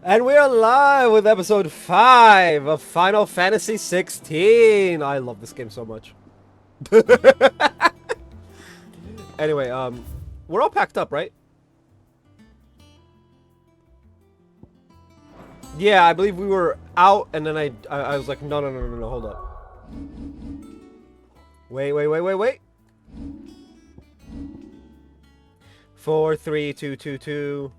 And we are live with episode 5 of Final Fantasy 16. I love this game so much. Anyway, we're all packed up, right? Yeah, I believe we were out, and then I was like, no, hold up. Wait. 4, 3, 2, 2, 2.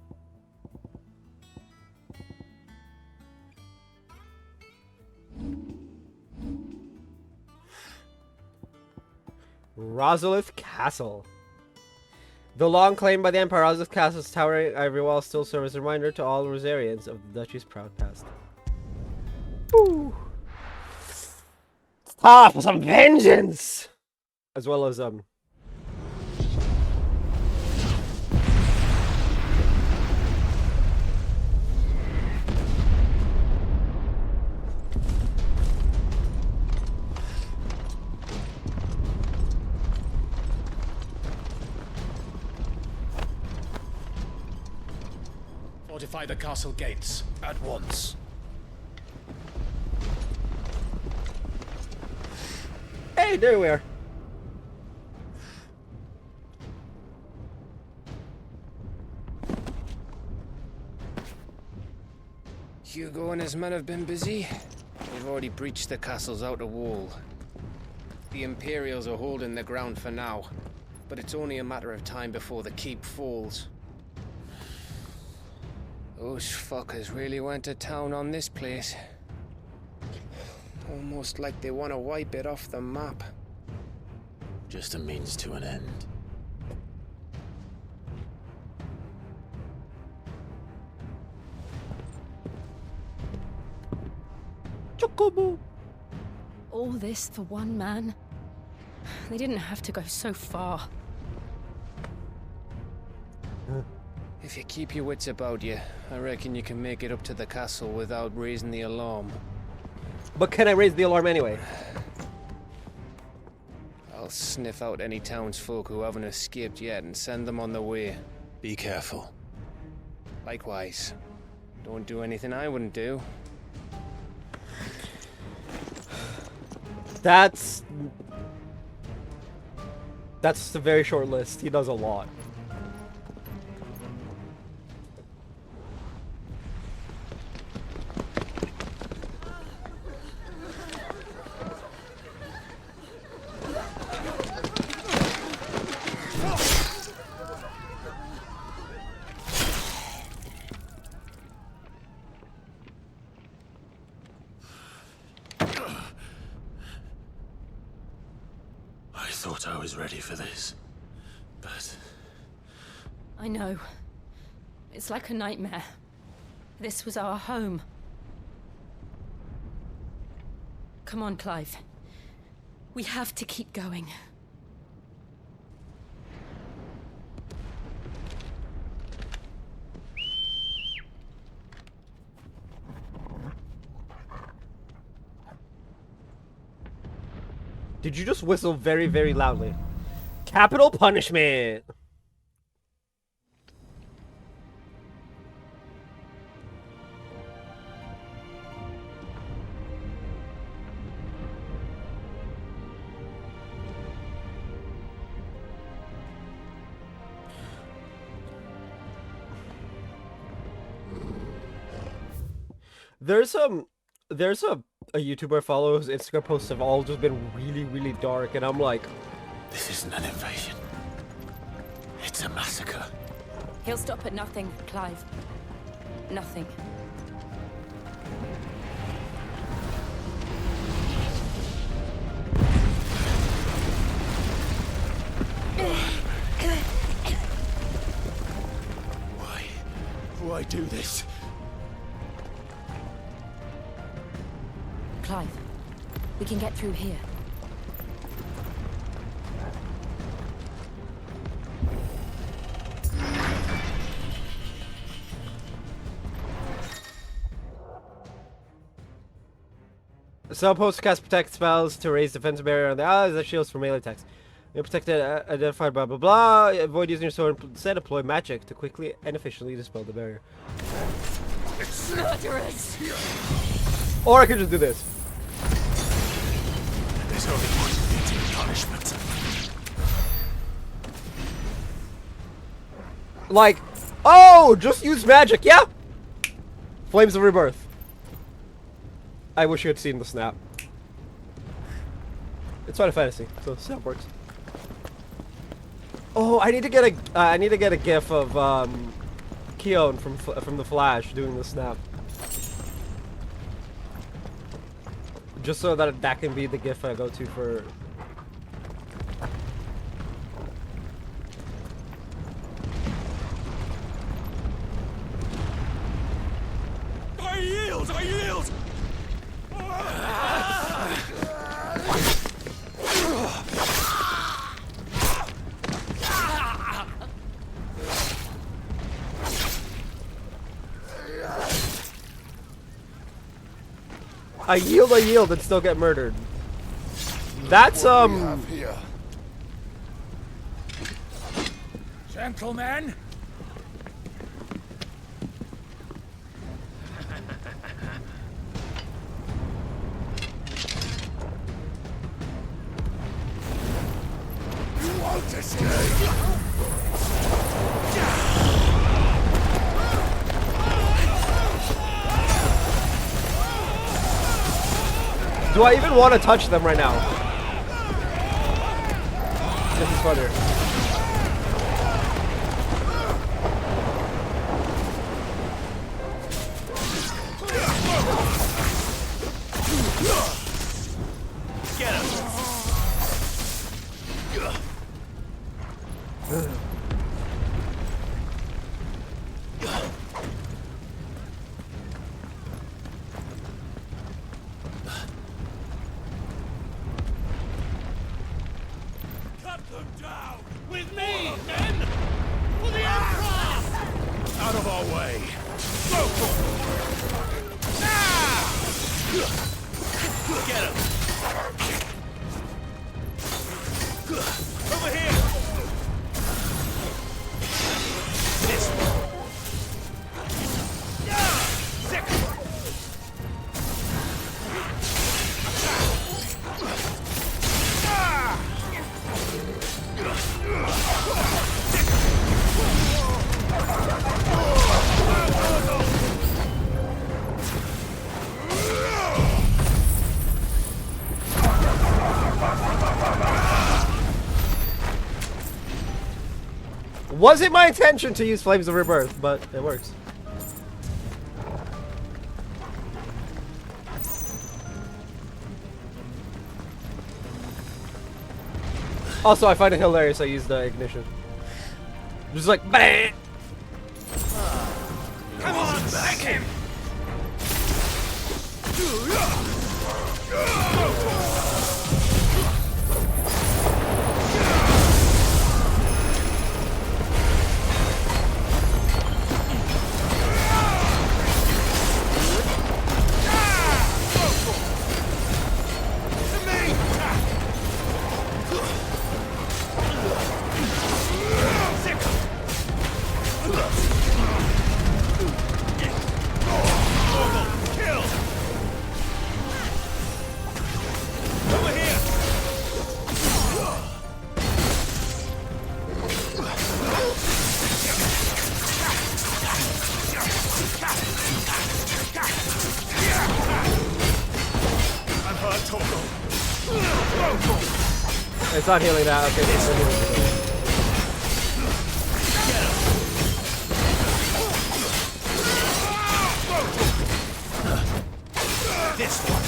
Rosalith Castle. The long claimed by the Empire, Rosalith Castle's towering ivory wall still serves as a reminder to all Rosarians of the Duchy's proud past. Woo! It's time for some vengeance! As well as, Fortify the castle gates at once. Hey, there we are. Hugo and his men have been busy. They've already breached the castle's outer wall. The Imperials are holding the ground for now, but it's only a matter of time before the keep falls. Those fuckers really went to town on this place. Almost like they want to wipe it off the map. Just a means to an end. Chocobo. All this for one man? They didn't have to go so far. If you keep your wits about you, I reckon you can make it up to the castle without raising the alarm. But can I raise the alarm anyway? I'll sniff out any townsfolk who haven't escaped yet and send them on their way. Be careful. Likewise. Don't do anything I wouldn't do. That's a very short list. He does a lot. I thought I was ready for this, but I know. It's like a nightmare. This was our home. Come on, Clive. We have to keep going. Did you just whistle very, very loudly? Capital punishment! There's a YouTuber I follow whose Instagram posts have all just been really, really dark, and I'm like, this isn't an invasion. It's a massacre. He'll stop at nothing, Clive. Nothing. Why do this? Clive, we can get through here. so supposed to cast protect spells to raise defense barrier on the allies that shields from melee attacks. You're protected, identified, blah blah blah. Avoid using your sword. Instead, deploy magic to quickly and efficiently dispel the barrier. Murderers! Or I could just do this. There's only one fitting punishment. Like, oh, just use magic, yeah? Flames of Rebirth. I wish you had seen the snap. It's Final Fantasy, so the snap works. Oh, I need to get a gif of Keone from the Flash doing the snap. Just so that can be the gif I go to for. I yield! I yield! I yield, and still get murdered. That's Here. Gentlemen! You won't escape! Do I even want to touch them right now? This is funnier. Get him! Cut them down! With me, men! For the Emperor! Out of our way! Go for it! Ah! Get him! Over here! This one! Sick! Wasn't my intention to use Flames of Rebirth, but it works. Also, I find it hilarious I use the ignition. Just like, bang! Come on, back him! It's not healing that. Okay. This one.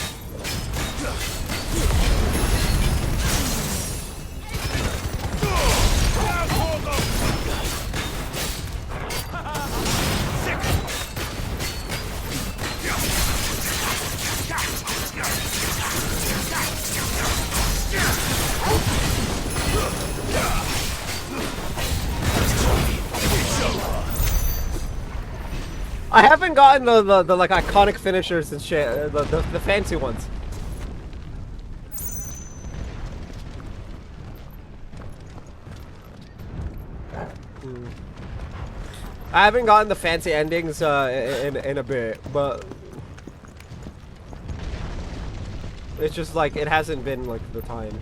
I haven't gotten the like iconic finishers and shit, the fancy ones. I haven't gotten the fancy endings in a bit, but it's just like it hasn't been like the time.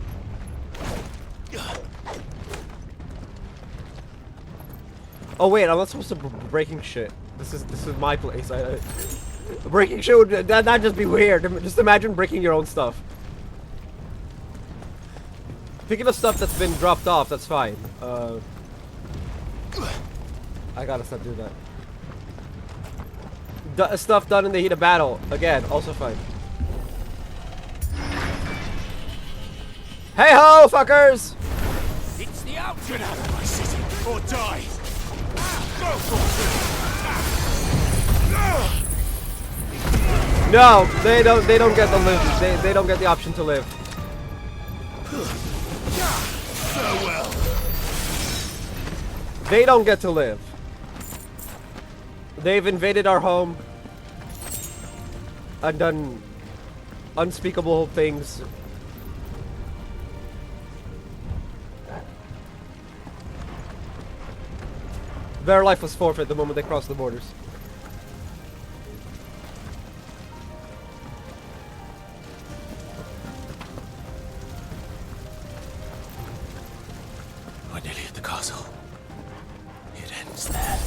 Oh wait, I'm not supposed to breaking shit. This is my place. Breaking shit would that'd just be weird. Just imagine breaking your own stuff. Picking up stuff that's been dropped off, that's fine. I gotta stop doing that. Stuff done in the heat of battle, again, also fine. Hey ho, fuckers! It's the out. Get out of my city or die. Go for it. No, they don't get the live. They don't get the option to live. Farewell. They don't get to live. They've invaded our home and done unspeakable things. Their life was forfeit the moment they crossed the borders. We're nearly at the castle. It ends there.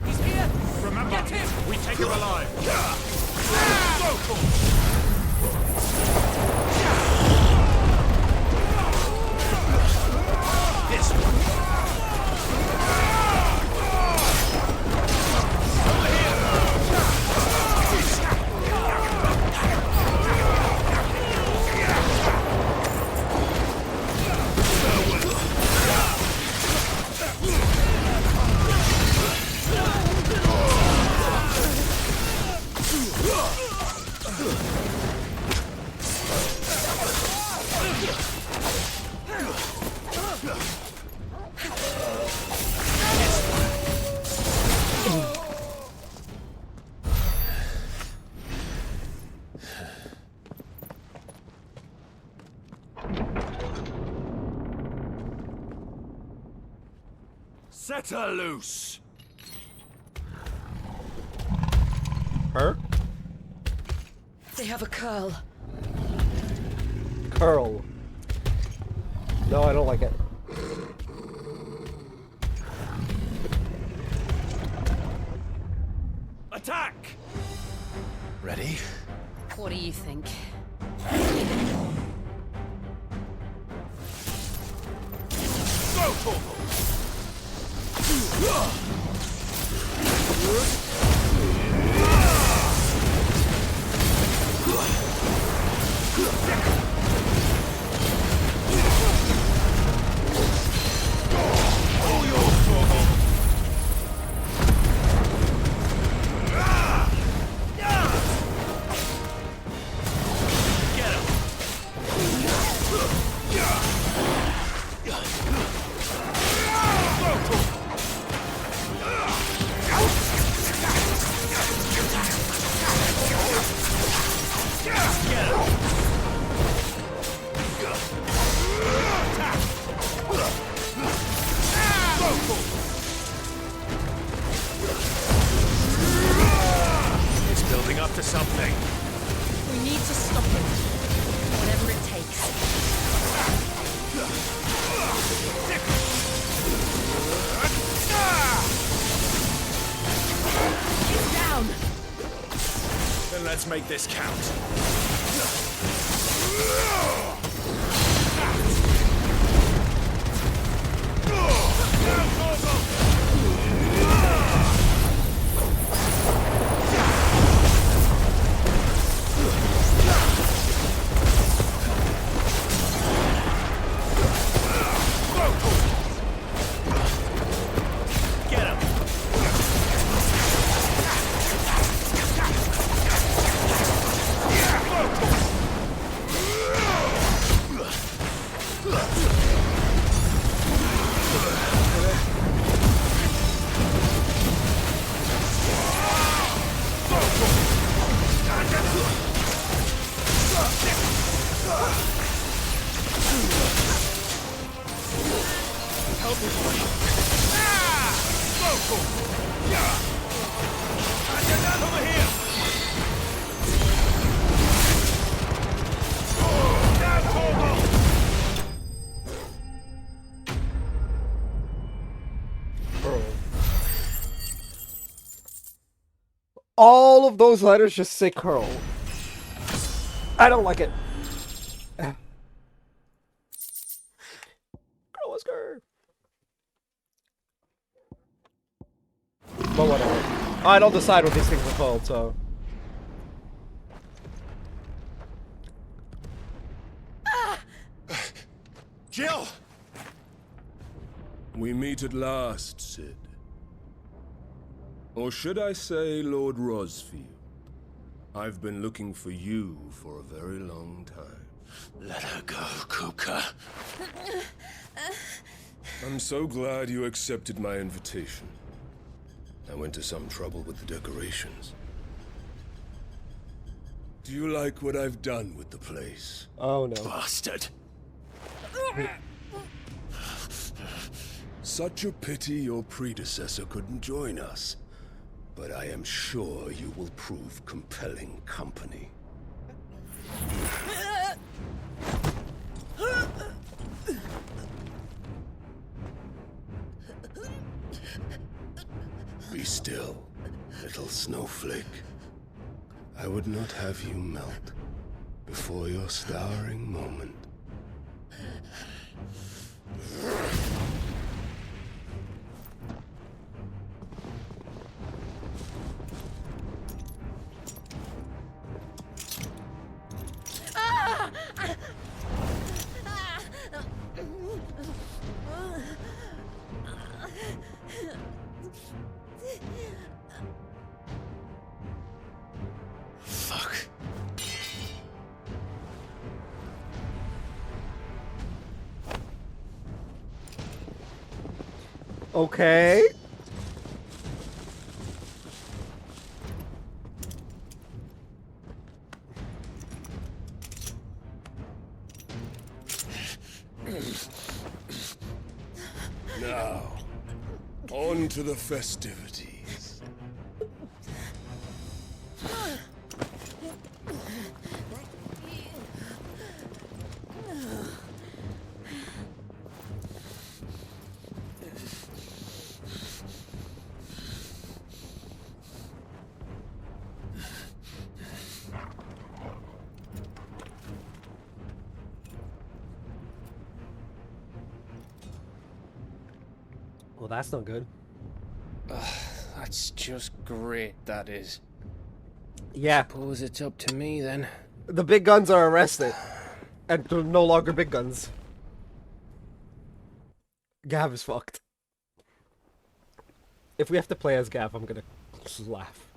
He's here! Remember, Get him! we take him alive. Go for it. This one. Set her loose. Her? They have a curl. Curl. No, I don't like it. Attack! Ready? What do you think? Go for it. It's building up to something. We need to stop it. Whatever it takes. It's down! Then let's make this count. Get him! Go Not this way. Ah! Local! Yeah! And get down over here! Oh, down, Torvald! All of those letters just say curl. I don't like it. Curl whisker. But whatever. I don't decide what these things are called, so. Jill! We meet at last, Sid. Or should I say, Lord Rosfield? I've been looking for you for a very long time. Let her go, Kupka. I'm so glad you accepted my invitation. I went to some trouble with the decorations. Do you like what I've done with the place? Oh no. Bastard. Such a pity your predecessor couldn't join us. But I am sure you will prove compelling company. Be still, little snowflake. I would not have you melt before your starring moment. Fuck. Okay. Now, on to the festivities. Well, that's not good. That's just great, that is. Yeah, Suppose it's up to me then. the big guns are arrested. And they're no longer big guns. Gav is fucked. If we have to play as Gav, I'm gonna just laugh.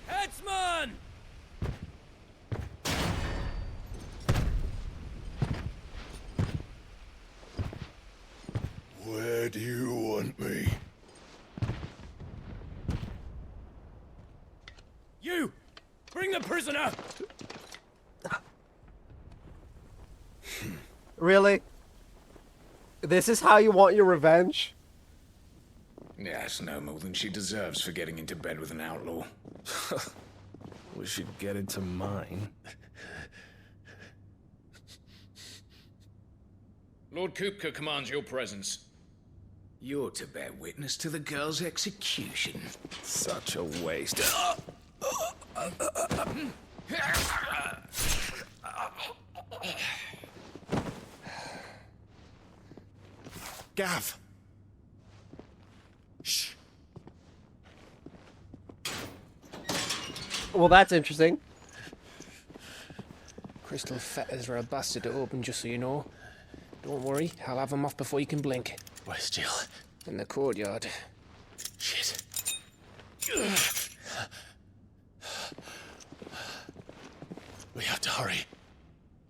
Headsman! Where do you want me? You! Bring the prisoner! Really? This is how you want your revenge? Yes, no more than she deserves for getting into bed with an outlaw. We should get into mine. Lord Kupka commands your presence. You're to bear witness to the girl's execution. Such a waste. Gav! Shh. Well, that's interesting. Crystal fetters are a bastard to open, just so you know. Don't worry, I'll have them off before you can blink. Where's Jill? In the courtyard. Shit. We have to hurry.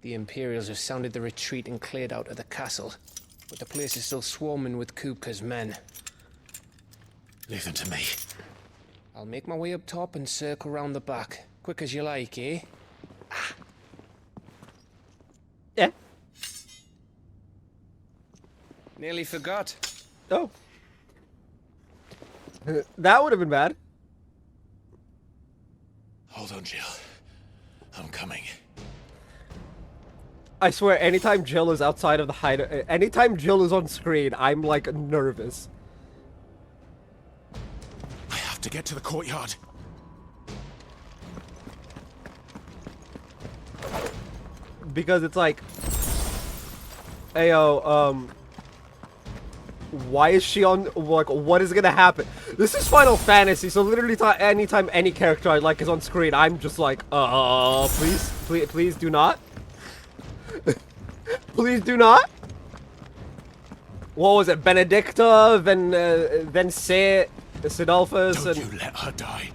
The Imperials have sounded the retreat and cleared out of the castle. But the place is still swarming with Kupka's men. Leave them to me. I'll make my way up top and circle round the back. Quick as you like, eh? Yeah. Nearly forgot. Oh. That would have been bad. Hold on, Jill. I'm coming. I swear, anytime Jill is outside of the anytime Jill is on screen, I'm like nervous. I have to get to the courtyard. Because it's like, ayo, why is she on, like, what is gonna happen? This is Final Fantasy, so literally anytime any character I like is on screen, I'm just like, please do not. Please do not. What was it, Benedicta, then Sidolphus, Don't and... you let her die.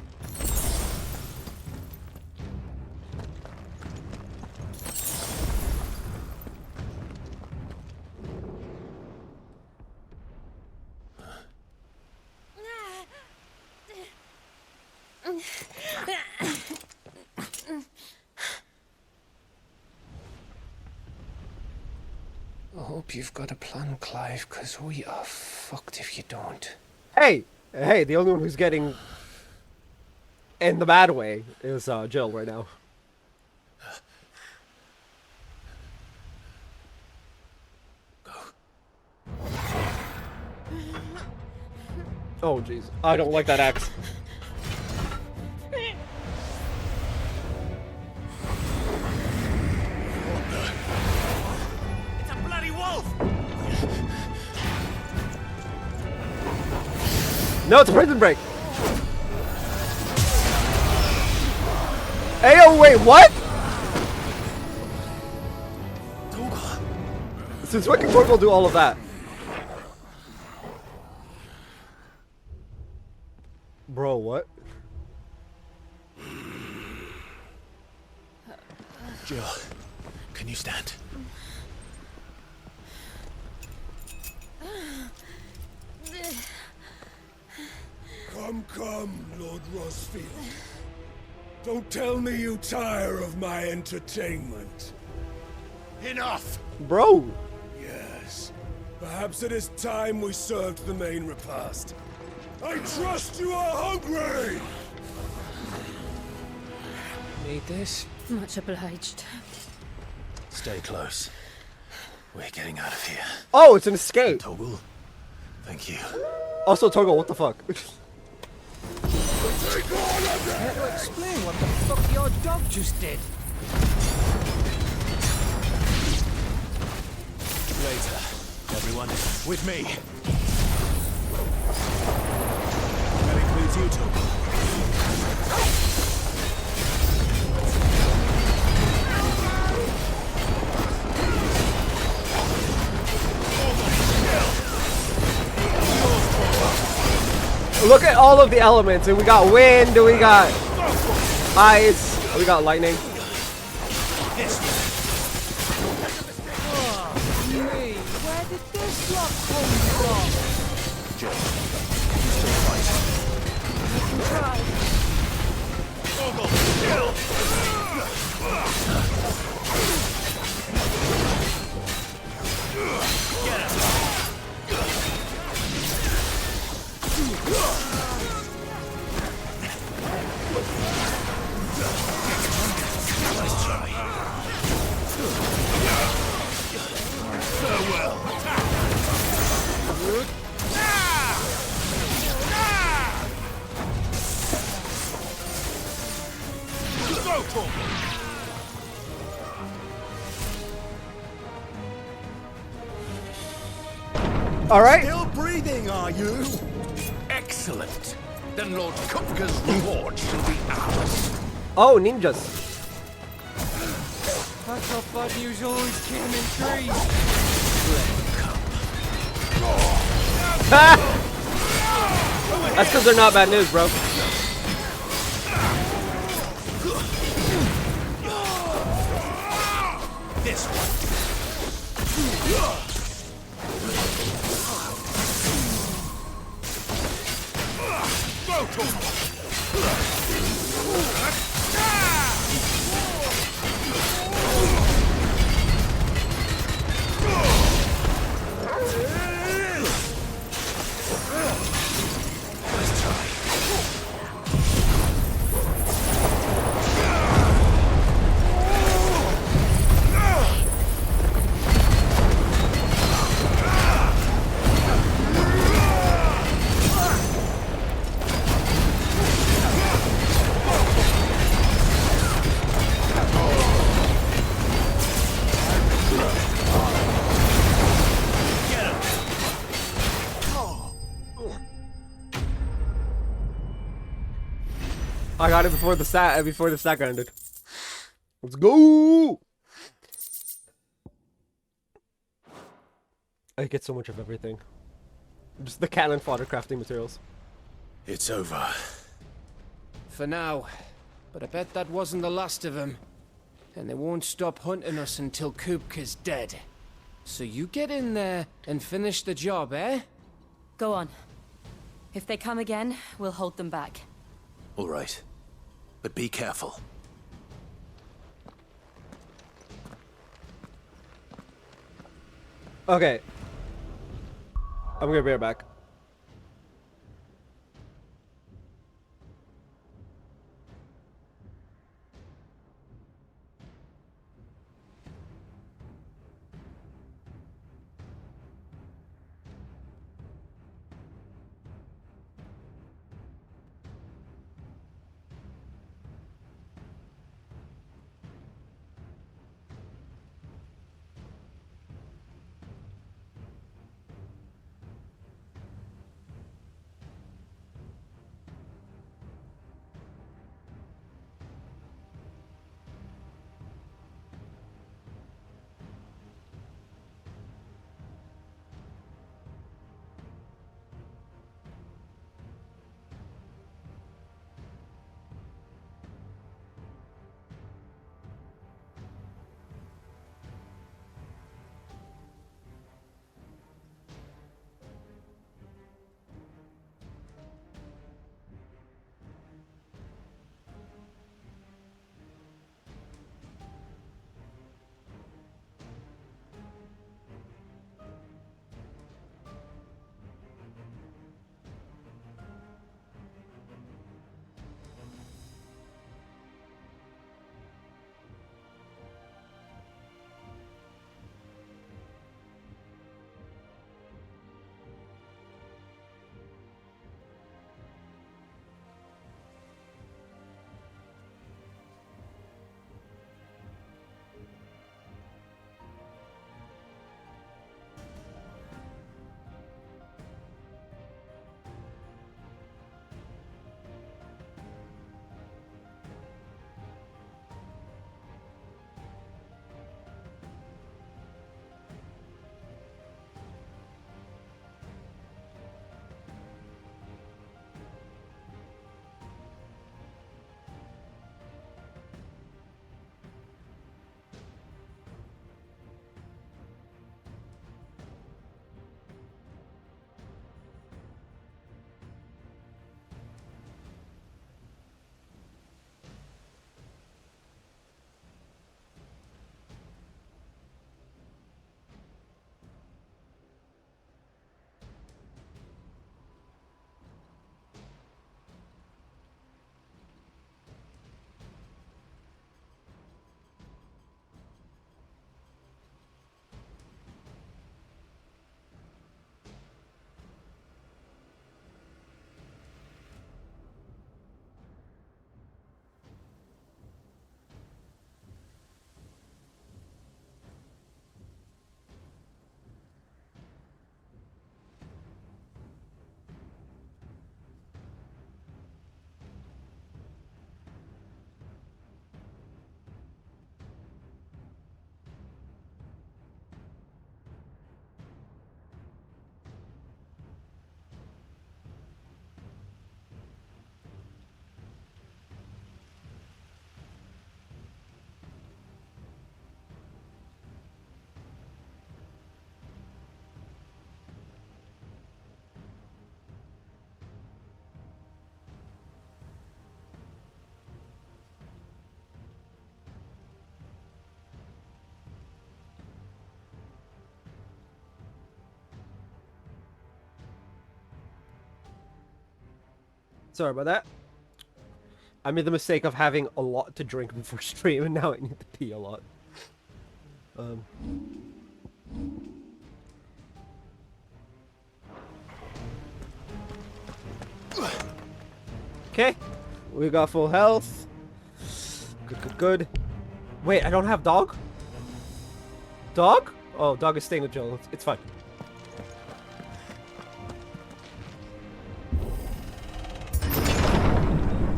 I hope you've got a plan, Clive, because we are fucked if you don't. Hey, the only one who's getting in the bad way is Jill right now. Oh jeez, I don't like that axe. It's a bloody wolf! No, it's a prison break. Ayo, wait, what? Since when can Torgal do all of that? Bro, what? Jill, can you stand? Come, Lord Rosfield. Don't tell me you tire of my entertainment. Enough! Bro! Yes. Perhaps it is time we served the main repast. I trust you are hungry! Need this? Much obliged. Stay close. We're getting out of here. Oh, it's an escape! Toggle, thank you. Also, Torgal, what the fuck? Take all of them! Care to explain what the fuck your dog just did? Later. Everyone, with me. That includes you, Toggle. Look at all of the elements, and we got wind, we got ice, we got lightning. Where did this lot come from? Jill, still fight. Toggle, Jill! Get him! Nice try. Farewell. Go, Torgal. Alright. Still breathing, are you? Excellent. Then Lord Kupka's reward shall be ours. Oh, ninjas. I thought bad news always came in threes. That's because they're not bad news, bro. This one. Go, Torgal. I got it before the stack ended. Let's go! I get so much of everything. Just the cannon fodder crafting materials. It's over. For now. But I bet that wasn't the last of them. And they won't stop hunting us until Kupka's dead. So you get in there and finish the job, eh? Go on. If they come again, we'll hold them back. All right. But be careful. Okay. I'm gonna be right back. Sorry about that. I made the mistake of having a lot to drink before stream, and now I need to pee a lot. Okay, we got full health. Good. Wait, I don't have dog? Dog? Oh, dog is staying with Joel. It's fine.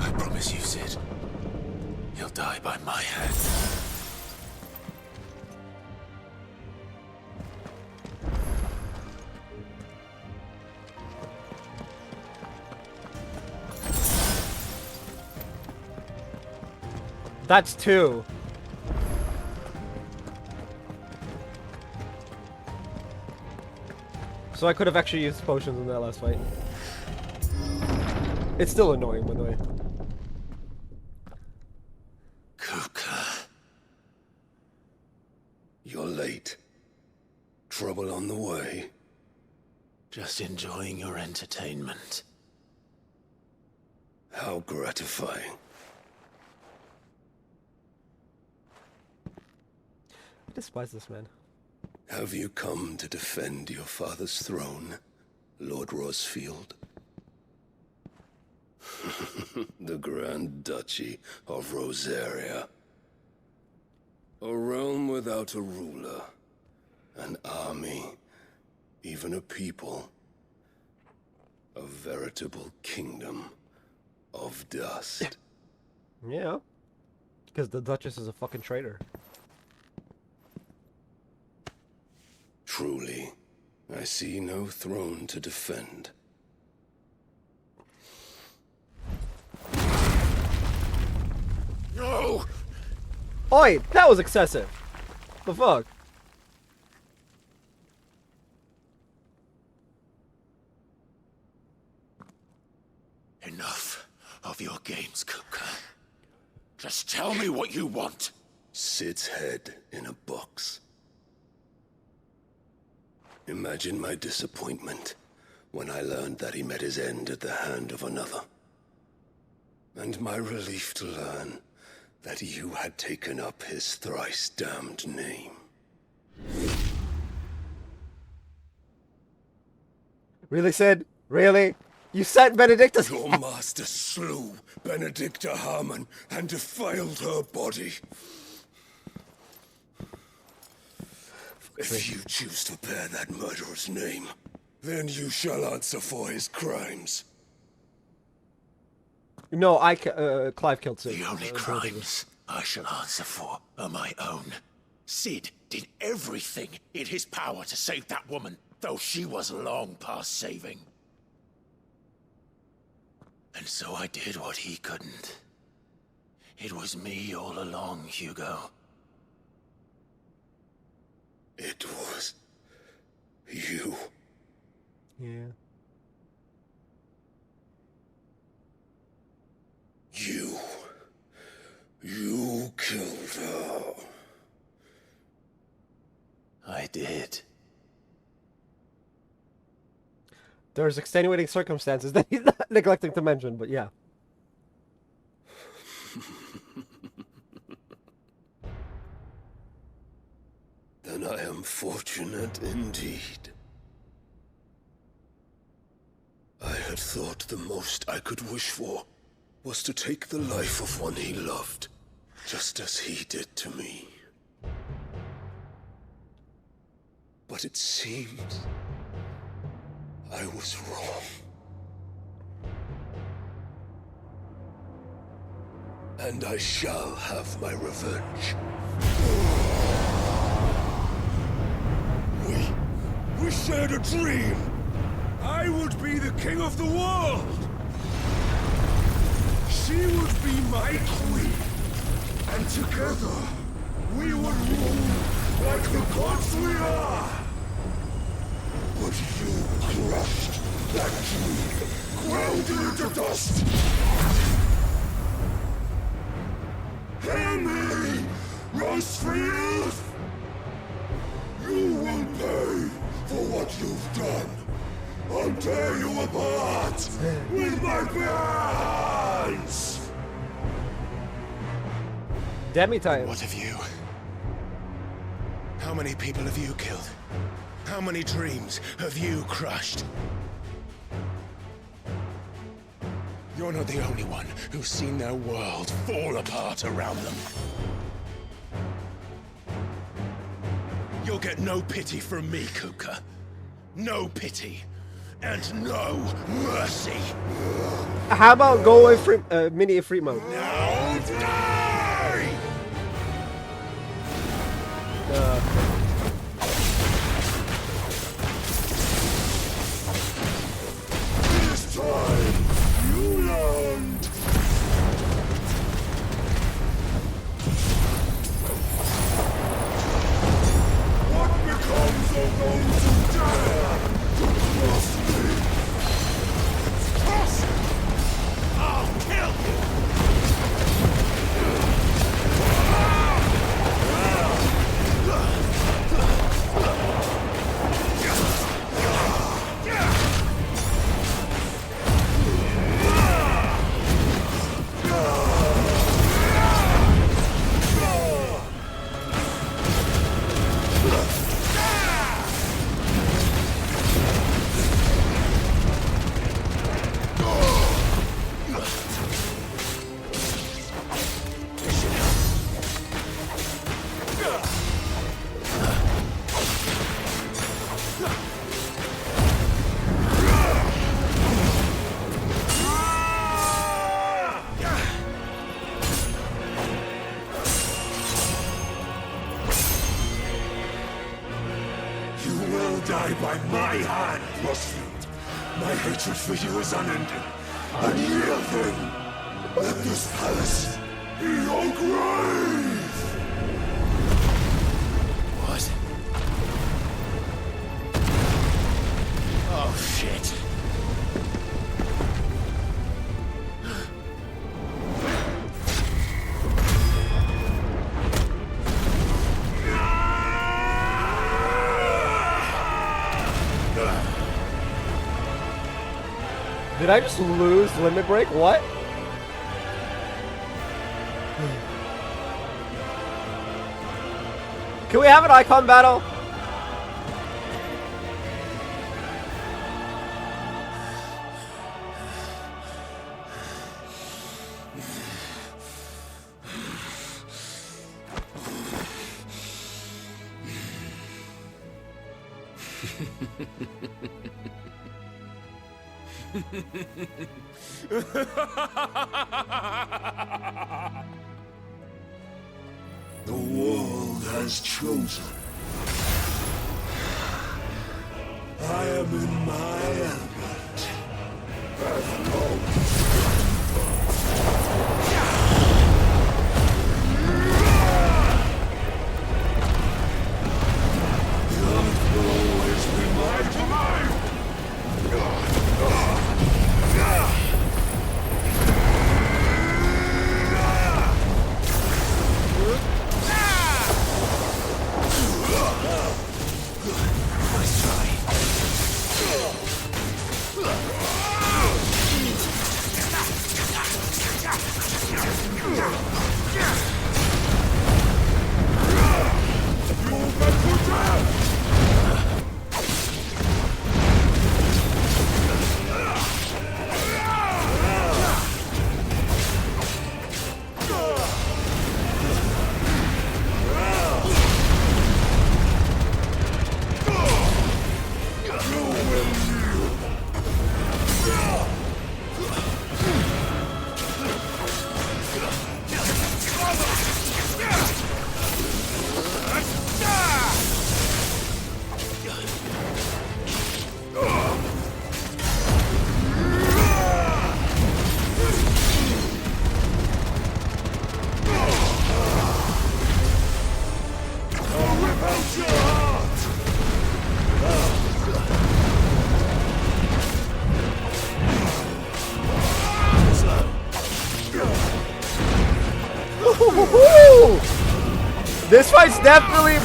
I promise you, Sid. You'll die by my hand. That's 2. So I could have actually used potions in that last fight. It's still annoying, by the way. Kupka. You're late. Trouble on the way. Just enjoying your entertainment. How gratifying. I despise this man. Have you come to defend your father's throne, Lord Rosfield? The Grand Duchy of Rosaria. A realm without a ruler, an army, even a people. A veritable kingdom of dust. Yeah. Because the Duchess is a fucking traitor. Truly, I see no throne to defend. No! Oi! That was excessive! The fuck? Enough of your games, Kupka. Just tell me what you want. Sid's head in a box. Imagine my disappointment when I learned that he met his end at the hand of another. And my relief to learn that you had taken up his thrice-damned name. Really, Sid? Really? You sent Benedictus? Your master slew Benedicta Harmon and defiled her body. If you choose to bear that murderer's name, then you shall answer for his crimes. No, Clive killed Sid. The only crimes I shall answer for are my own. Sid did everything in his power to save that woman, though she was long past saving. And so I did what he couldn't. It was me all along, Hugo. It was you. Yeah. You killed her. I did. There's extenuating circumstances that he's not neglecting to mention, but yeah. Then I am fortunate indeed. I had thought the most I could wish for was to take the life of one he loved, just as he did to me. But it seems I was wrong. And I shall have my revenge. We shared a dream. I would be the king of the world. She would be my queen. And together, we would rule like the gods we are. But you crushed that dream, ground it into dust. Hear me, Rosefield! You will pay for what you've done. I'll tear you apart with my bare Demi time. What have you? How many people have you killed? How many dreams have you crushed? You're not the only one who's seen their world fall apart around them. You'll get no pity from me, Kuka. No pity. And no mercy. How about go away free, mini free mode? Now die! This time, you learned. What becomes of those who dare to cross me? Cross! I'll kill you! You will die by my hand, Rosfield. My hatred for you is unending, unyielding. Let this palace be your grave! What? Oh, shit. Did I just lose limit break? What? Can we have an icon battle? The world has chosen. I am in my element. As long the earth will always be my domain. This fight's definitely...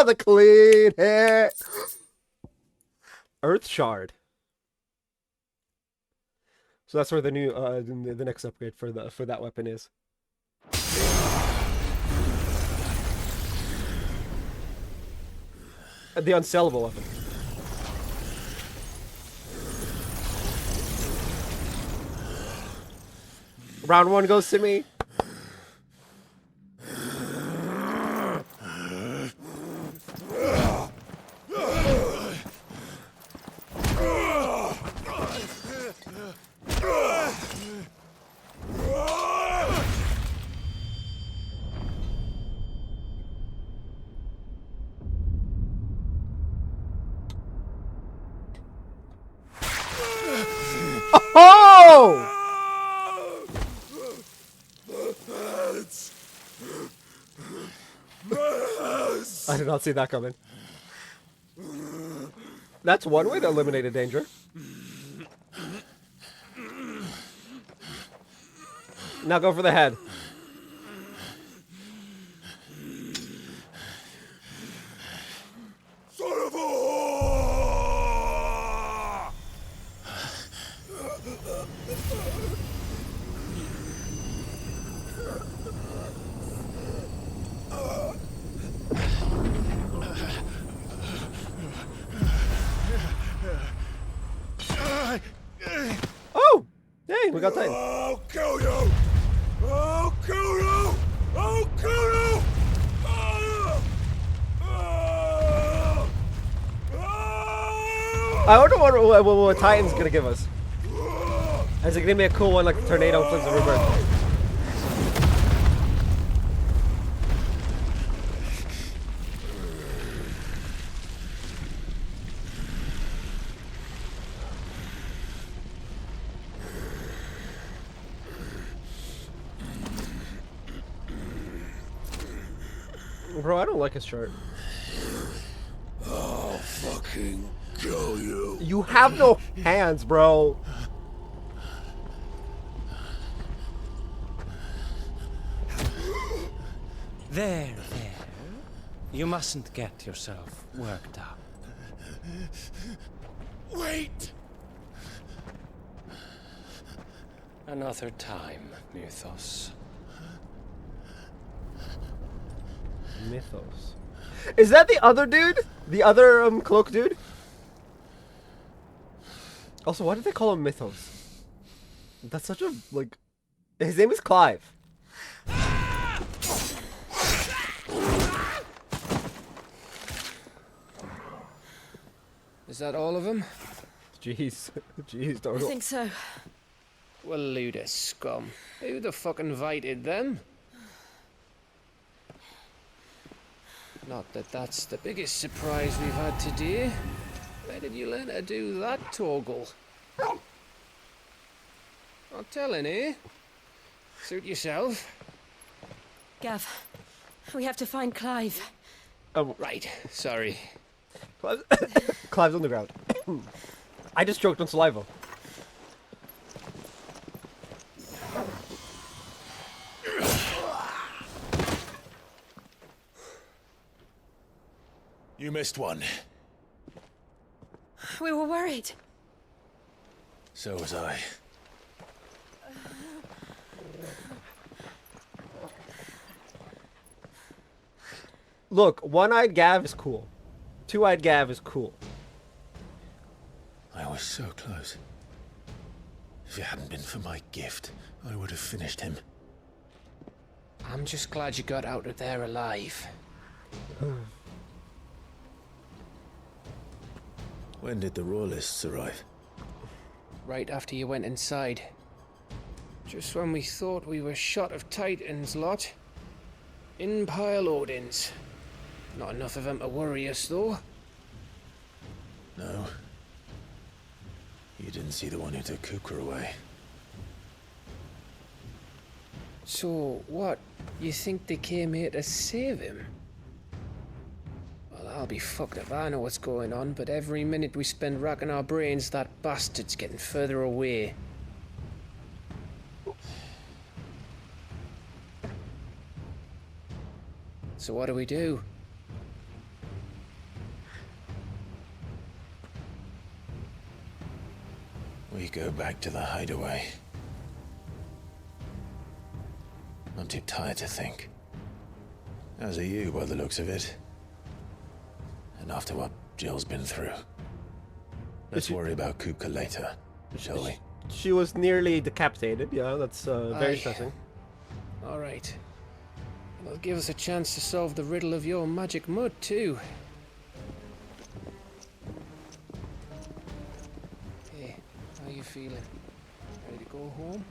The clean hair. Earth shard. So that's where the new the next upgrade for that weapon is. The unsellable weapon. Round 1 goes to me. Oh! I did not see that coming. That's one way to eliminate a danger. Now go for the head. Son of a whore! Oh! Dang, we got time. I'll kill you! I'll kill you! I'll kill you! I wonder what Titan's gonna give us. Is it gonna be a cool one like the tornado flips and rebirth? Bro, I don't like his shirt. I'll fucking kill you. You have no hands, bro. There. You mustn't get yourself worked up. Wait! Another time, Mythos. Mythos. Is that the other dude? The other cloak dude? Also, why did they call him Mythos? That's such a, like... His name is Clive. Is that all of them? Jeez. Jeez, I don't... think so. Well, load of scum. Who the fuck invited them? Not that that's the biggest surprise we've had today. Where did you learn to do that, Torgal? Not telling, eh? Suit yourself. Gav, we have to find Clive. Oh, Right, sorry. Clive's on the ground. I just choked on saliva. You missed one. We were worried. So was I. Look, one-eyed Gav is cool. Two-eyed Gav is cool. I was so close. If it hadn't been for my gift, I would have finished him. I'm just glad you got out of there alive. When did the Royalists arrive? Right after you went inside. Just when we thought we were shot of Titans, lot. In pile Odins. Not enough of them to worry us, though. No. You didn't see the one who took Kukra away. So, what? You think they came here to save him? Well, I'll be fucked if I know what's going on, but every minute we spend racking our brains, that bastard's getting further away. So what do we do? We go back to the hideaway. I'm too tired to think. As are you, by the looks of it. And after what Jill's been through. Let's worry about Kupka later, shall we? She was nearly decapitated. Yeah, that's very interesting. All right. It'll give us a chance to solve the riddle of your magic mud, too. Hey, how you feeling? Ready to go home?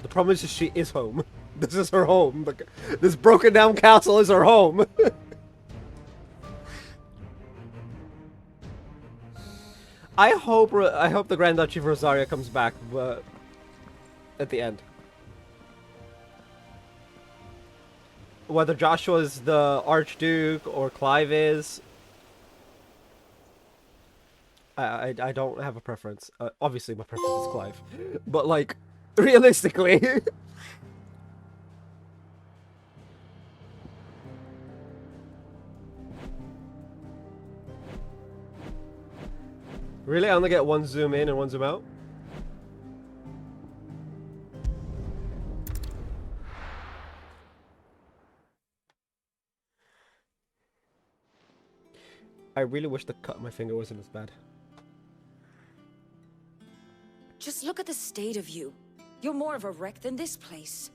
The problem is she is home. This is her home. This broken down castle is her home. I hope the Grand Duchy of Rosaria comes back, but at the end. Whether Joshua's the Archduke or Clive is, I don't have a preference. Obviously, my preference is Clive, but like realistically. Really? I only get one zoom in and one zoom out? I really wish the cut on my finger wasn't as bad. Just look at the state of you. You're more of a wreck than this place.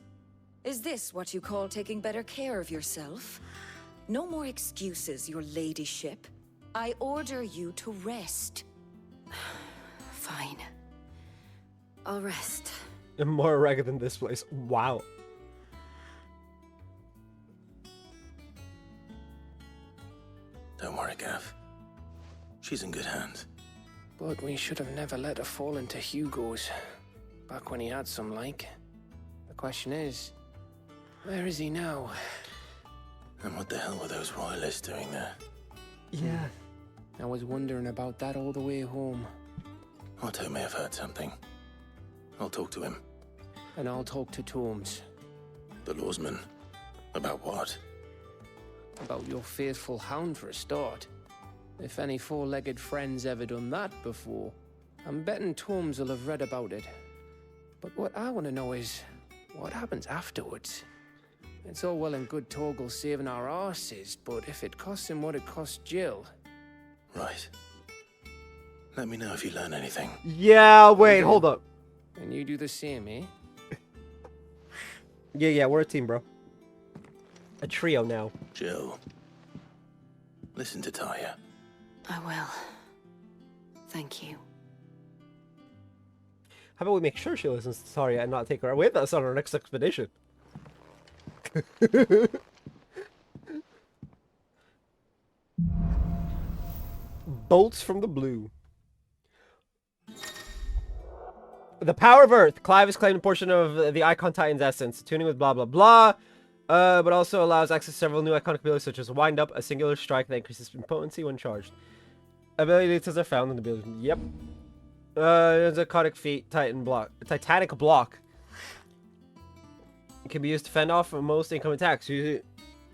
Is this what you call taking better care of yourself? No more excuses, your ladyship. I order you to rest. Fine. I'll rest. I'm more ragged than this place. Wow. Don't worry, Gav. She's in good hands. But we should have never let her fall into Hugo's. Back when he had some like. The question is, where is he now? And what the hell were those royalists doing there? Yeah. I was wondering about that all the way home. Otto may have heard something. I'll talk to him. And I'll talk to Tomes. The lawsman. About what? About your faithful hound for a start. If any four-legged friend's ever done that before, I'm betting Tomes will have read about it. But what I want to know is, what happens afterwards? It's all well and good Torgal saving our arses, but if it costs him what it cost Jill... Right. Let me know if you learn anything. Yeah, wait, hold up. And you do the same, eh? Yeah, we're a team, bro. A trio now. Jill. Listen to Taya. I will. Thank you. How about we make sure she listens to Taria and not take her with us on our next expedition? Bolts from the blue. The power of Earth. Clive has claimed a portion of the Icon Titan's essence, tuning with blah blah blah, but also allows access to several new iconic abilities such as Wind Up, a singular strike that increases potency when charged. Ability details are found in the building. Yep. There's a Iconic Feat, Titanic Block. It can be used to fend off most incoming attacks. Use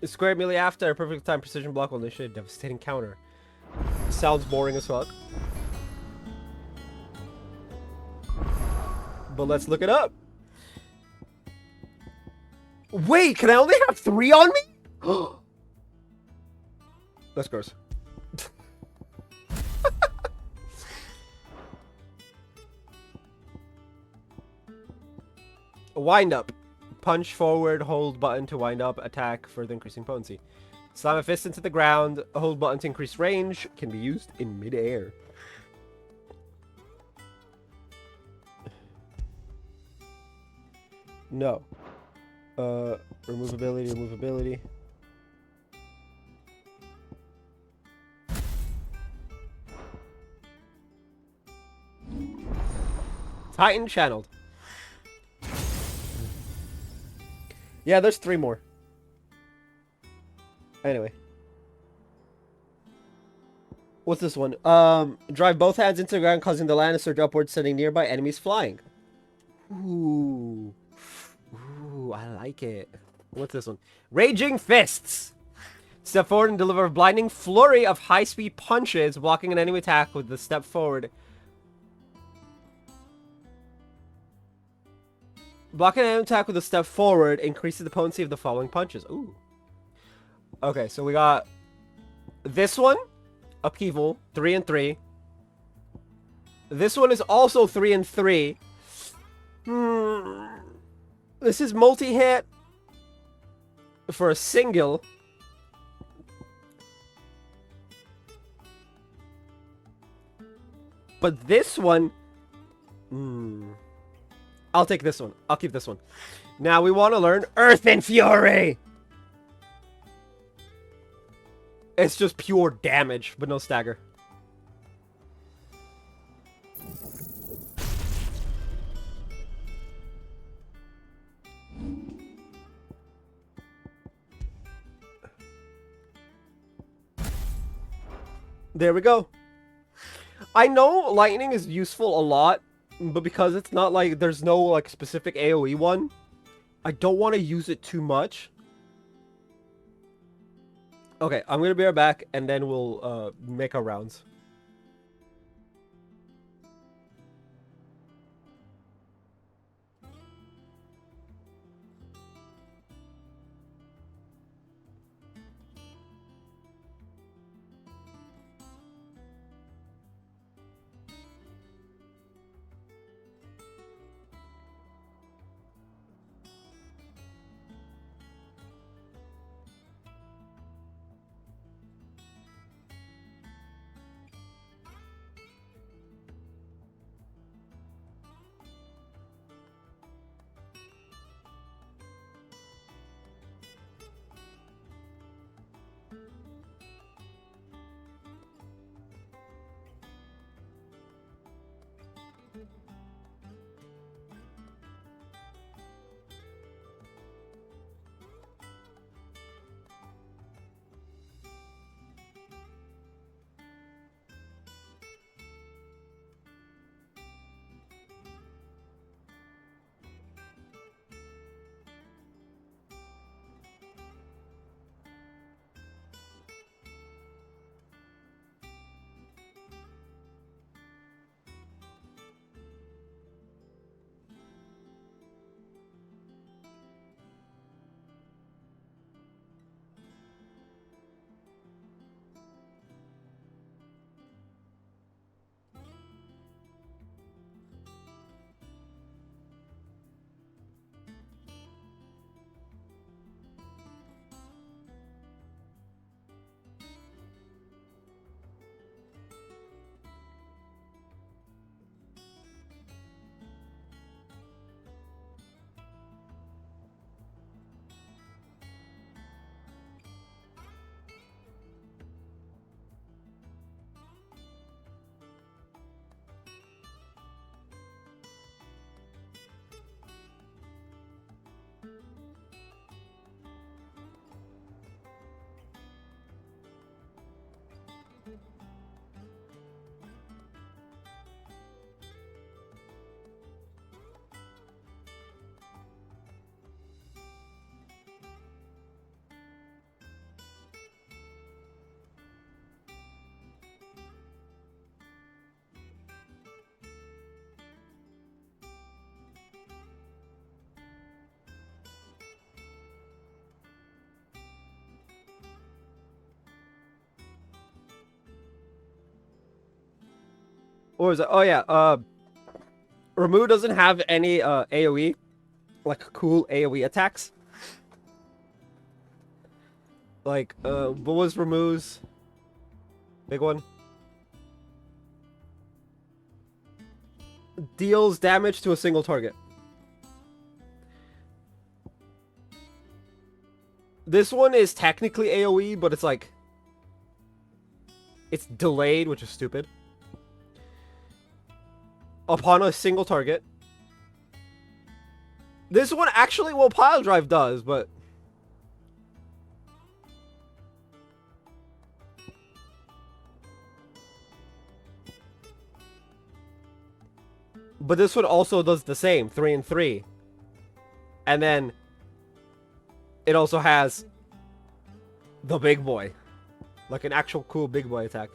it square immediately after a perfect time precision block will initiate a devastating counter. Sounds boring as fuck. But let's look it up. Wait, can I only have 3 on me? That's gross. Wind up. Punch forward, hold button to wind up, attack, further increasing potency. Slam a fist into the ground, hold button to increase range, can be used in mid-air. No. Removability. Titan channeled. Yeah, there's 3 more. Anyway. What's this one? Drive both hands into the ground, causing the land to surge upwards, sending nearby enemies flying. Ooh. Ooh, I like it. What's this one? Raging Fists. Step forward and deliver a blinding flurry of high-speed punches, blocking an enemy attack with the step forward. Blocking an enemy attack with a step forward increases the potency of the following punches. Ooh. Okay, so we got this one. Upheaval, 3 and 3. This one is also 3 and 3. This is multi-hit for a single. But this one... I'll take this one. I'll keep this one. Now we want to learn Earth and Fury! It's just pure damage, but no stagger. There we go. I know lightning is useful a lot, but because it's not like there's no like specific AoE one, I don't want to use it too much. Okay, I'm gonna be right back, and then we'll make our rounds. What was it? Oh yeah, Ramu doesn't have any AoE, like cool AoE attacks. Like, what was Ramu's big one? Deals damage to a single target. This one is technically AoE, but it's like... it's delayed, which is stupid. Upon a single target. This one actually, well, Pile Drive does, but... But this one also does the same, 3 and 3. And then it also has the big boy. Like an actual cool big boy attack.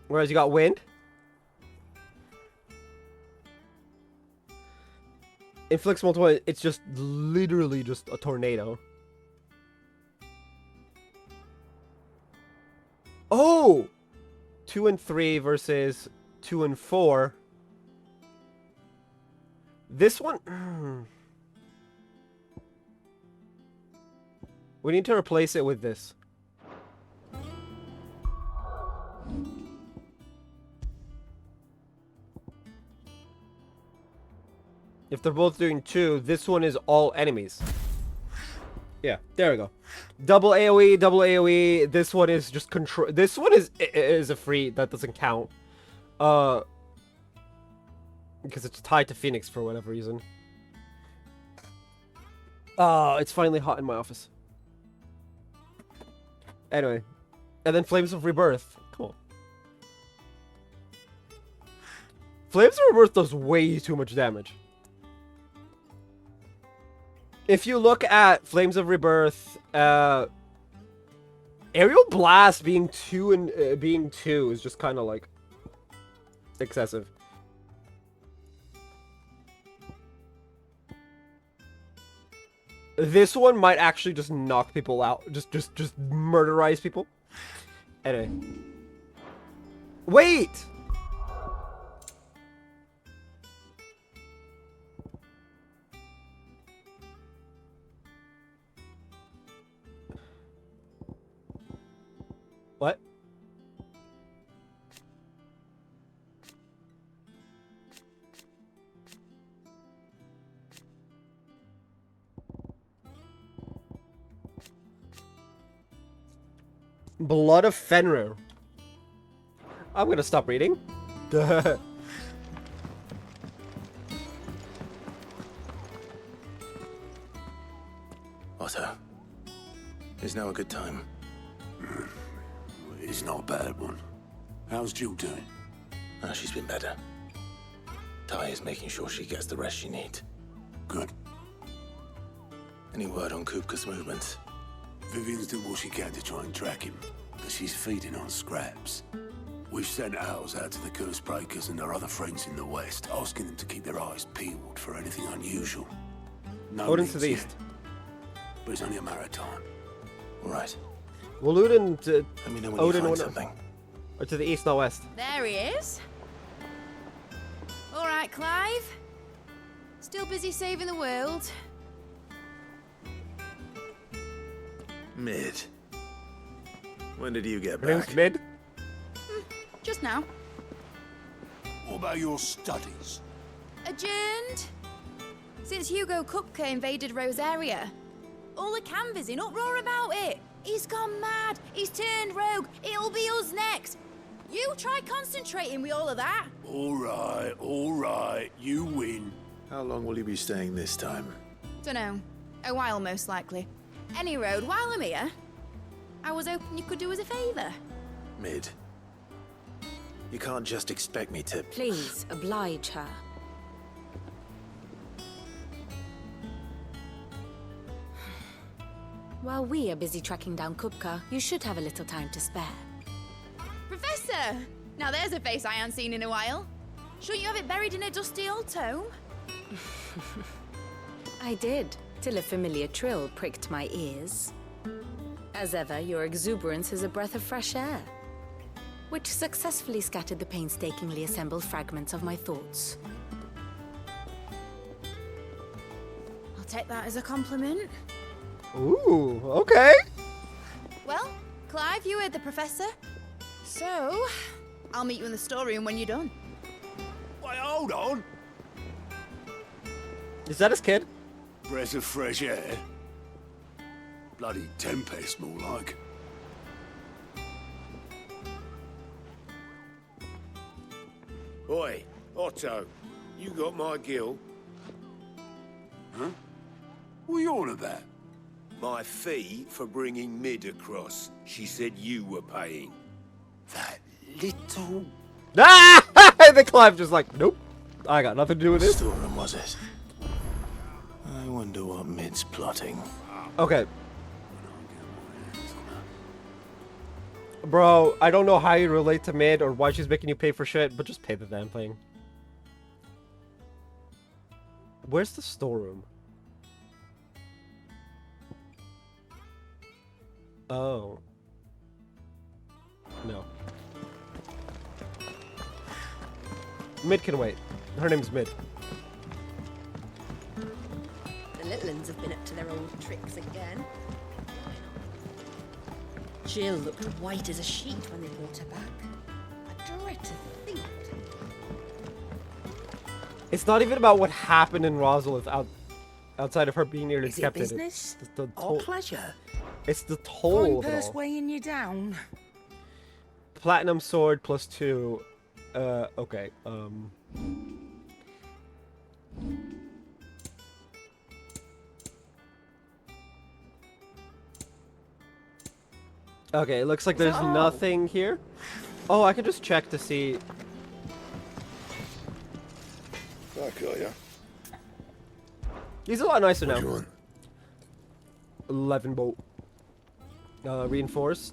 Whereas you got wind. Inflicts multiple, it's just literally just a tornado. Oh! 2 and 3 versus 2 and 4. This one... We need to replace it with this. If they're both doing 2, this one is all enemies. Yeah, there we go. Double AoE, double AoE. This one is just control. This one is a free that doesn't count. Because it's tied to Phoenix for whatever reason. Oh, it's finally hot in my office. Anyway, and then Flames of Rebirth. Cool. Flames of Rebirth does way too much damage. If you look at Flames of Rebirth, Aerial Blast being 2 and being 2 is just kind of like excessive. This one might actually just knock people out, just murderize people. Anyway, wait. What? Blood of Fenrir. I'm gonna stop reading. Otto, is now a good time? It's not a bad one. How's Jill doing? She's been better. Ty is making sure she gets the rest she needs. Good. Any word on Kupka's movements? Vivian's doing what she can to try and track him, but she's feeding on scraps. We've sent ours out to the Curse Breakers and our other friends in the west, asking them to keep their eyes peeled for anything unusual. No Odin's to the leads east. yet, but it's only a matter of time. All right. Well, Odin to Let me know when Odin you find went- something. or to the east, not west. There he is. All right, Clive. Still busy saving the world. Mid. When did you get Her name's back? Mid. Just now. What about your studies? Adjourned. Since Hugo Kupka invaded Rosaria. All the canvas in uproar about it. He's gone mad. He's turned rogue. It'll be us next. You try concentrating with all of that. All right, you win. How long will you be staying this time? Dunno. A while, most likely. Any road, while I'm here, I was hoping you could do us a favour. Mid. You can't just expect me to... Please, oblige her. While we are busy tracking down Kupka, you should have a little time to spare. Professor! Now there's a face I haven't seen in a while. Shouldn't you have it buried in a dusty old tome? I did, till a familiar trill pricked my ears. As ever, your exuberance is a breath of fresh air, which successfully scattered the painstakingly assembled fragments of my thoughts. I'll take that as a compliment. Ooh, okay. Well, Clive, you heard the professor. So, I'll meet you in the storeroom when you're done. Wait, hold on. Is that his kid? Breath of fresh air. Bloody tempest, more like. Oi, Otto, you got my gill? Huh? What are you on about? My fee for bringing Mid across. She said you were paying. That little... Ah! The Clive just like, nope. I got nothing to do with What this. storeroom was it? I wonder what Mid's plotting. Okay. Bro, I don't know how you relate to Mid or why she's making you pay for shit, but just pay the damn thing. Where's the storeroom? Oh. No. Mid can wait. Her name's Mid. The little uns have been up to their old tricks again. Jill looked white as a sheet when they brought her back. I dread to think. It's not even about what happened in Rosalith outside of her being nearly Is it kept in it. business It's the or toll. pleasure? It's the toll Fine of it purse all. weighing you down. Platinum sword plus 2. Okay. Okay, it looks like there's nothing here. Oh, I can just check to see. Okay, yeah. He's a lot nicer What now. do you want? 11 bolt. Reinforce.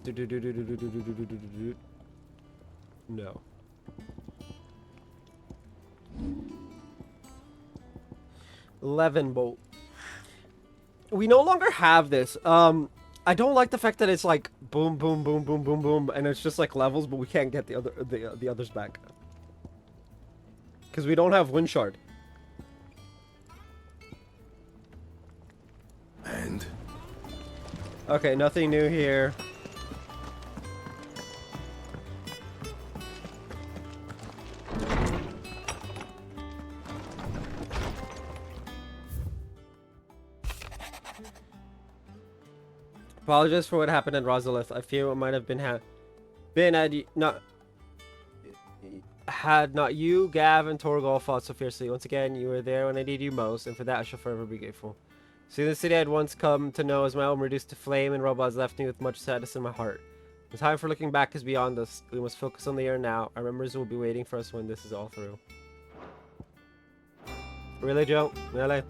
No. $11 We no longer have this. I don't like the fact that it's like boom, boom, boom, boom, boom, boom, and it's just like levels, but we can't get the others back because we don't have Wind Shard. And Okay, nothing new here. Apologize for what happened in Rosalith. I feel it might have been had not you, Gav, and Torgal fought so fiercely. Once again, you were there when I needed you most, and for that I shall forever be grateful. See, the city I'd once come to know as my home reduced to flame, and robots left me with much sadness in my heart. The time for looking back is beyond us. We must focus on the here now. Our memories will be waiting for us when this is all through. Really, Joe? Really?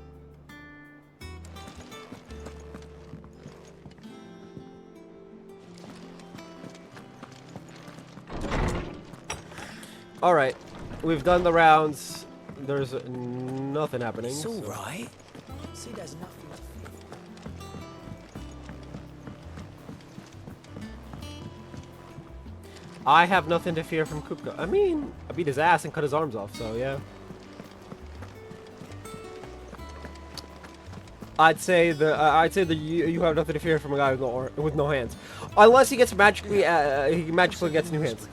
Alright, we've done the rounds. There's nothing happening. It's all so- right. See, there's nothing to fear. I have nothing to fear from Kupka. I mean, I beat his ass and cut his arms off, so yeah. I'd say you have nothing to fear from a guy with no hands, unless he gets magically gets new hands.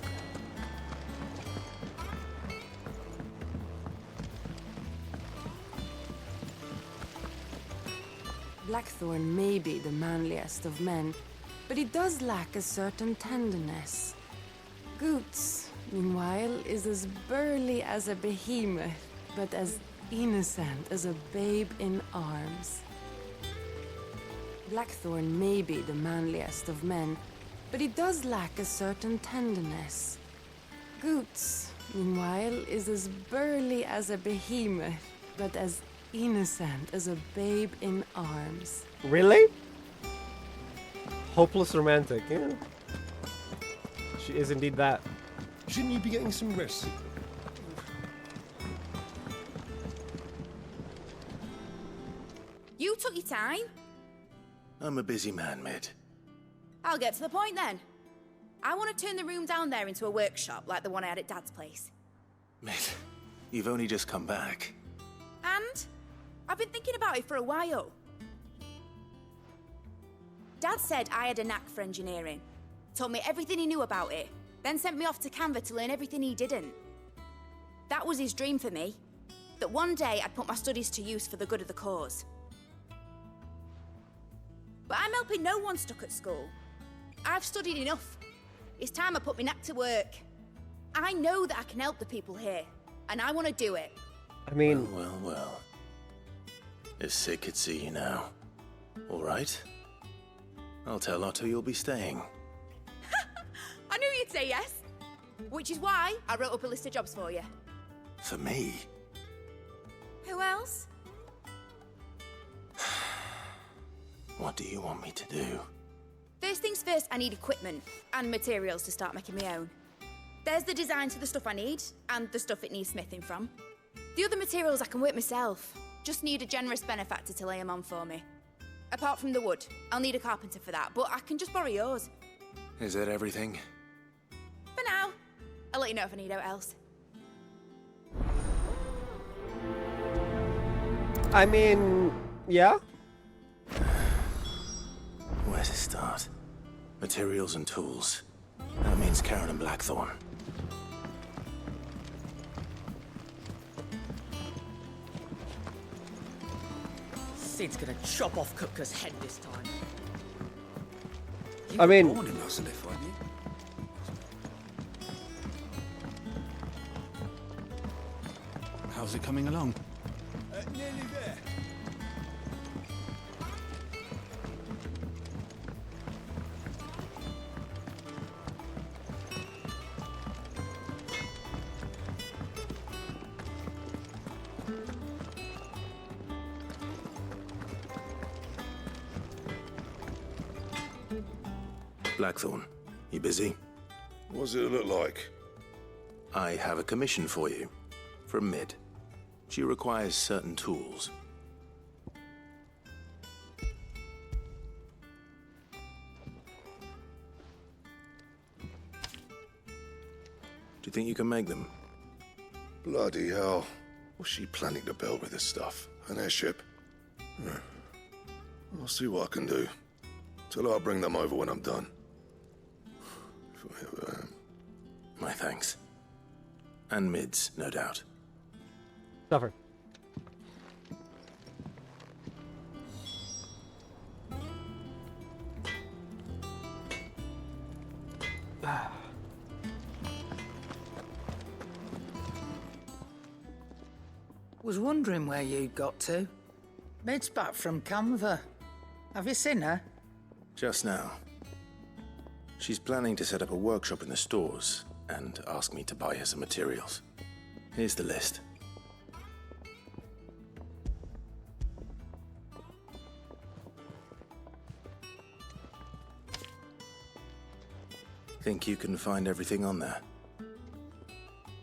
Blackthorn may be the manliest of men, but he does lack a certain tenderness. Goots, meanwhile, is as burly as a behemoth, but as innocent as a babe in arms. Blackthorn may be the manliest of men, but he does lack a certain tenderness. Goots, meanwhile, is as burly as a behemoth, but as innocent as a babe in arms. Really? Hopeless romantic, yeah. She is indeed that. Shouldn't you be getting some rest? You took your time. I'm a busy man, Mid. I'll get to the point then. I want to turn the room down there into a workshop like the one I had at Dad's place. Mid, you've only just come back. And I've been thinking about it for a while. Dad said I had a knack for engineering. Told me everything he knew about it. Then sent me off to Canva to learn everything he didn't. That was his dream for me. That one day I'd put my studies to use for the good of the cause. But I'm helping no one stuck at school. I've studied enough. It's time I put my knack to work. I know that I can help the people here, and I want to do it. I mean... Well. If Sid could see you now. All right. I'll tell Otto you'll be staying. I knew you'd say yes. Which is why I wrote up a list of jobs for you. For me? Who else? What do you want me to do? First things first, I need equipment and materials to start making my own. There's the designs for the stuff I need, and the stuff it needs smithing from. The other materials I can work myself. Just need a generous benefactor to lay them on for me. Apart from the wood, I'll need a carpenter for that, but I can just borrow yours. Is that everything? For now. I'll let you know if I need out else. I mean, yeah? Where to start? Materials and tools. That means Karen and Blackthorn. Sid's gonna chop off Kupka's head this time. I mean... Born in Ozolith, weren't you? How's it coming along? Nearly there. Blackthorn, you busy? What does it look like? I have a commission for you. From Mid. She requires certain tools. Do you think you can make them? Bloody hell. What's she planning to build with this stuff? An airship? I'll see what I can do. Tell her I'll bring them over when I'm done. If I ever am. My thanks. And Mid's, no doubt. Suffer. Was wondering where you'd got to. Mid's back from Canva. Have you seen her? Just now. She's planning to set up a workshop in the stores and ask me to buy her some materials. Here's the list. Think you can find everything on there?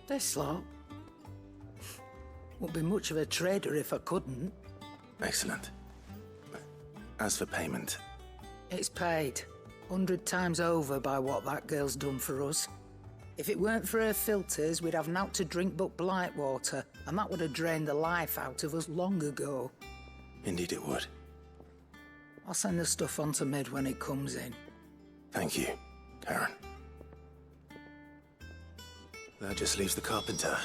This lot. Wouldn't be much of a trader if I couldn't. Excellent. As for payment... It's paid. 100 times over by what that girl's done for us. If it weren't for her filters, we'd have naught to drink but blight water, and that would have drained the life out of us long ago. Indeed it would. I'll send the stuff on to Mid when it comes in. Thank you, Karen. That just leaves the carpenter.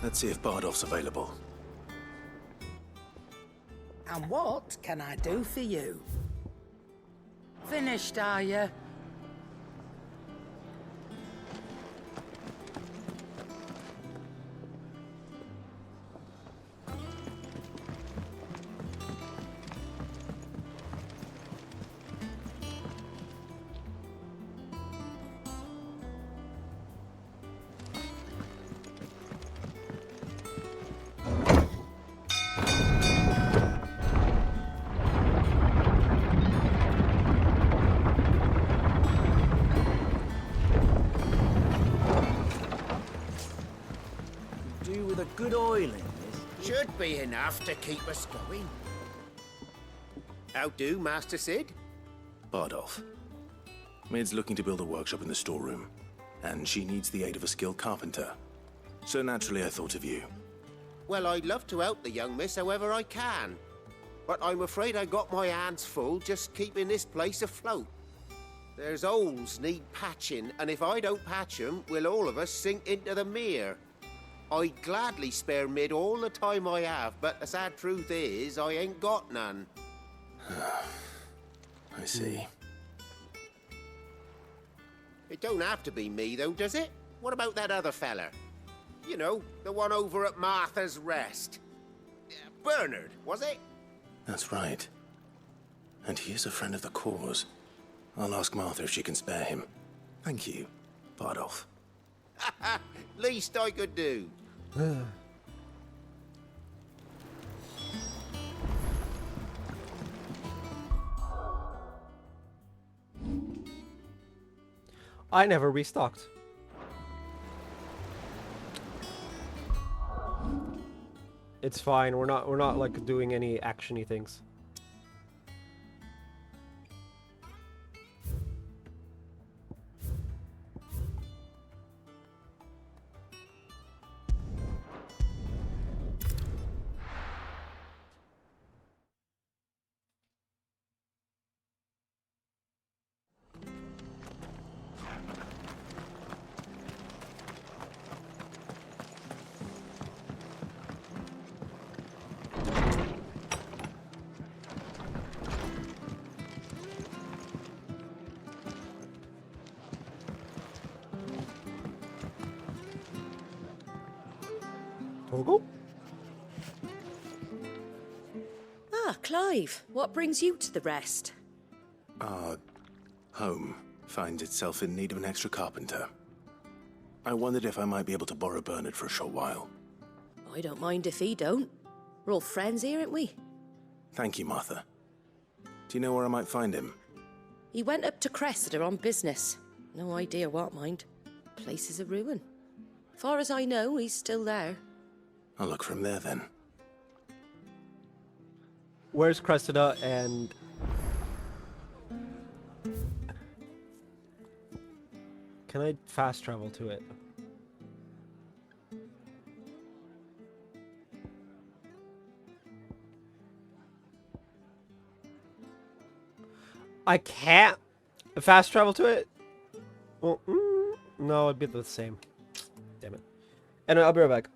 Let's see if Bardolph's available. And what can I do for you? Finished, are you? Good oil in this. Should be enough to keep us going. How do, Master Sid? Bardolph. Mid's looking to build a workshop in the storeroom, and she needs the aid of a skilled carpenter. So naturally I thought of you. Well, I'd love to help the young miss however I can. But I'm afraid I got my hands full just keeping this place afloat. There's holes need patching, and if I don't patch them, we'll all of us sink into the mere. I'd gladly spare Mid all the time I have, but the sad truth is, I ain't got none. I see. It don't have to be me, though, does it? What about that other fella? You know, the one over at Martha's Rest. Bernard, was it? That's right. And he is a friend of the cause. I'll ask Martha if she can spare him. Thank you, Bardolph. Least I could do. I never restocked. It's fine. We're not like doing any actiony things. Togo? Ah, Clive, what brings you to the rest? Our home finds itself in need of an extra carpenter. I wondered if I might be able to borrow Bernard for a short while. I don't mind if he don't. We're all friends here, aren't we? Thank you, Martha. Do you know where I might find him? He went up to Cressida on business. No idea what, mind. Place is a ruin. Far as I know, he's still there. I'll look for him there then. Where's Cressida and... Can I fast travel to it? I can't fast travel to it? Well, no, it'd be the same. Damn it. And I'll be right back.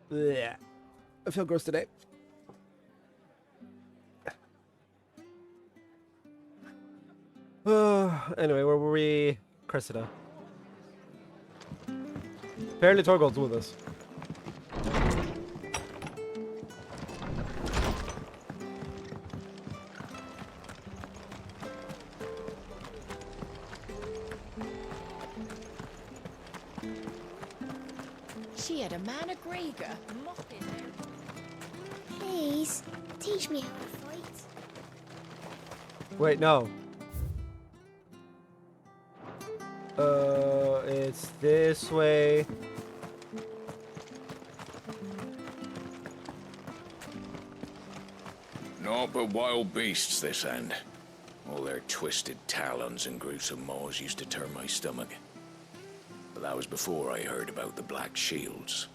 Yeah, I feel gross today. Anyway, where were we? Cressida. Apparently Torgold's with us. She had a man of Gregor mopping her. Please, teach me how to fight. Wait, no. It's this way. Naught but wild beasts this end. All their twisted talons and gruesome maws used to turn my stomach. But that was before I heard about the Black Shields.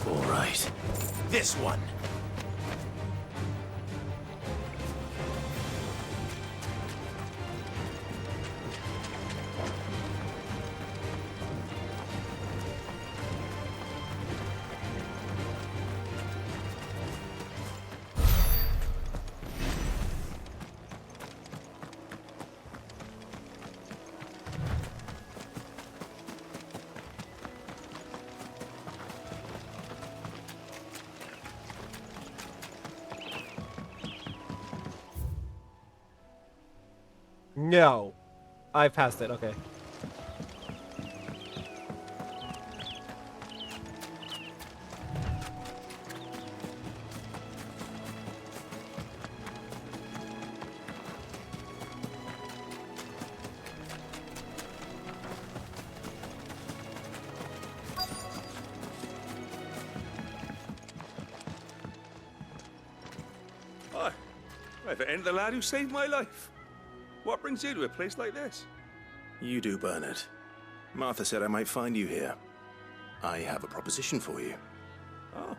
All right. This one. No. I passed it, okay. Hi. I've ended the lad who saved my life. What brings you to a place like this? You do, Bernard. Martha said I might find you here. I have a proposition for you. Oh,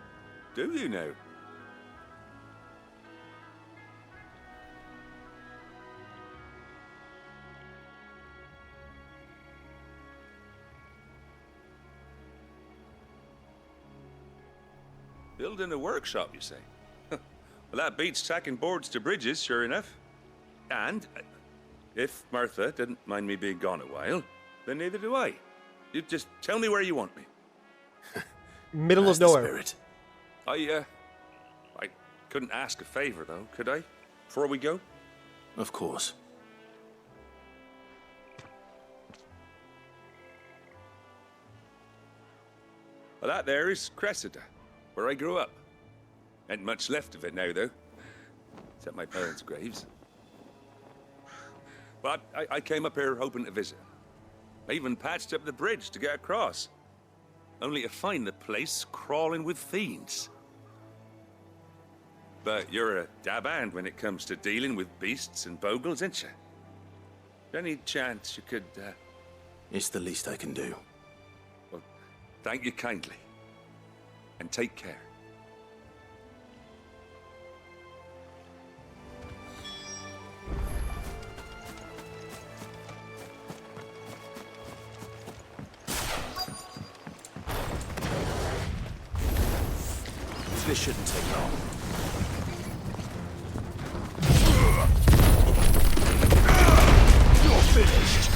do you now? Building a workshop, you say? Well, that beats tacking boards to bridges, sure enough. And if Martha didn't mind me being gone a while, then neither do I. You just tell me where you want me. Middle of nowhere. I couldn't ask a favor, though, could I? Before we go? Of course. Well, that there is Cressida, where I grew up. Ain't much left of it now, though. Except my parents' graves. But I came up here hoping to visit. I even patched up the bridge to get across. Only to find the place crawling with fiends. But you're a dab hand when it comes to dealing with beasts and bogles, ain't you? Any chance you could, It's the least I can do. Well, thank you kindly. And take care. This shouldn't take long. You're finished.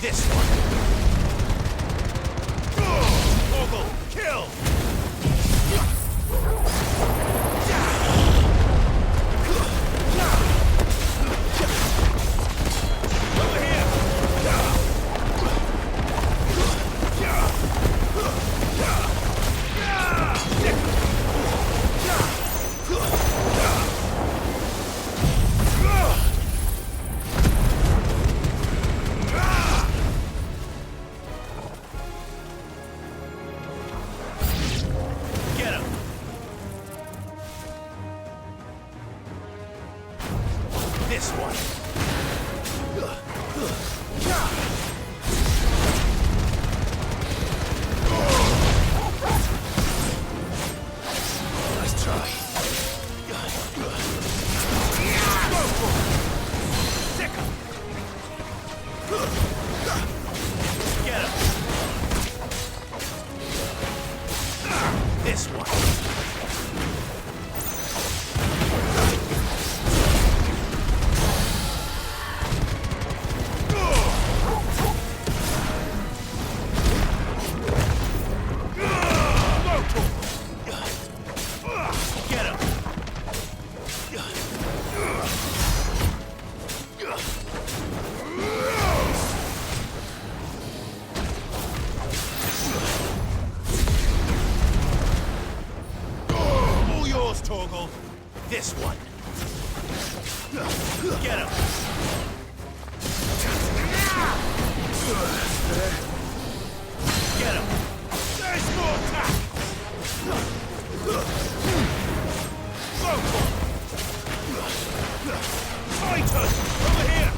This one. Ogle, kill! This one. Get him. All yours, Torgal. This one. Get him. Get him. There's more attack. Titan, over here.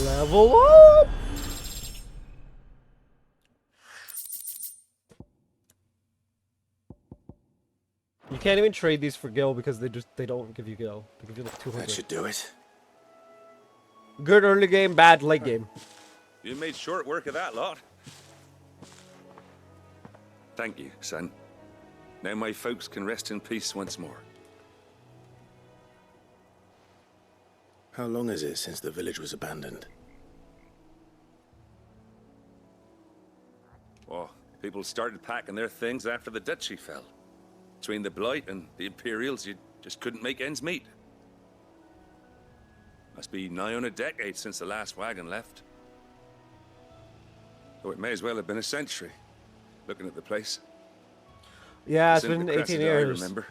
Level up! You can't even trade these for gil because they don't give you gil. They give you like 200. That should do it. Good early game, bad late game. You made short work of that lot. Thank you, son. Now my folks can rest in peace once more. How long is it since the village was abandoned? Oh, people started packing their things after the duchy fell. Between the Blight and the Imperials, you just couldn't make ends meet. Must be nigh on a decade since the last wagon left. Oh, it may as well have been a century, looking at the place. Yeah, it's It's in been the 18 Cressida I years. remember.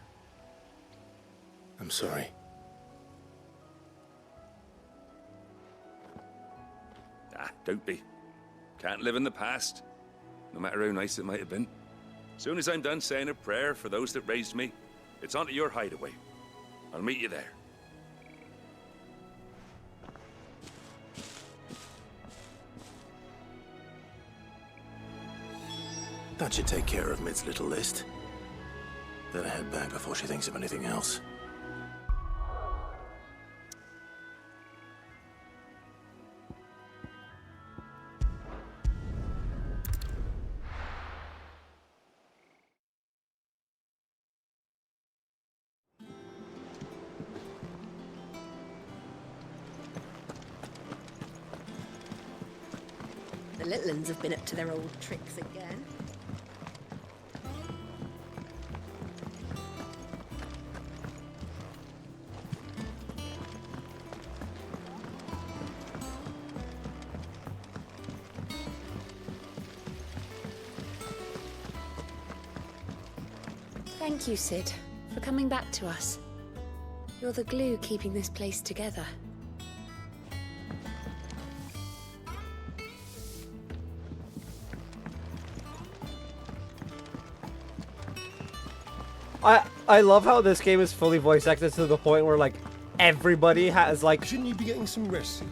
I'm sorry. Ah, don't be. Can't live in the past, no matter how nice it might have been. Soon as I'm done saying a prayer for those that raised me, it's onto your hideaway. I'll meet you there. That should take care of Mid's little list. Better head back before she thinks of anything else. The little uns have been up to their old tricks again. Thank you, Sid, for coming back to us. You're the glue keeping this place together. I love how this game is fully voice acted to the point where like everybody has like. Shouldn't you be getting some rest, Sid?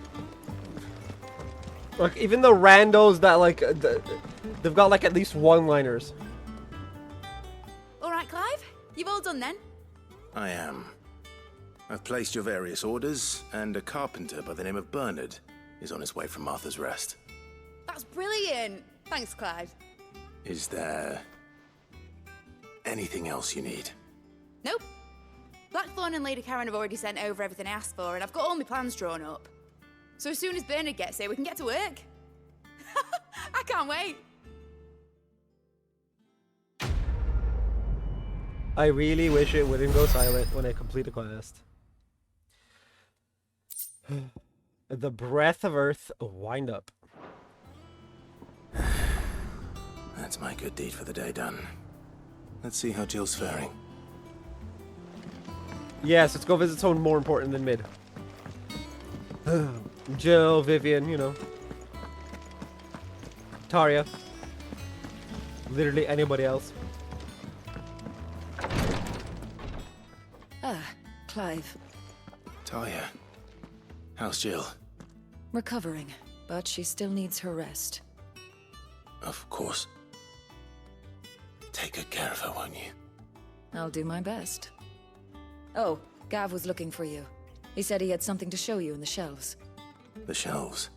Like even the randos that like they've got like at least one-liners. All right, Clive, you've all done then. I am. I've placed your various orders, and a carpenter by the name of Bernard is on his way from Martha's Rest. That's brilliant. Thanks, Clive. Is there anything else you need? Nope. Blackthorn and Lady Karen have already sent over everything I asked for, and I've got all my plans drawn up. So as soon as Bernard gets here, we can get to work. I can't wait. I really wish it wouldn't go silent when I complete a quest. The Breath of Earth wind up. That's my good deed for the day done. Let's see how Jill's faring. Yes, let's go visit someone more important than Mid. Jill, Vivian, you know. Taria. Literally anybody else. Ah, Clive. Talia, how's Jill? Recovering, but she still needs her rest. Of course. Take good care of her, won't you? I'll do my best. Oh, Gav was looking for you. He said he had something to show you in the shelves. The shelves.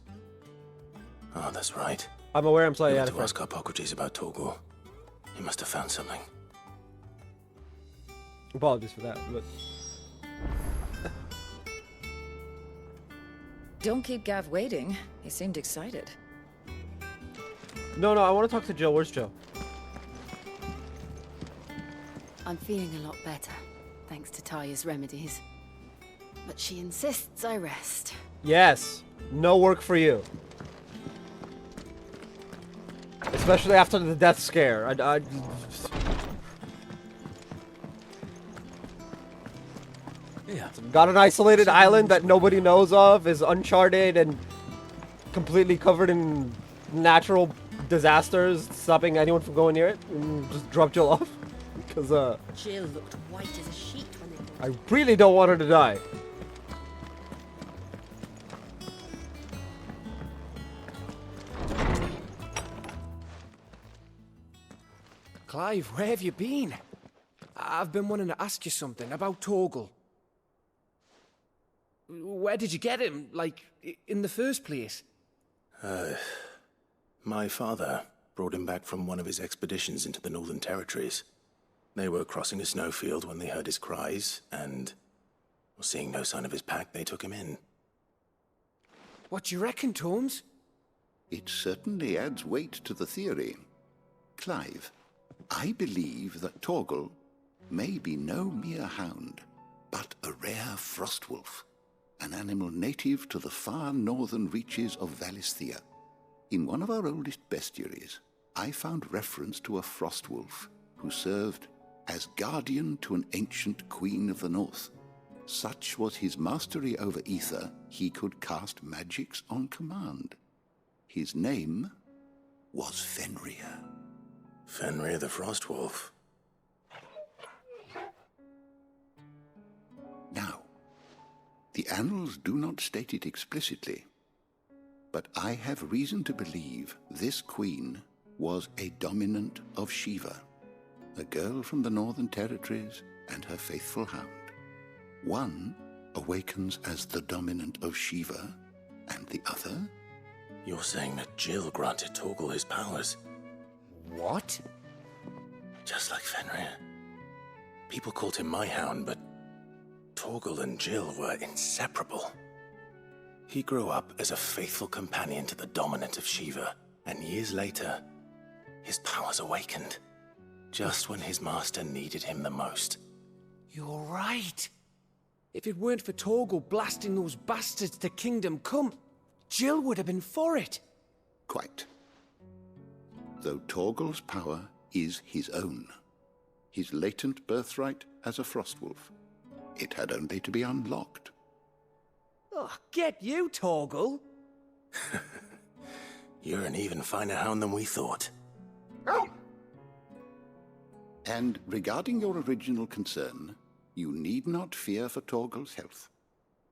Oh, that's right. I'm aware I'm slightly We out went of to ask Hippocrates about Torgor. He must have found something. Apologies for that, but... Don't keep Gav waiting. He seemed excited. No, I want to talk to Jill. Where's Jill? I'm feeling a lot better, thanks to Taya's remedies. But she insists I rest. Yes. No work for you. Especially after the death scare. Yeah. Got an isolated island that nobody knows of, is uncharted and completely covered in natural disasters, stopping anyone from going near it, and just drop Jill off. Because, Jill looked white as a sheet when they... I really don't want her to die. Clive, where have you been? I've been wanting to ask you something about Torgal. Where did you get him, like, in the first place? My father brought him back from one of his expeditions into the Northern Territories. They were crossing a snowfield when they heard his cries, and, seeing no sign of his pack, they took him in. What do you reckon, Tomes? It certainly adds weight to the theory. Clive, I believe that Torgal may be no mere hound, but a rare frostwolf, an animal native to the far northern reaches of Valisthea. In one of our oldest bestiaries, I found reference to a frostwolf who served as guardian to an ancient queen of the north. Such was his mastery over ether, he could cast magics on command. His name was Fenrir. Fenrir the Frostwolf. Now, the annals do not state it explicitly, but I have reason to believe this queen was a dominant of Shiva, a girl from the Northern Territories and her faithful hound. One awakens as the dominant of Shiva, and the other? You're saying that Jill granted Torgal his powers? What? Just like Fenrir. People called him my hound, but Torgal and Jill were inseparable. He grew up as a faithful companion to the dominant of Shiva, and years later, his powers awakened, just when his master needed him the most. You're right. If it weren't for Torgal blasting those bastards to Kingdom Come, Jill would have been for it. Quite. Though Torgal's power is his own, his latent birthright as a frostwolf, it had only to be unlocked. Oh, get you, Torgal! You're an even finer hound than we thought. And regarding your original concern, you need not fear for Torgal's health.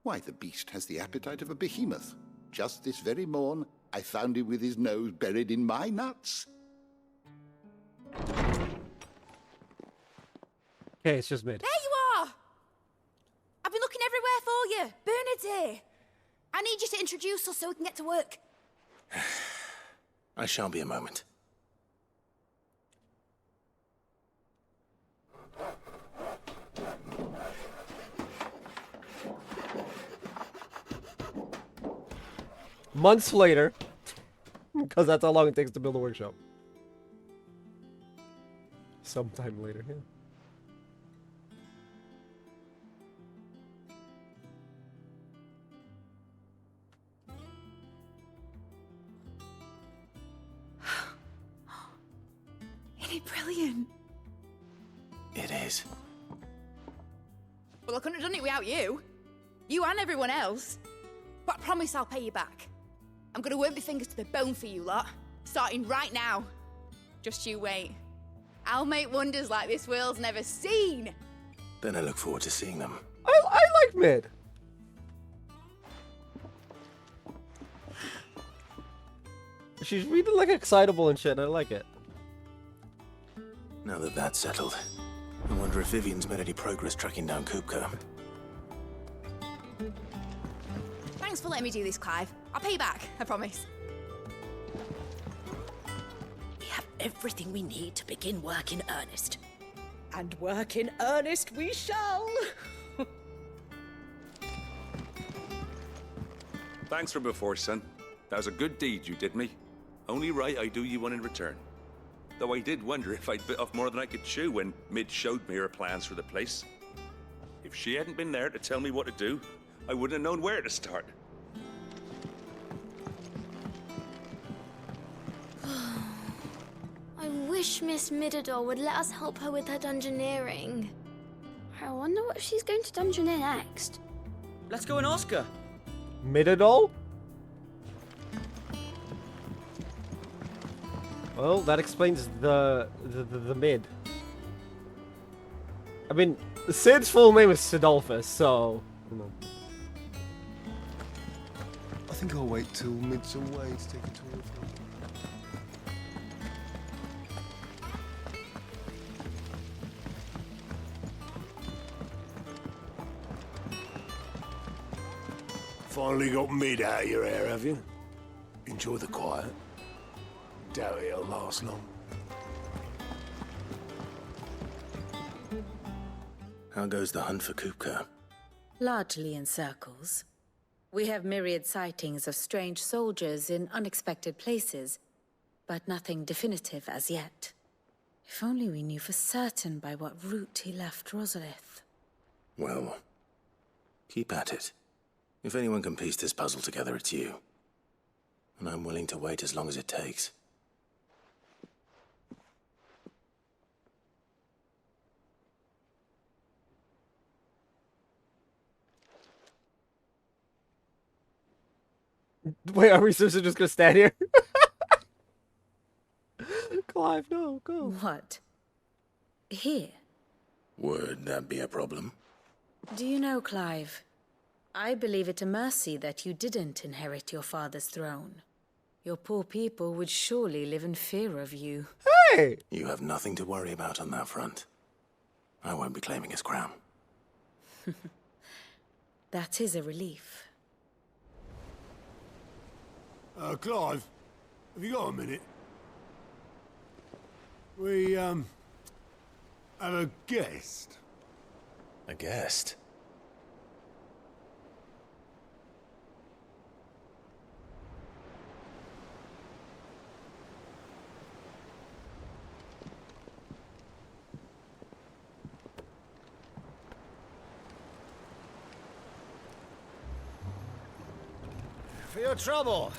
Why, the beast has the appetite of a behemoth. Just this very morn, I found him with his nose buried in my nuts. Okay, it's just mid. There you are! I've been looking everywhere for you. Bernard's here. I need you to introduce us so we can get to work. I shall be a moment. Months later, because that's how long it takes to build a workshop. Sometime later, yeah. Isn't it brilliant? It is. Well, I couldn't have done it without you. You and everyone else. But I promise I'll pay you back. I'm gonna work my fingers to the bone for you lot, starting right now. Just you wait. I'll make wonders like this world's never seen. Then I look forward to seeing them. I like mid. She's really like excitable and shit. I like it. Now that that's settled, I wonder if Vivian's made any progress tracking down Kupka. Thanks for letting me do this, Clive. I'll pay you back, I promise. We have everything we need to begin work in earnest. And work in earnest we shall. Thanks for before, son. That was a good deed you did me. Only right I do you one in return. Though I did wonder if I'd bit off more than I could chew when Mid showed me her plans for the place. If she hadn't been there to tell me what to do, I wouldn't have known where to start. I wish Miss Midador would let us help her with her dungeoneering. I wonder what she's going to dungeoneer next. Let's go and ask her. Midadol? Well, that explains the mid. I mean, Sid's full name is Sidolphus, so... You know. I think I'll wait till Mid's away to take a tour of her. Finally got Mid out of your hair, have you? Enjoy the quiet. Doubt it'll last long. How goes the hunt for Kupka? Largely in circles. We have myriad sightings of strange soldiers in unexpected places, but nothing definitive as yet. If only we knew for certain by what route he left Rosalith. Well, keep at it. If anyone can piece this puzzle together, it's you. And I'm willing to wait as long as it takes. Wait, are we seriously just gonna stand here? Clive, no, go. What? Here? Would that be a problem? Do you know, Clive? I believe it a mercy that you didn't inherit your father's throne. Your poor people would surely live in fear of you. Hey! You have nothing to worry about on that front. I won't be claiming his crown. That is a relief. Clive, have you got a minute? We, have a guest. A guest? For your trouble.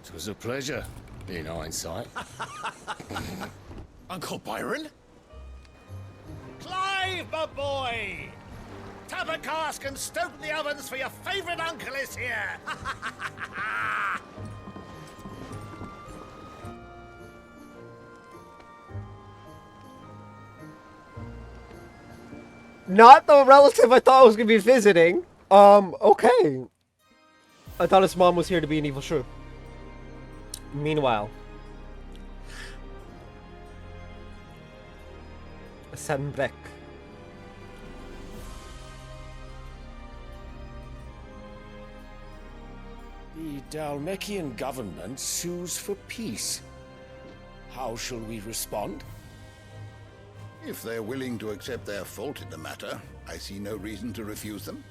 It was a pleasure, in hindsight. Uncle Byron? Clive, my boy! Tap a cask and stoke the ovens for your favorite uncle is here! Not the relative I thought was gonna be visiting. Okay. I thought his mom was here to be an evil shrew. Meanwhile, Sanbrek. The Dalmekian government sues for peace. How shall we respond? If they're willing to accept their fault in the matter, I see no reason to refuse them.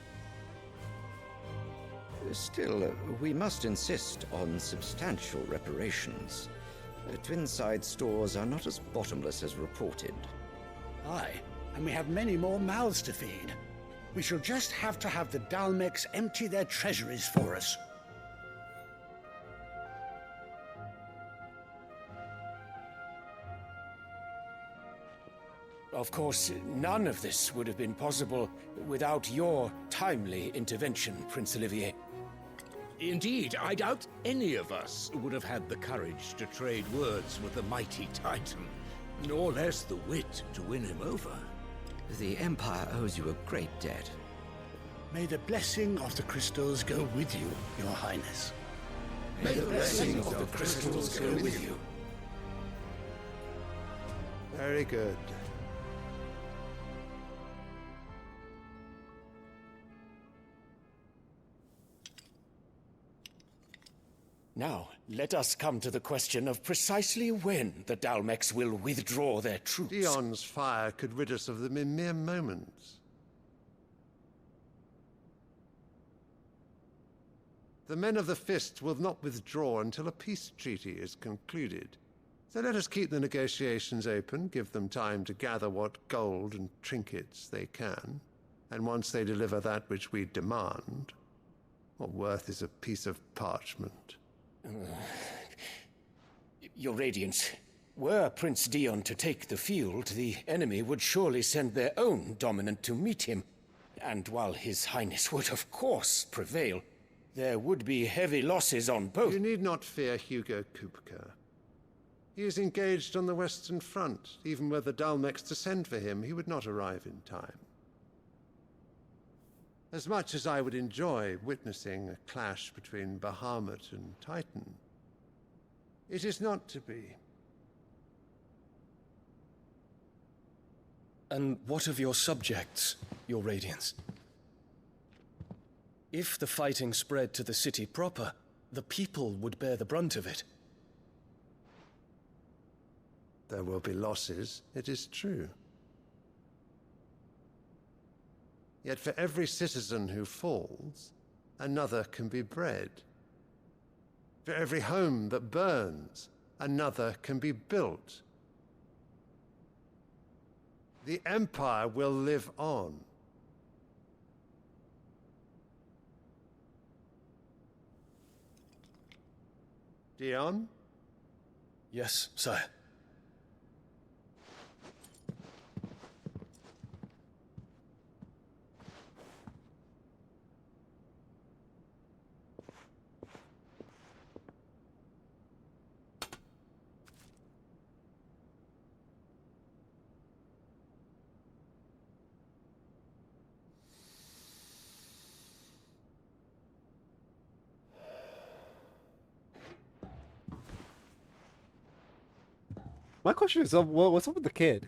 Still, we must insist on substantial reparations. Twinside stores are not as bottomless as reported. Aye, and we have many more mouths to feed. We shall just have to have the Dalmecs empty their treasuries for us. Of course, none of this would have been possible without your timely intervention, Prince Olivier. Indeed, I doubt any of us would have had the courage to trade words with the mighty Titan, nor less the wit to win him over. The Empire owes you a great debt. May the blessing of the crystals go with you, Your Highness. May the blessing of the crystals go with you. Very good. Now, let us come to the question of precisely when the Dalmex will withdraw their troops. Dion's fire could rid us of them in mere moments. The men of the Fist will not withdraw until a peace treaty is concluded. So let us keep the negotiations open, give them time to gather what gold and trinkets they can, and once they deliver that which we demand, what worth is a piece of parchment? Your Radiance, were Prince Dion to take the field, the enemy would surely send their own dominant to meet him. And while His Highness would of course prevail, there would be heavy losses on both. You need not fear Hugo Kupka. He is engaged on the Western Front. Even were the Dalmex to send for him, he would not arrive in time. As much as I would enjoy witnessing a clash between Bahamut and Titan, it is not to be. And what of your subjects, your Radiance? If the fighting spread to the city proper, the people would bear the brunt of it. There will be losses, it is true. Yet for every citizen who falls, another can be bred. For every home that burns, another can be built. The Empire will live on. Dion? Yes, sire. My question is, what's up with the kid?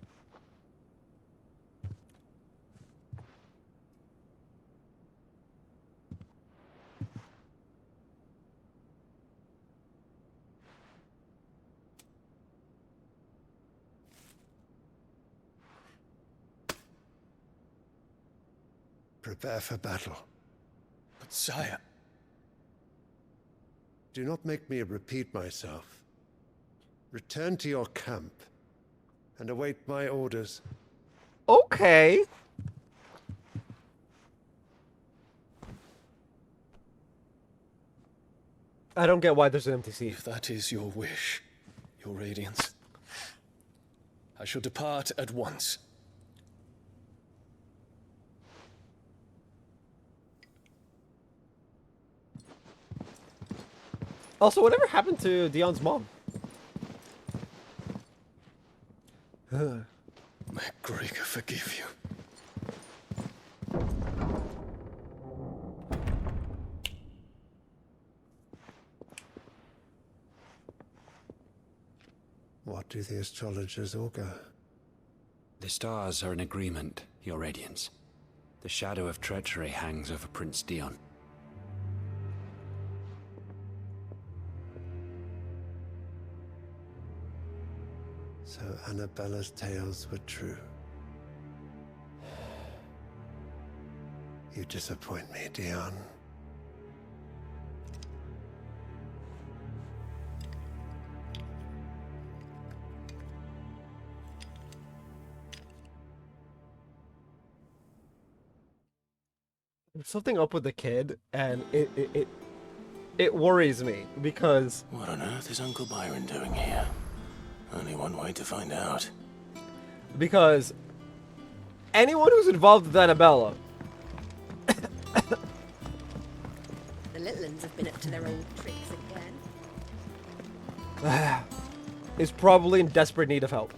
Prepare for battle. But sire... Do not make me repeat myself. Return to your camp and await my orders. Okay. I don't get why there's an empty seat. If that is your wish, your Radiance, I shall depart at once. Also, whatever happened to Dion's mom? May Gregor forgive you. What do the astrologers augur? The stars are in agreement, your Radiance. The shadow of treachery hangs over Prince Dion. So Annabella's tales were true. You disappoint me, Dion. There's something up with the kid, and it worries me because... What on earth is Uncle Byron doing here? Only one way to find out. Because anyone who's involved with Annabella... The little ones have been up to their old tricks again. is probably in desperate need of help.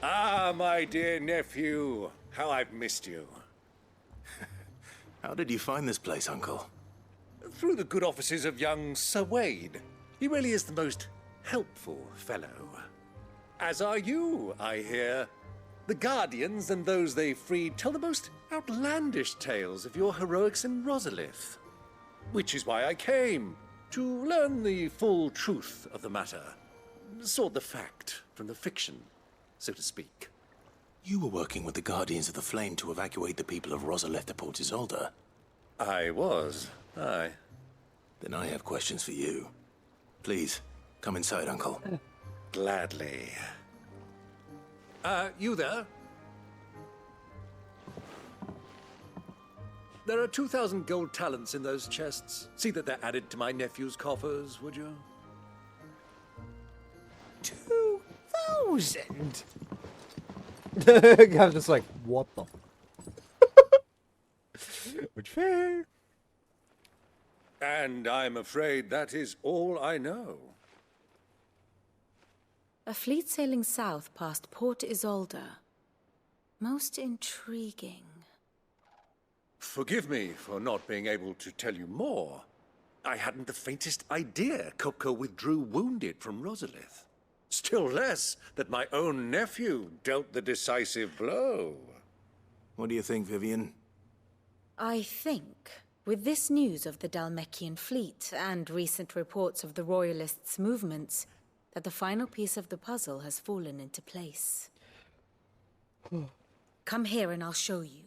Ah, my dear nephew. How I've missed you. How did you find this place, Uncle? Through the good offices of young Sir Wade. He really is the most helpful fellow. As are you, I hear. The Guardians and those they freed tell the most outlandish tales of your heroics in Rosalith. Which is why I came, to learn the full truth of the matter. Sort the fact from the fiction, so to speak. You were working with the Guardians of the Flame to evacuate the people of Rosalith to Port Isolde. I was, aye. Then I have questions for you. Please, come inside, Uncle. Gladly. You there? There are 2,000 gold talents in those chests. See that they're added to my nephew's coffers, would you? 2,000? I'm just like, what the? Which fair? And I'm afraid that is all I know. A fleet sailing south past Port Isolde. Most intriguing. Forgive me for not being able to tell you more. I hadn't the faintest idea Kupka withdrew wounded from Rosalith. Still less that my own nephew dealt the decisive blow. What do you think, Vivian? I think, with this news of the Dhalmekian fleet and recent reports of the Royalists' movements, that the final piece of the puzzle has fallen into place. Come here and I'll show you.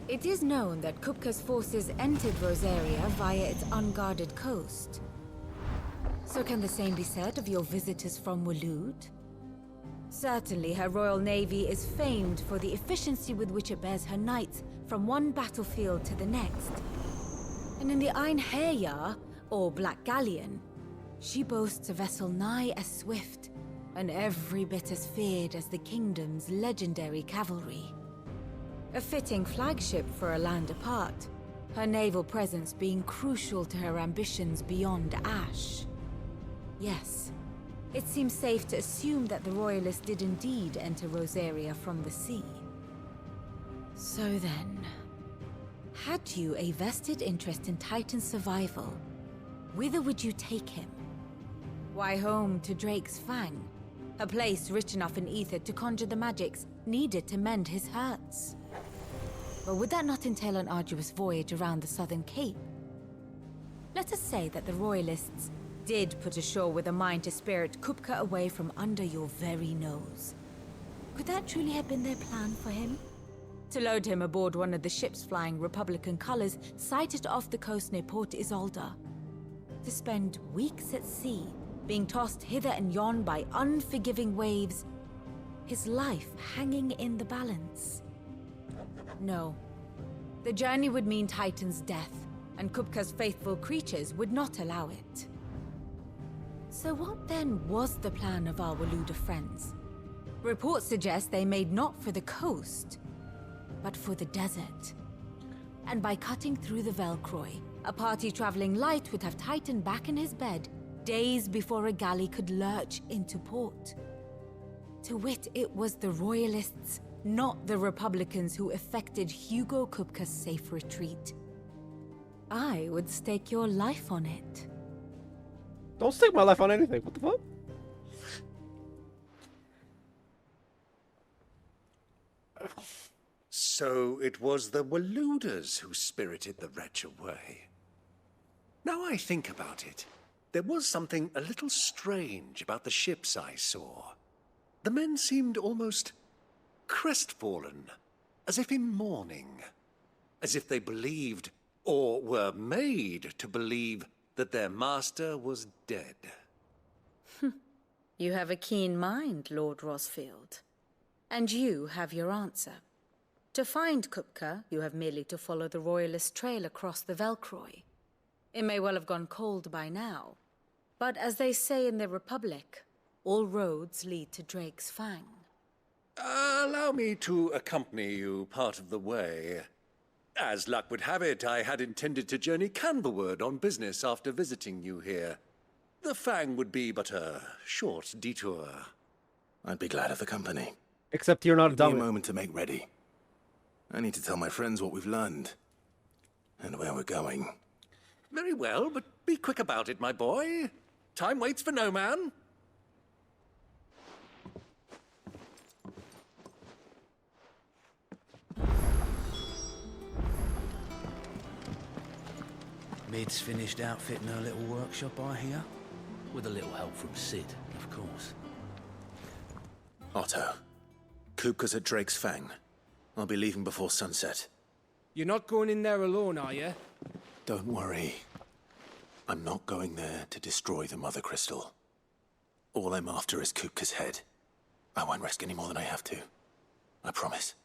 It is known that Kupka's forces entered Rosaria via its unguarded coast. So can the same be said of your visitors from Waloed? Certainly, her Royal Navy is famed for the efficiency with which it bears her knights from one battlefield to the next. And in the Einherjar, or Black Galleon, she boasts a vessel nigh as swift and every bit as feared as the kingdom's legendary cavalry. A fitting flagship for a land apart, her naval presence being crucial to her ambitions beyond Ash. Yes, it seems safe to assume that the Royalists did indeed enter Rosaria from the sea. So then, had you a vested interest in Titan's survival, whither would you take him? Why, home to Drake's Fang, a place rich enough in ether to conjure the magics needed to mend his hurts. But would that not entail an arduous voyage around the southern cape? Let us say that the Royalists did put ashore with a mind to spirit Kupka away from under your very nose. Could that truly have been their plan for him? To load him aboard one of the ships flying Republican colors sighted off the coast near Port Isolde. To spend weeks at sea, being tossed hither and yon by unforgiving waves, his life hanging in the balance. No. The journey would mean Titan's death, and Kupka's faithful creatures would not allow it. So what then was the plan of our Waluda friends? Reports suggest they made not for the coast, but for the desert. And by cutting through the Velcroy, a party traveling light would have Titan back in his bed days before a galley could lurch into port. To wit, it was the Royalists, not the Republicans, who effected Hugo Kupka's safe retreat. I would stake your life on it. Don't stake my life on anything. What the fuck? So it was the Waluders who spirited the wretch away. Now I think about it, there was something a little strange about the ships I saw. The men seemed almost crestfallen, as if in mourning, as if they believed, or were made to believe, that their master was dead. You have a keen mind, Lord Rosfield. And you have your answer. To find Kupka, you have merely to follow the Royalist trail across the Velcroy. It may well have gone cold by now, but as they say in the Republic, all roads lead to Drake's Fang. Allow me to accompany you part of the way. As luck would have it, I had intended to journey Canberward on business after visiting you here. The Fang would be but a short detour. I'd be glad of the company. Except you're not Give me dumb. a moment to make ready. I need to tell my friends what we've learned. And where we're going. Very well, but be quick about it, my boy. Time waits for no man. Mid's finished outfitting her little workshop, I hear. With a little help from Sid, of course. Otto. Kupka's at Drake's Fang. I'll be leaving before sunset. You're not going in there alone, are you? Don't worry. I'm not going there to destroy the Mother Crystal. All I'm after is Kupka's head. I won't risk any more than I have to. I promise.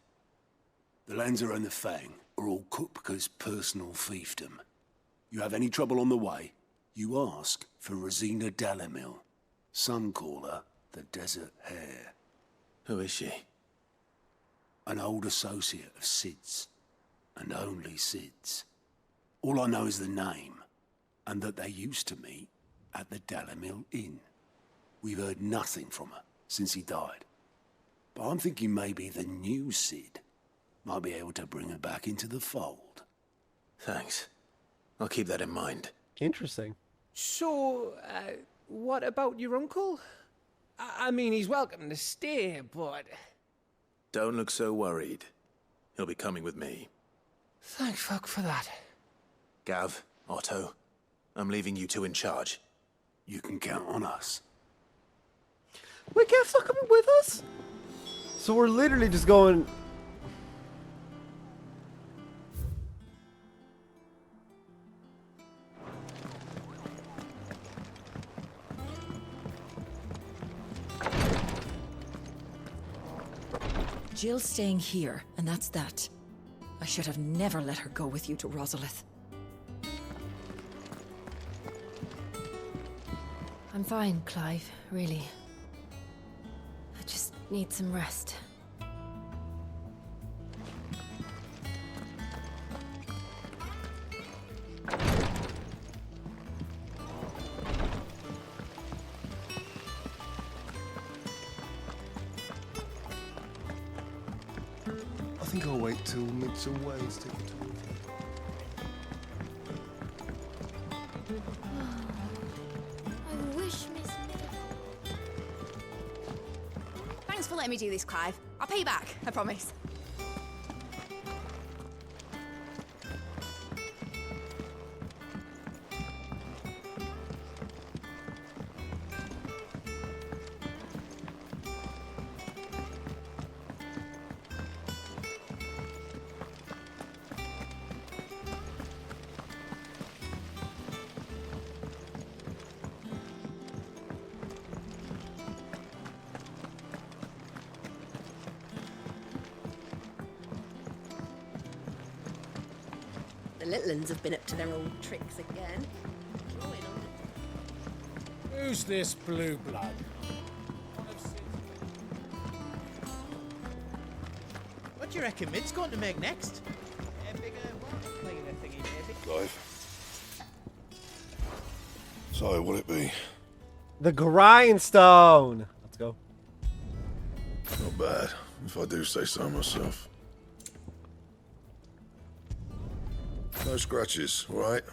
The Lancer and the Fang are all Kupka's personal fiefdom. You have any trouble on the way, you ask for Rosina Dalamil. Some call her the Desert Hare. Who is she? An old associate of Sid's, and only Sid's. All I know is the name, and that they used to meet at the Dalamil Inn. We've heard nothing from her since he died. But I'm thinking maybe the new Sid might be able to bring her back into the fold. Thanks. I'll keep that in mind. Interesting. So, what about your uncle? I mean, he's welcome to stay, but... Don't look so worried. He'll be coming with me. Thank fuck for that. Gav, Otto, I'm leaving you two in charge. You can count on us. Wait, Gav's not coming with us? So we're literally just going... Jill's staying here, and that's that. I should have never let her go with you to Rosalith. I'm fine, Clive, really. I just need some rest. I think I'll wait till Mid's away to take it to I wish Miss Thanks for letting me do this, Clive. I'll pay you back, I promise. The little uns have been up to their old tricks again. Who's this blue blood? What do you reckon Mid's going to make next? A bigger player thingy, maybe? Clive. So, what'll it be? The grindstone! Let's go. Not bad, if I do say so myself. No scratches, all right?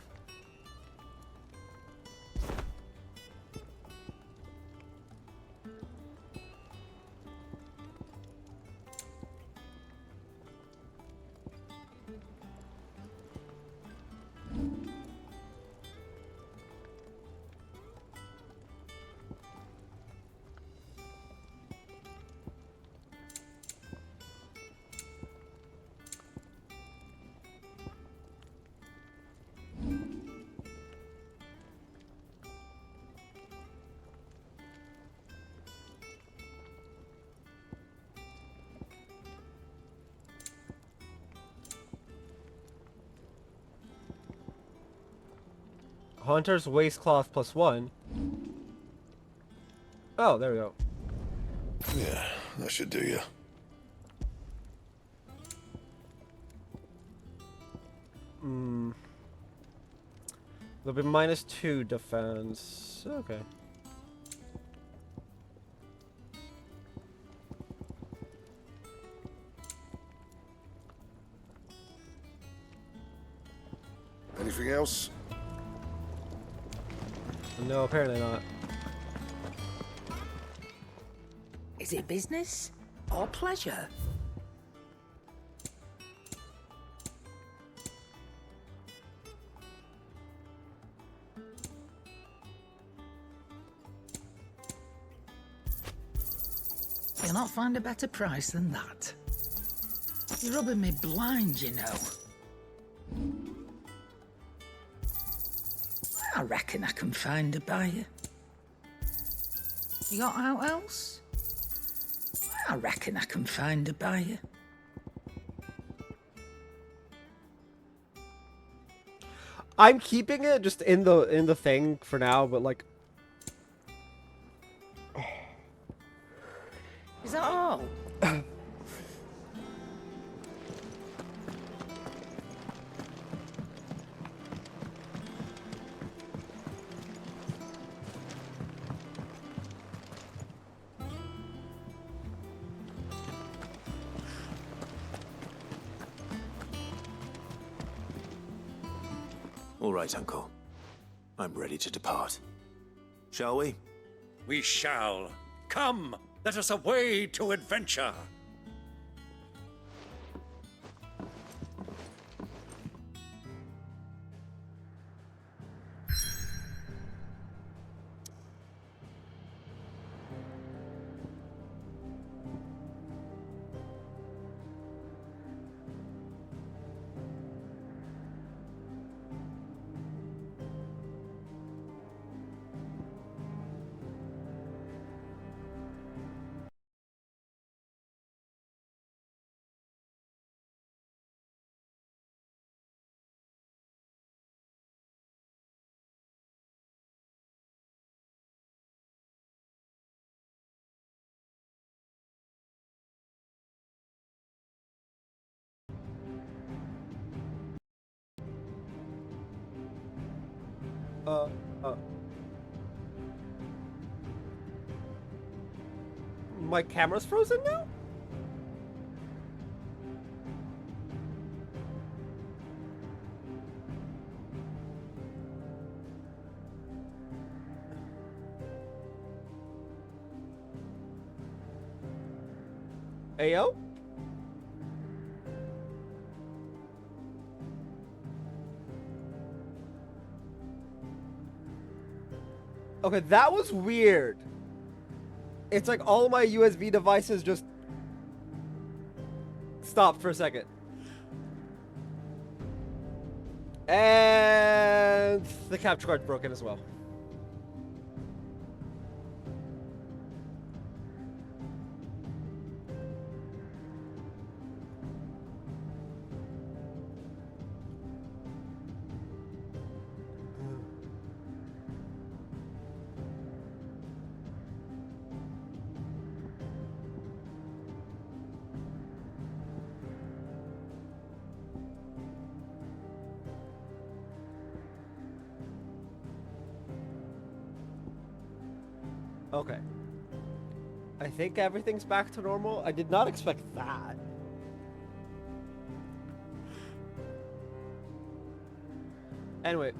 Hunter's waistcloth +1. Oh, there we go. Yeah, that should do you. There'll be -2 defense. Okay. Anything else? No, apparently not. Is it business or pleasure? You'll not find a better price than that. You're rubbing me blind, you know. I reckon I can find a buyer. You got out else? I reckon I can find a buyer. I'm keeping it just in the thing for now, but like Is that all? All right, Uncle. I'm ready to depart. Shall we? We shall. Come, let us away to adventure. my camera's frozen now? Ayo? Okay, that was weird. It's like all my USB devices just stopped for a second. And the capture card's broken as well. Okay. I think everything's back to normal. I did not expect that. Anyway.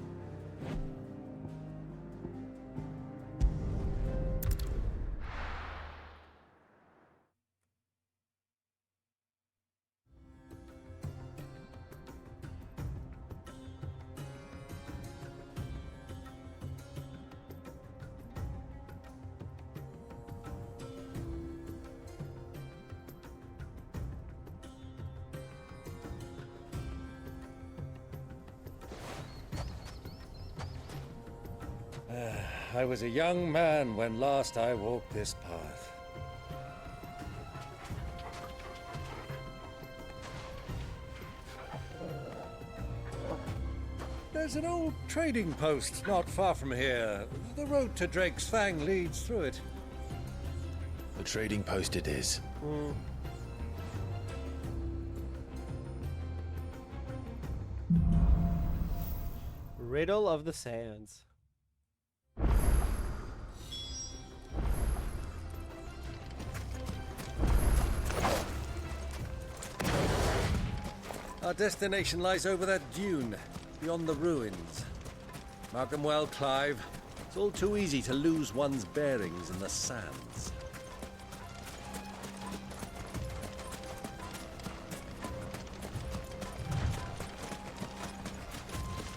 I was a young man when last I walked this path. There's an old trading post not far from here. The road to Drake's Fang leads through it. The trading post it is. Riddle of the Sands. Our destination lies over that dune, beyond the ruins. Mark 'em well, Clive. It's all too easy to lose one's bearings in the sands.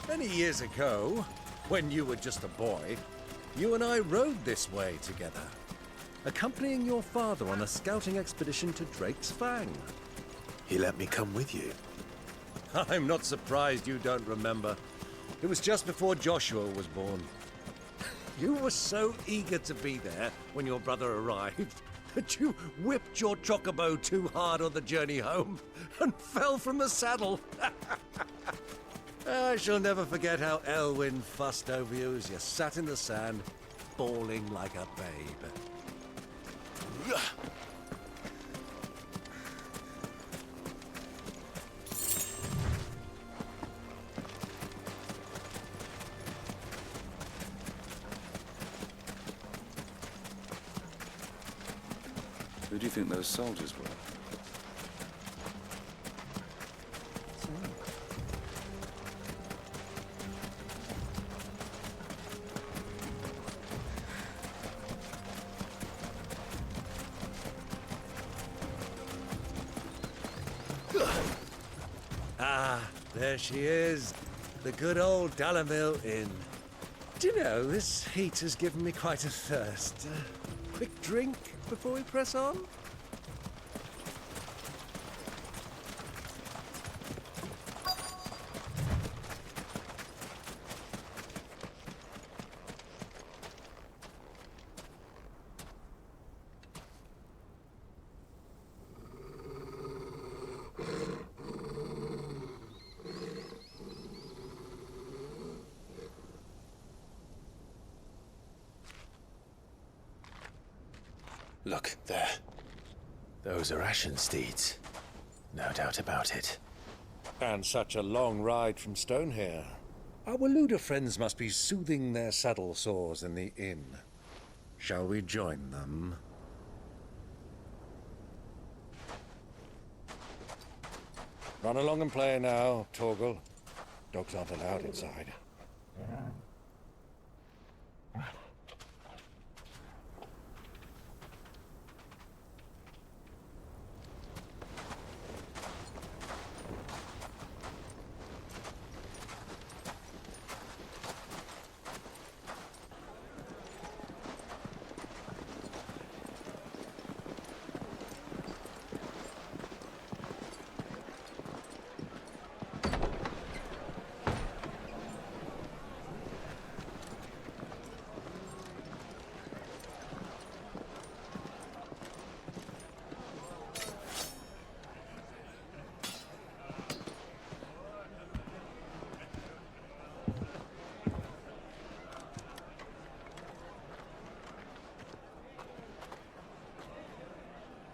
Many years ago, when you were just a boy, you and I rode this way together, accompanying your father on a scouting expedition to Drake's Fang. He let me come with you. I'm not surprised you don't remember. It was just before Joshua was born. You were so eager to be there when your brother arrived that you whipped your chocobo too hard on the journey home and fell from the saddle. I shall never forget how Elwyn fussed over you as you sat in the sand, bawling like a babe. Who do you think those soldiers were? Ah, there she is. The good old Dalamil Inn. Do you know, this heat has given me quite a thirst. Quick drink before we press on? Look, there. Those are ashen steeds. No doubt about it. And such a long ride from Stonehair. Our Waluda friends must be soothing their saddle sores in the inn. Shall we join them? Run along and play now, Torgal. Dogs aren't allowed inside.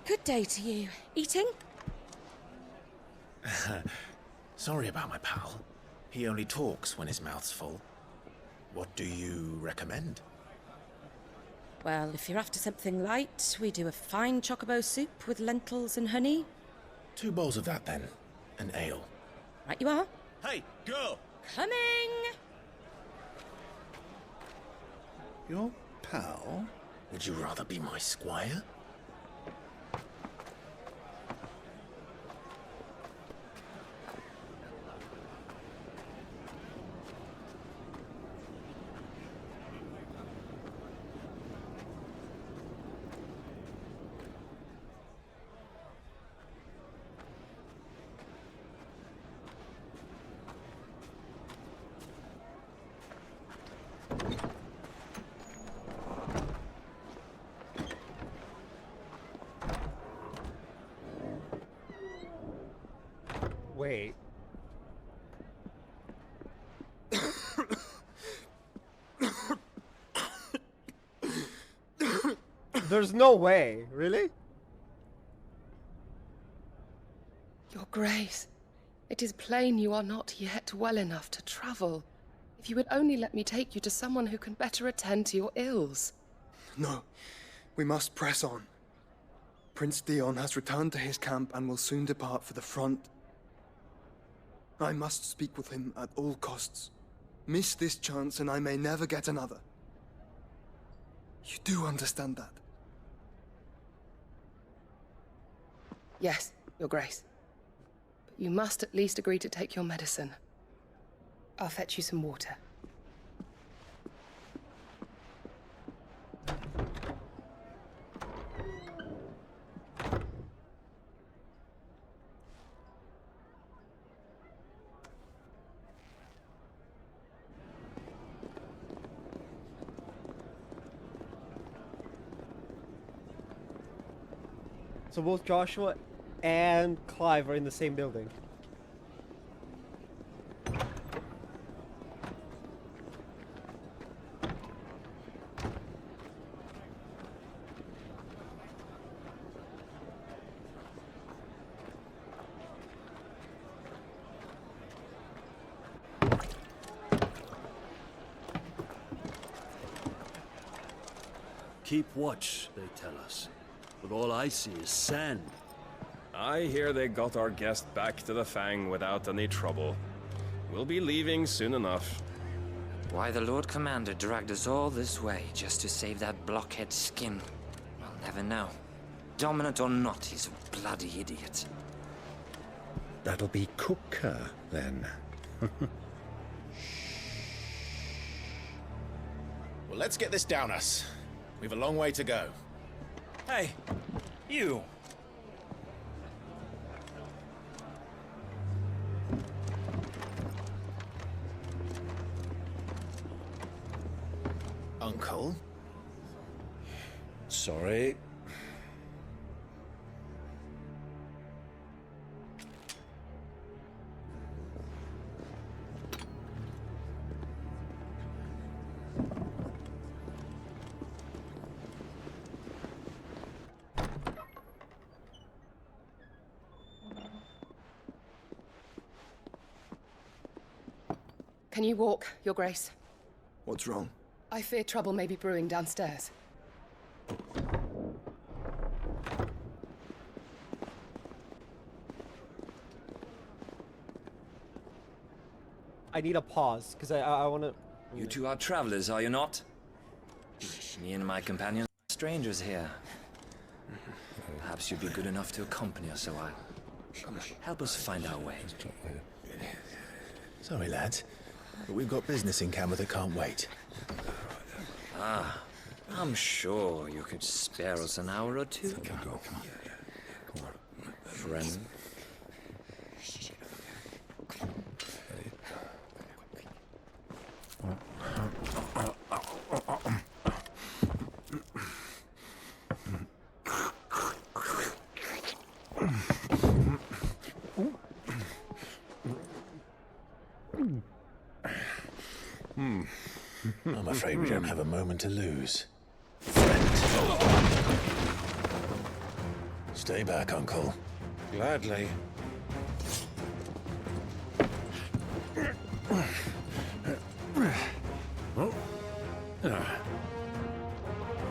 Good day to you. Eating? Sorry about my pal. He only talks when his mouth's full. What do you recommend? Well, if you're after something light, we do a fine chocobo soup with lentils and honey. 2 bowls of that, then. An ale. Right you are. Hey, girl! Coming! Your pal? Would you rather be my squire? Wait. There's no way, really? Your Grace, it is plain you are not yet well enough to travel. If you would only let me take you to someone who can better attend to your ills. No, we must press on. Prince Dion has returned to his camp and will soon depart for the front. I must speak with him at all costs. Miss this chance and I may never get another. You do understand that? Yes, Your Grace. But you must at least agree to take your medicine. I'll fetch you some water. So both Joshua and Clive are in the same building. Keep watch, they tell us. But all I see is sand. I hear they got our guest back to the Fang without any trouble. We'll be leaving soon enough. Why the Lord Commander dragged us all this way just to save that blockhead skin, I'll never know. Dominant or not, he's a bloody idiot. That'll be Cooker, then. Well, let's get this down us. We've a long way to go. Hey, you! Uncle? Sorry. Can you walk, Your Grace? What's wrong? I fear trouble may be brewing downstairs. I need a pause, because I want to... You two are travelers, are you not? Me and my companions are strangers here. Perhaps you'd be good enough to accompany us a while. Help us find our way. Sorry, lads, but we've got business in camera that can't wait. Ah, I'm sure you could spare us an hour or two. Come on. Friend. I'm afraid we don't have a moment to lose. Stay back, Uncle. Gladly.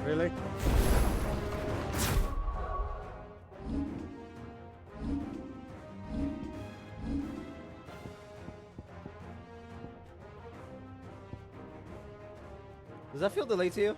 Really? Does that feel delayed to you?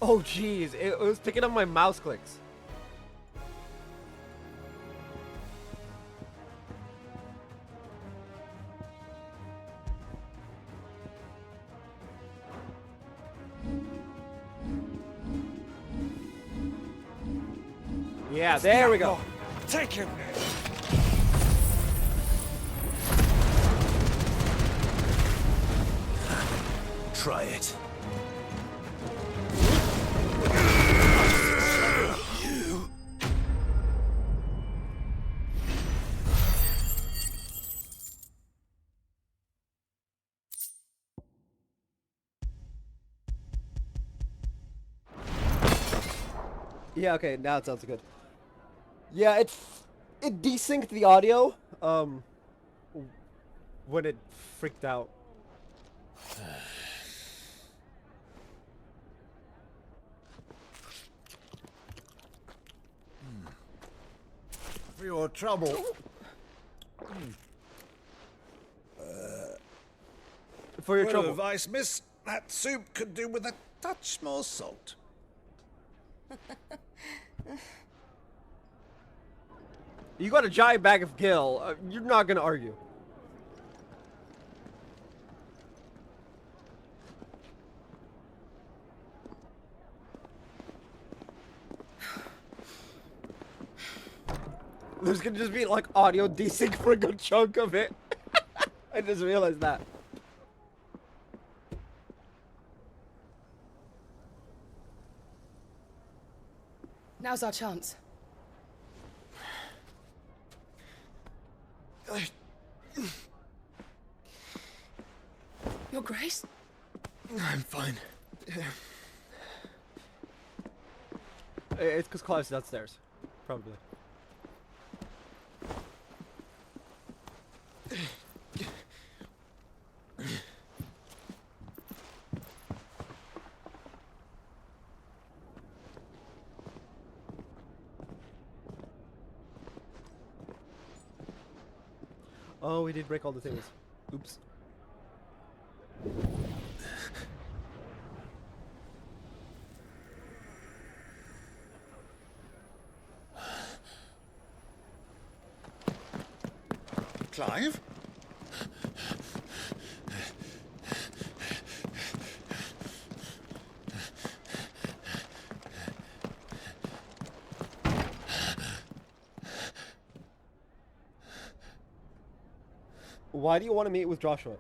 Oh jeez, it was picking up my mouse clicks. Yeah, there we go. Take him! Try it. Yeah, okay, now it sounds good. Yeah, it desynced the audio when it freaked out. For your trouble. For your Word trouble. of advice, miss. That soup could do with a touch more salt. You got a giant bag of Gil. You're not gonna argue. There's gonna just be like audio desync for a good chunk of it. I just realized that. Now's our chance. Your Grace? I'm fine. It's because Clive's downstairs. Probably. Oh, we did break all the tables. Oops. Clive? Why do you want to meet with Joshua?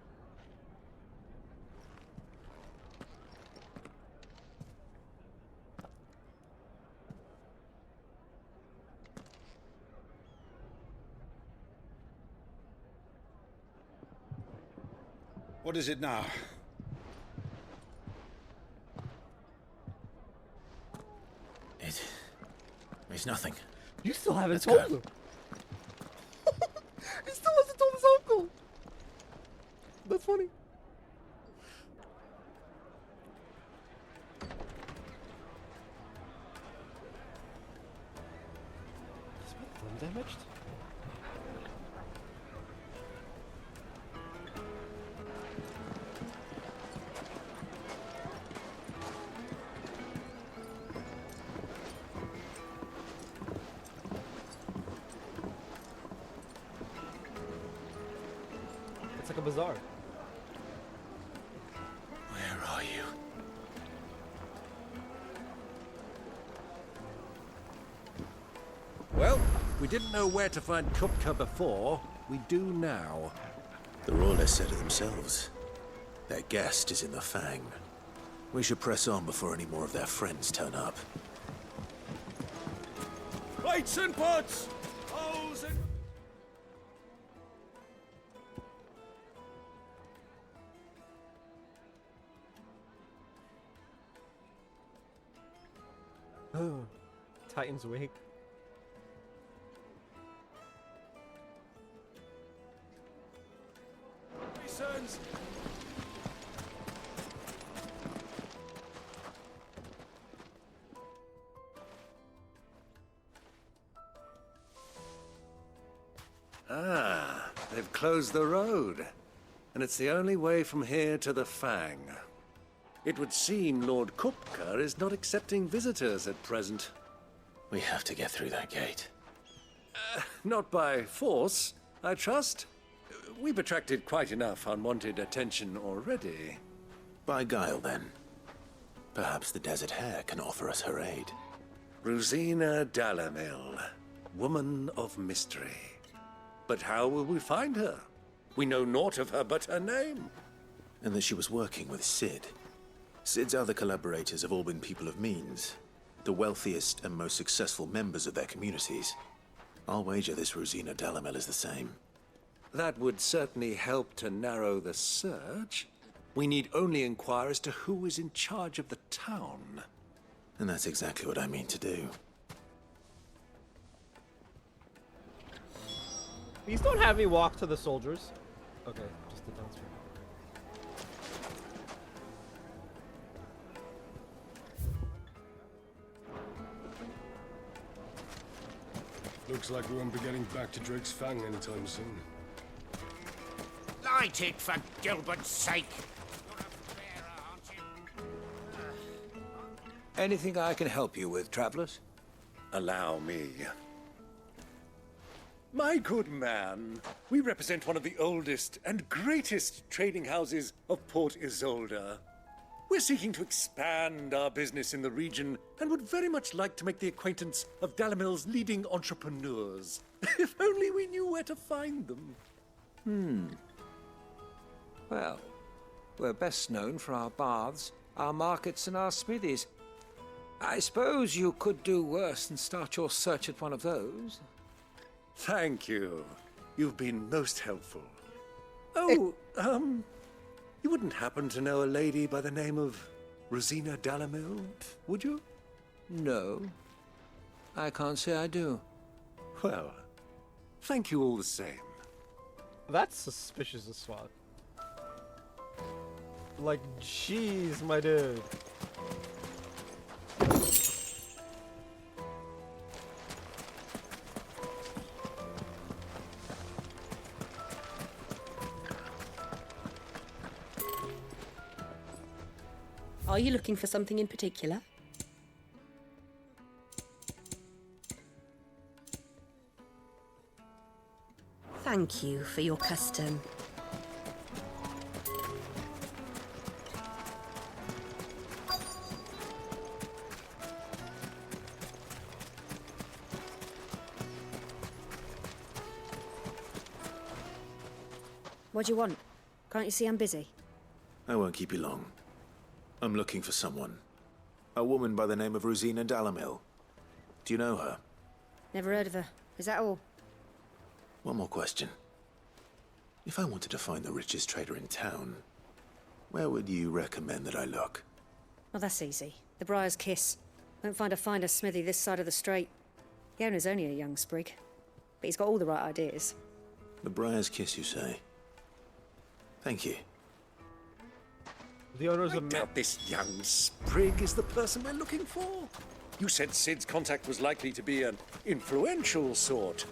What is it now? It's nothing. You still haven't Let's told go. him. He still hasn't told his uncle. That's funny. Is my thumb damaged? It's like a bazaar. Where are you? Well, we didn't know where to find Kupka before. We do now. The Royalists said it themselves. Their guest is in the Fang. We should press on before any more of their friends turn up. Lights and pots! Hose and... Oh, Titan's Wake. Sons! Ah, they've closed the road. And it's the only way from here to the Fang. It would seem Lord Kupka is not accepting visitors at present. We have to get through that gate. Not by force, I trust. We've attracted quite enough unwanted attention already. By guile, then. Perhaps the Desert Hare can offer us her aid. Rosina Dalamil, woman of mystery. But how will we find her? We know naught of her but her name. And that she was working with Sid. Sid's other collaborators have all been people of means, the wealthiest and most successful members of their communities. I'll wager this Rosina Dalamil is the same. That would certainly help to narrow the search. We need only inquire as to who is in charge of the town. And that's exactly what I mean to do. Please don't have me walk to the soldiers. Okay, just the downstairs. Looks like we won't be getting back to Drake's Fang anytime soon. Light it, for Gilbert's sake! Anything I can help you with, travelers? Allow me. My good man, we represent one of the oldest and greatest trading houses of Port Isolde. We're seeking to expand our business in the region and would very much like to make the acquaintance of Dalamil's leading entrepreneurs. If only we knew where to find them. Well, we're best known for our baths, our markets, and our smithies. I suppose you could do worse than start your search at one of those. Thank you. You've been most helpful. Oh, you wouldn't happen to know a lady by the name of Rosina Dalamil, would you? No. I can't say I do. Well, thank you all the same. That's suspicious as fuck. Like, jeez, my dude. Are you looking for something in particular? Thank you for your custom. What do you want? Can't you see I'm busy? I won't keep you long. I'm looking for someone. A woman by the name of Rosina Dalamil. Do you know her? Never heard of her. Is that all? One more question. If I wanted to find the richest trader in town, where would you recommend that I look? Well, that's easy. The Briar's Kiss. Won't find a finer smithy this side of the strait. The owner's only a young sprig, but he's got all the right ideas. The Briar's Kiss, you say? Thank you. The owner's I doubt this young sprig is the person we're looking for. You said Sid's contact was likely to be an influential sort.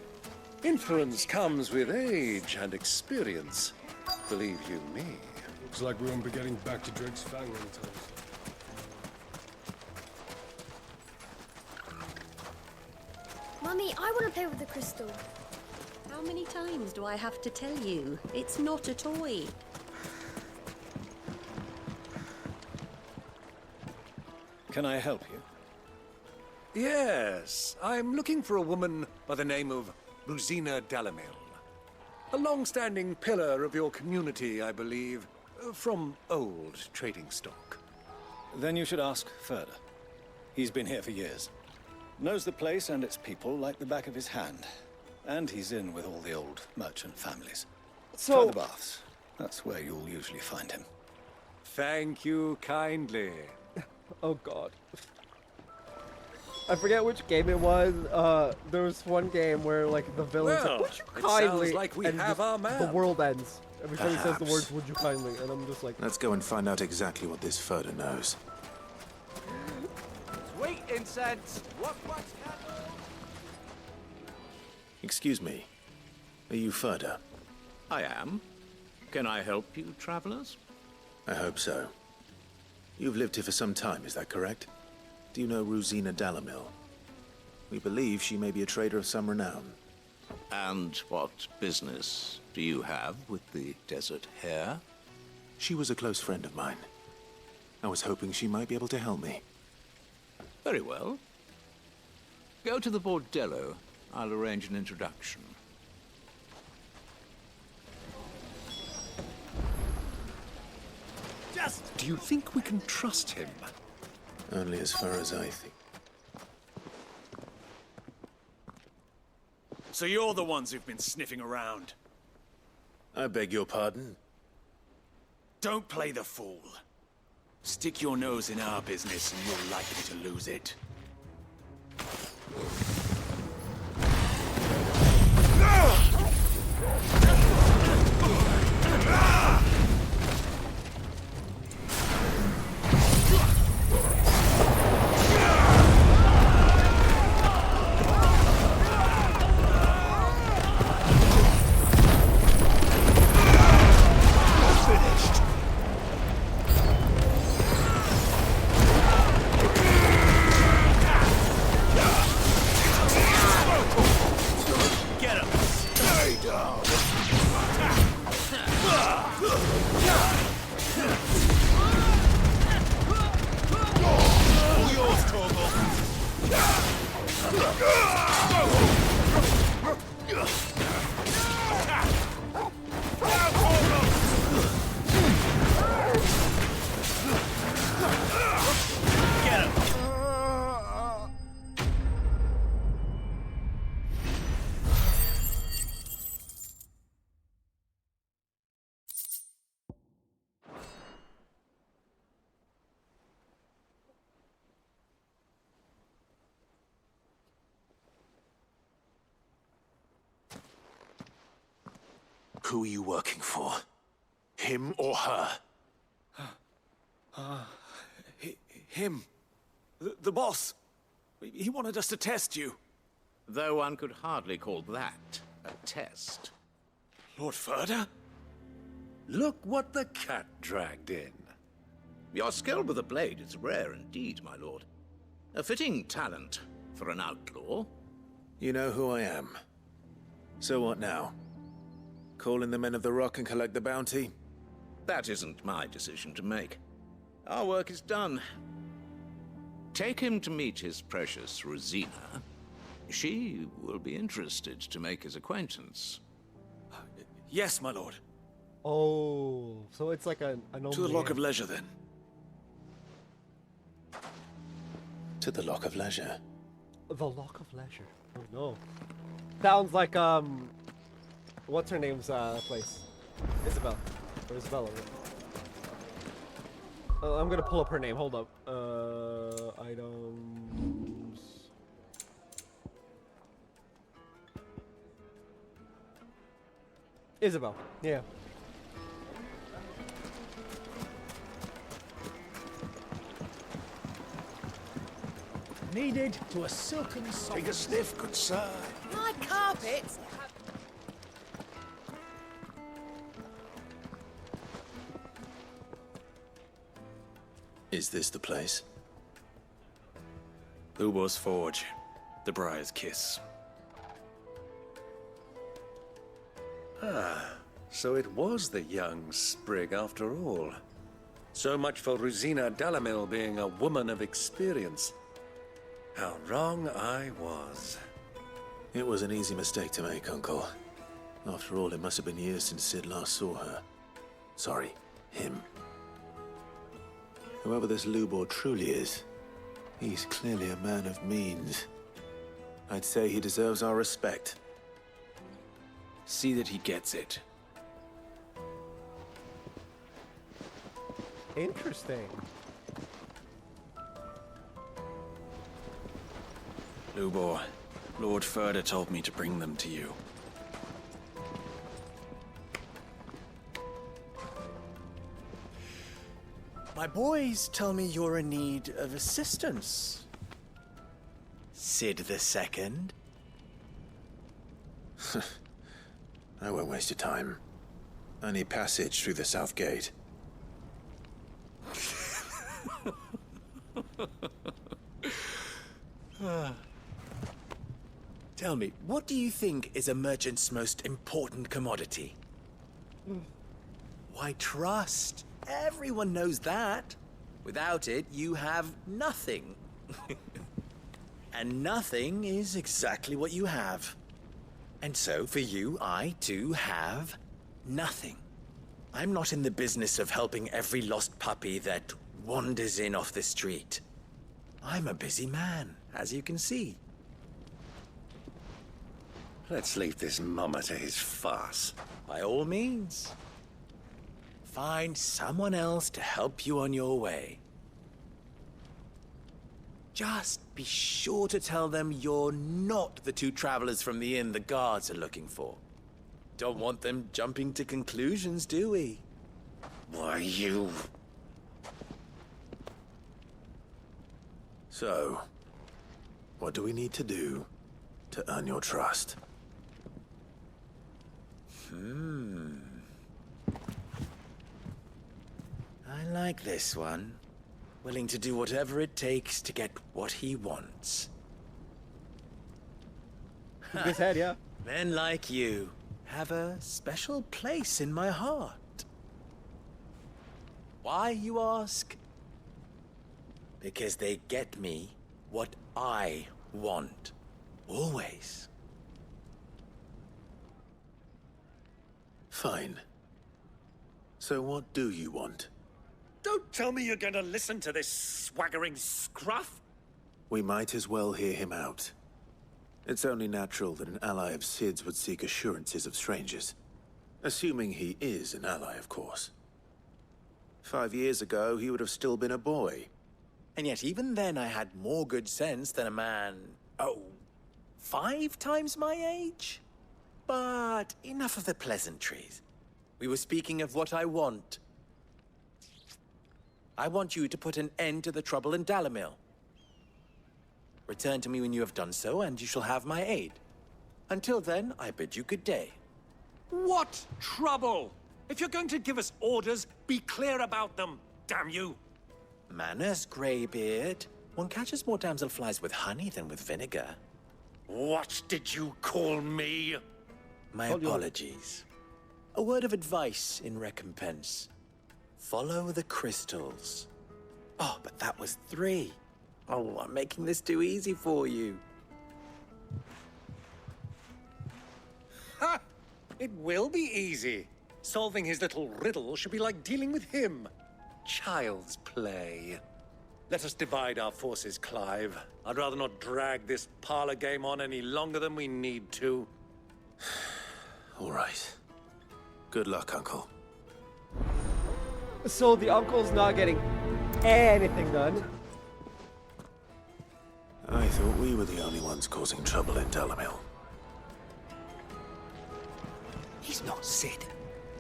Influence comes with age and experience. Believe you me. Looks like we won't be getting back to Drake's Fang anytime soon. Mummy, I want to play with the crystal. How many times do I have to tell you? It's not a toy. Can I help you? Yes, I'm looking for a woman by the name of Rosina Dalamil. A long-standing pillar of your community, I believe, from old trading stock. Then you should ask Furder. He's been here for years. Knows the place and its people like the back of his hand. And he's in with all the old merchant families. Try the baths. That's where you'll usually find him. Thank you kindly. Oh god. I forget which game it was. There was one game where like the villain said, "Would you it kindly?" sounds like we and have our man. the world ends every time he says the Perhaps. words "Would you kindly," and I'm just like, Let's go and find out exactly what this Furder knows. Sweet incense! What candle? Excuse me. Are you Furder? I am. Can I help you, travelers? I hope so. You've lived here for some time, is that correct? Do you know Rosina Dalamil? We believe she may be a trader of some renown. And what business do you have with the desert hare? She was a close friend of mine. I was hoping she might be able to help me. Very well. Go to the bordello. I'll arrange an introduction. Do you think we can trust him? Only as far as I think. So you're the ones who've been sniffing around. I beg your pardon? Don't play the fool. Stick your nose in our business and you're likely to lose it. Who are you working for? Him or her? Him. The boss. He wanted us to test you. Though one could hardly call that a test. Lord Ferda? Look what the cat dragged in. Your skill with the blade is rare indeed, my lord. A fitting talent for an outlaw. You know who I am. So what now? Call in the Men of the Rock and collect the bounty? That isn't my decision to make. Our work is done. Take him to meet his precious Rosina. She will be interested to make his acquaintance. Yes, my lord. Oh, so it's like an To the Lock of Leisure, then. To the Lock of Leisure. The Lock of Leisure. Oh no. Sounds like what's her name's place? Isabel. Or Isabella. I'm gonna pull up her name. Hold up. Items. Isabel. Yeah. Needed to a silken soft. Take a sniff, good sir. My carpets. Is this the place? Lubor's Forge. The Briar's Kiss. Ah, so it was the young sprig after all. So much for Rosina Dalamil being a woman of experience. How wrong I was. It was an easy mistake to make, Uncle. After all, it must have been years since Sid last saw her. Sorry, him. Whoever this Lubor truly is, he's clearly a man of means. I'd say he deserves our respect. See that he gets it. Interesting. Lubor, Lord Ferda told me to bring them to you. My boys tell me you're in need of assistance. Sid the Second. I won't waste your time. I need passage through the south gate. Tell me, what do you think is a merchant's most important commodity? Why, trust. Everyone knows that. Without it, you have nothing. And nothing is exactly what you have. And so, for you, I, too, have nothing. I'm not in the business of helping every lost puppy that wanders in off the street. I'm a busy man, as you can see. Let's leave this mummer to his farce. By all means. Find someone else to help you on your way. Just be sure to tell them you're not the two travelers from the inn the guards are looking for. Don't want them jumping to conclusions, do we? Why, you... So, what do we need to do to earn your trust? I like this one. Willing to do whatever it takes to get what he wants. His head, yeah. Men like you have a special place in my heart. Why, you ask? Because they get me what I want. Always. Fine. So what do you want? Don't tell me you're going to listen to this swaggering scruff. We might as well hear him out. It's only natural that an ally of Sid's would seek assurances of strangers. Assuming he is an ally, of course. 5 years ago, he would have still been a boy. And yet even then I had more good sense than a man, 5 times my age? But enough of the pleasantries. We were speaking of what I want. I want you to put an end to the trouble in Dalamil. Return to me when you have done so, and you shall have my aid. Until then, I bid you good day. What trouble? If you're going to give us orders, be clear about them, damn you! Manners, Greybeard. One catches more damselflies with honey than with vinegar. What did you call me? My apologies. A word of advice in recompense. Follow the crystals. Oh, but that was 3. Oh, I'm making this too easy for you. Ha! It will be easy. Solving his little riddle should be like dealing with him. Child's play. Let us divide our forces, Clive. I'd rather not drag this parlor game on any longer than we need to. All right. Good luck, Uncle. So the uncle's not getting anything done. I thought we were the only ones causing trouble in Dalamil. He's not Sid.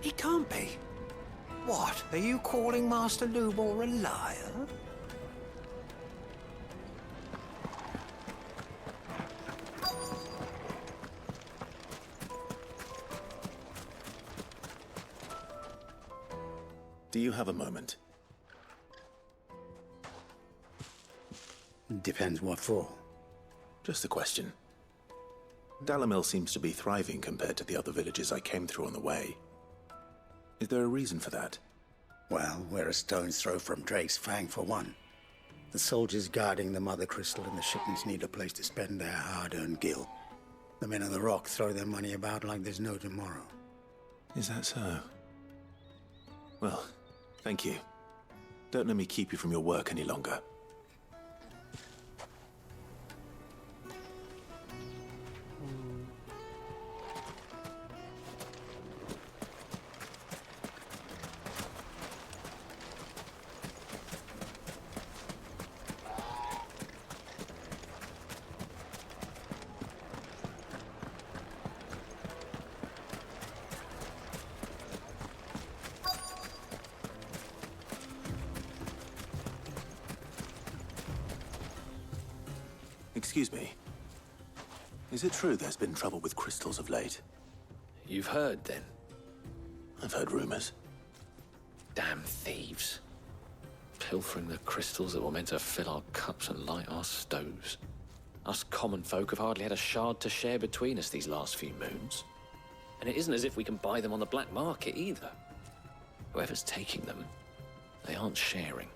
He can't be. What? Are you calling Master Lubor a liar? Do you have a moment? Depends what for. Just a question. Dalamil seems to be thriving compared to the other villages I came through on the way. Is there a reason for that? Well, we're a stone's throw from Drake's Fang for one. The soldiers guarding the Mother Crystal and the shipments need a place to spend their hard-earned gil. The men of the Rock throw their money about like there's no tomorrow. Is that so? Well, thank you. Don't let me keep you from your work any longer. Excuse me. Is it true there's been trouble with crystals of late? You've heard, then? I've heard rumors. Damn thieves. Pilfering the crystals that were meant to fill our cups and light our stoves. Us common folk have hardly had a shard to share between us these last few moons. And it isn't as if we can buy them on the black market, either. Whoever's taking them, they aren't sharing.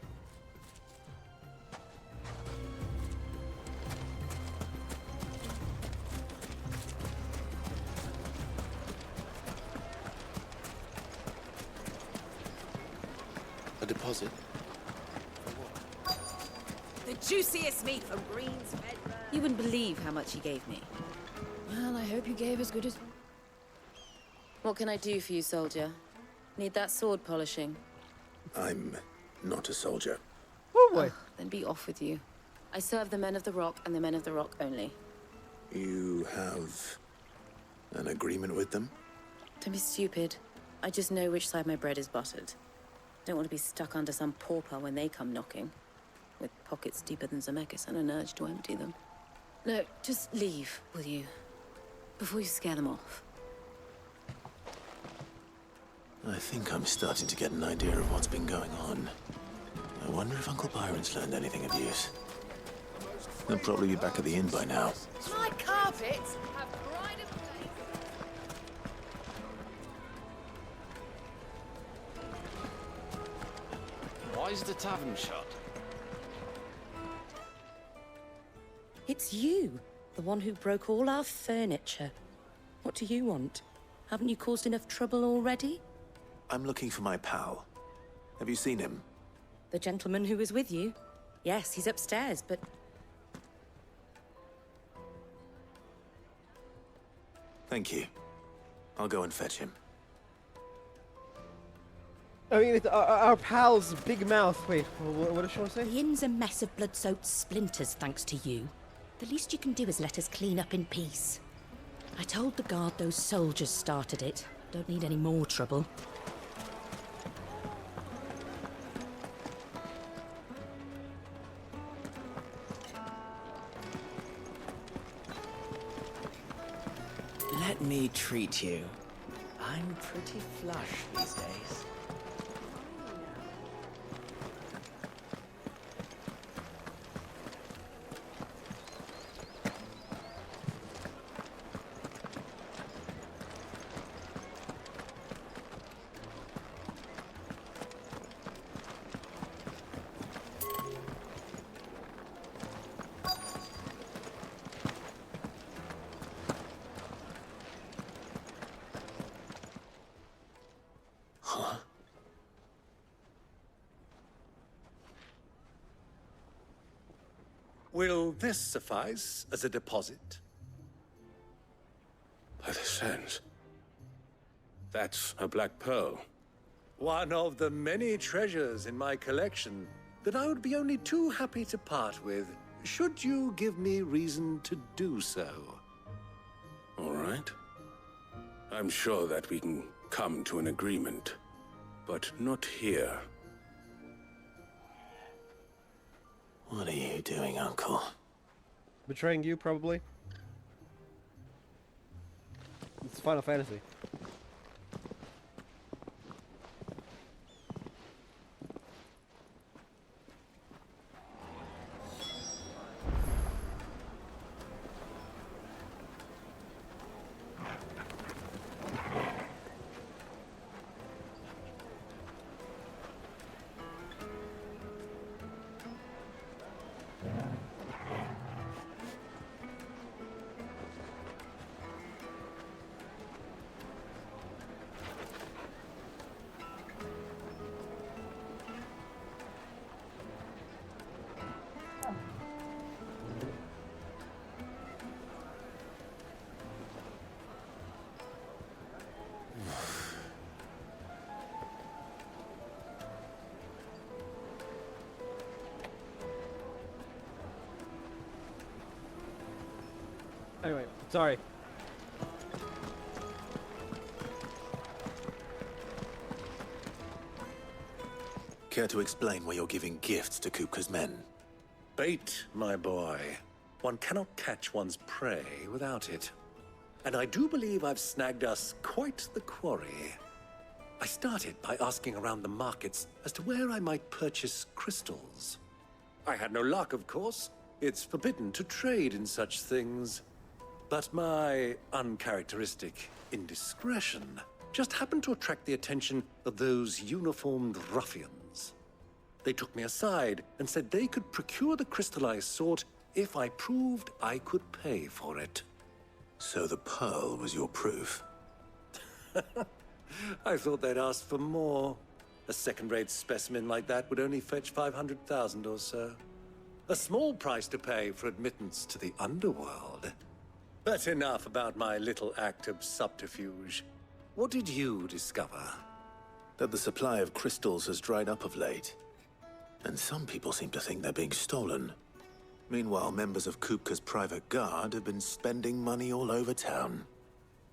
Deposit. The juiciest meat from Green's Bedrock. You wouldn't believe how much he gave me. Well, I hope you gave as good as... What can I do for you, soldier? Need that sword polishing? I'm not a soldier. Oh boy. Then be off with you. I serve the men of the Rock and the men of the Rock only. You have an agreement with them? Don't be stupid. I just know which side my bread is buttered. Don't want to be stuck under some pauper when they come knocking, with pockets deeper than Zemeckis and an urge to empty them. No, just leave, will you? Before you scare them off. I think I'm starting to get an idea of what's been going on. I wonder if Uncle Byron's learned anything of use. They'll probably be back at the inn by now. My carpets have pride of place. Why is the tavern shut? It's you, the one who broke all our furniture. What do you want? Haven't you caused enough trouble already? I'm looking for my pal. Have you seen him? The gentleman who was with you? Yes, he's upstairs, but... Thank you. I'll go and fetch him. I mean, it's our pal's big mouth. Wait, what did Sean say? The inn's a mess of blood-soaked splinters, thanks to you. The least you can do is let us clean up in peace. I told the guard those soldiers started it. Don't need any more trouble. Let me treat you. I'm pretty flush these days. Will this suffice as a deposit? By the sands. That's a black pearl. One of the many treasures in my collection that I would be only too happy to part with, should you give me reason to do so. All right. I'm sure that we can come to an agreement, but not here. What are you doing, Uncle? Betraying you, probably. It's Final Fantasy. Anyway, sorry. Care to explain why you're giving gifts to Kupka's men? Bait, my boy. One cannot catch one's prey without it. And I do believe I've snagged us quite the quarry. I started by asking around the markets as to where I might purchase crystals. I had no luck, of course. It's forbidden to trade in such things. But my uncharacteristic indiscretion just happened to attract the attention of those uniformed ruffians. They took me aside and said they could procure the crystal I sought if I proved I could pay for it. So the pearl was your proof? I thought they'd asked for more. A second-rate specimen like that would only fetch 500,000 or so. A small price to pay for admittance to the underworld. But enough about my little act of subterfuge. What did you discover? That the supply of crystals has dried up of late. And some people seem to think they're being stolen. Meanwhile, members of Kupka's private guard have been spending money all over town.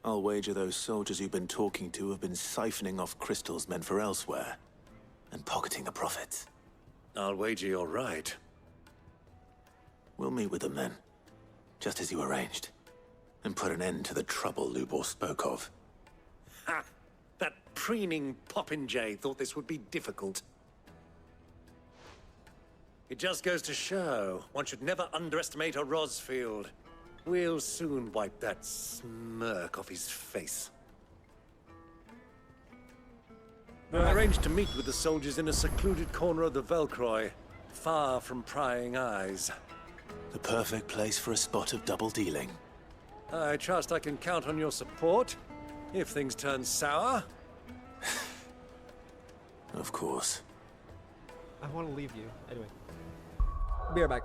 I'll wager those soldiers you've been talking to have been siphoning off crystals meant for elsewhere, and pocketing the profits. I'll wager you're right. We'll meet with them then, just as you arranged, and put an end to the trouble Lubor spoke of. Ha! That preening popinjay thought this would be difficult. It just goes to show, one should never underestimate a Rosfield. We'll soon wipe that smirk off his face. I arranged to meet with the soldiers in a secluded corner of the Velcroy, far from prying eyes. The perfect place for a spot of double dealing. I trust I can count on your support, if things turn sour. Of course. I want to leave you. Anyway. Be right back.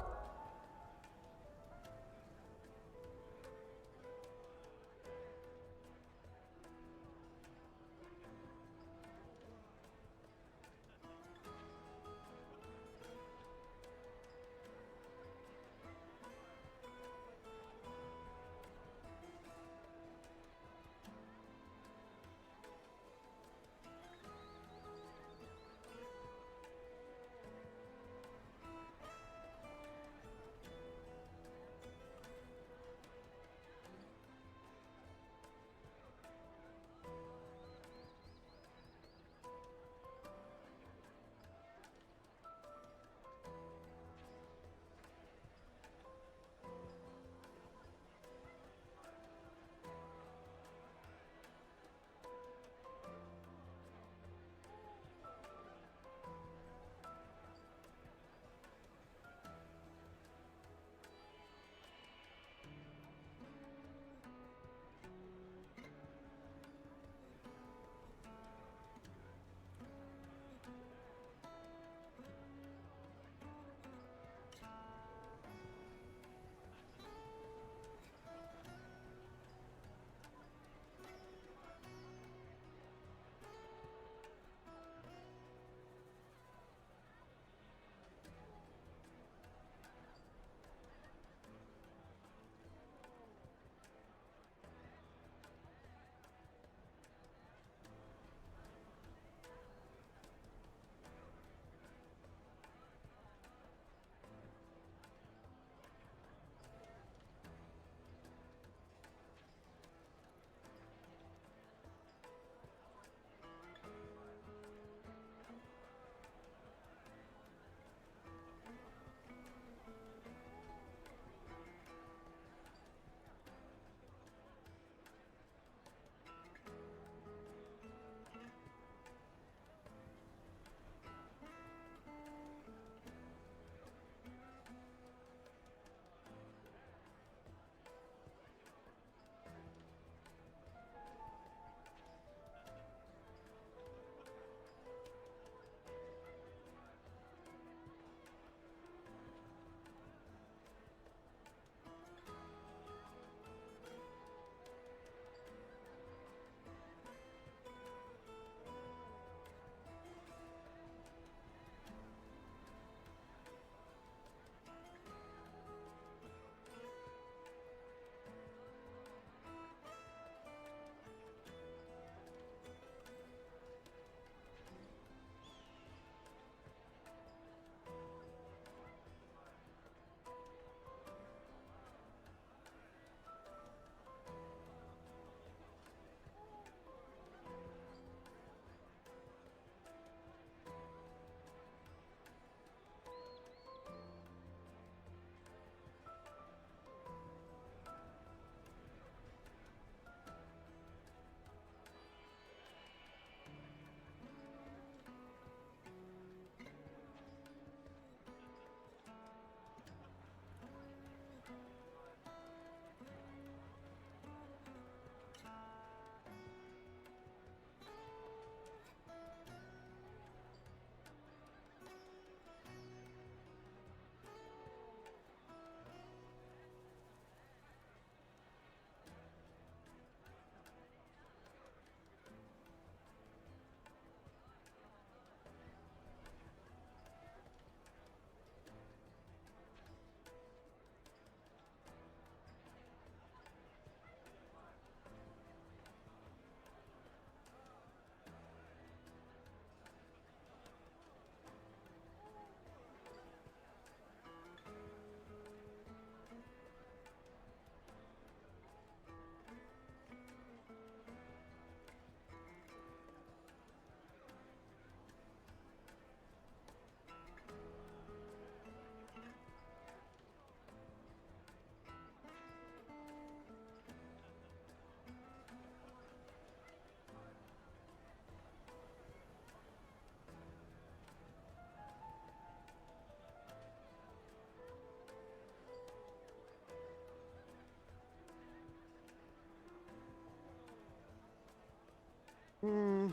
Hmm.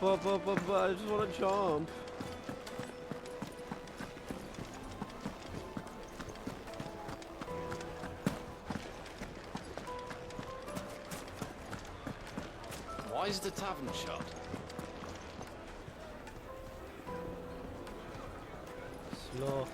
But I just want to jump. Why is the tavern shut? Slow.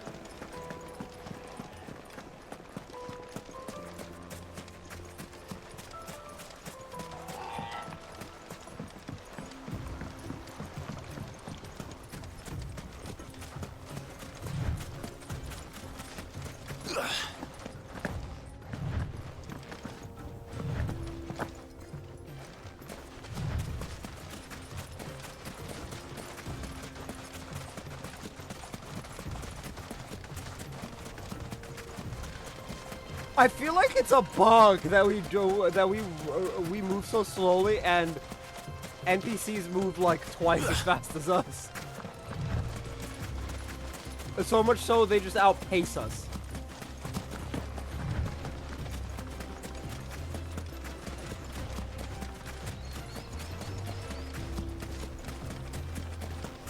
I feel like it's a bug that we do we move so slowly and NPCs move like twice as fast as us. So much so they just outpace us.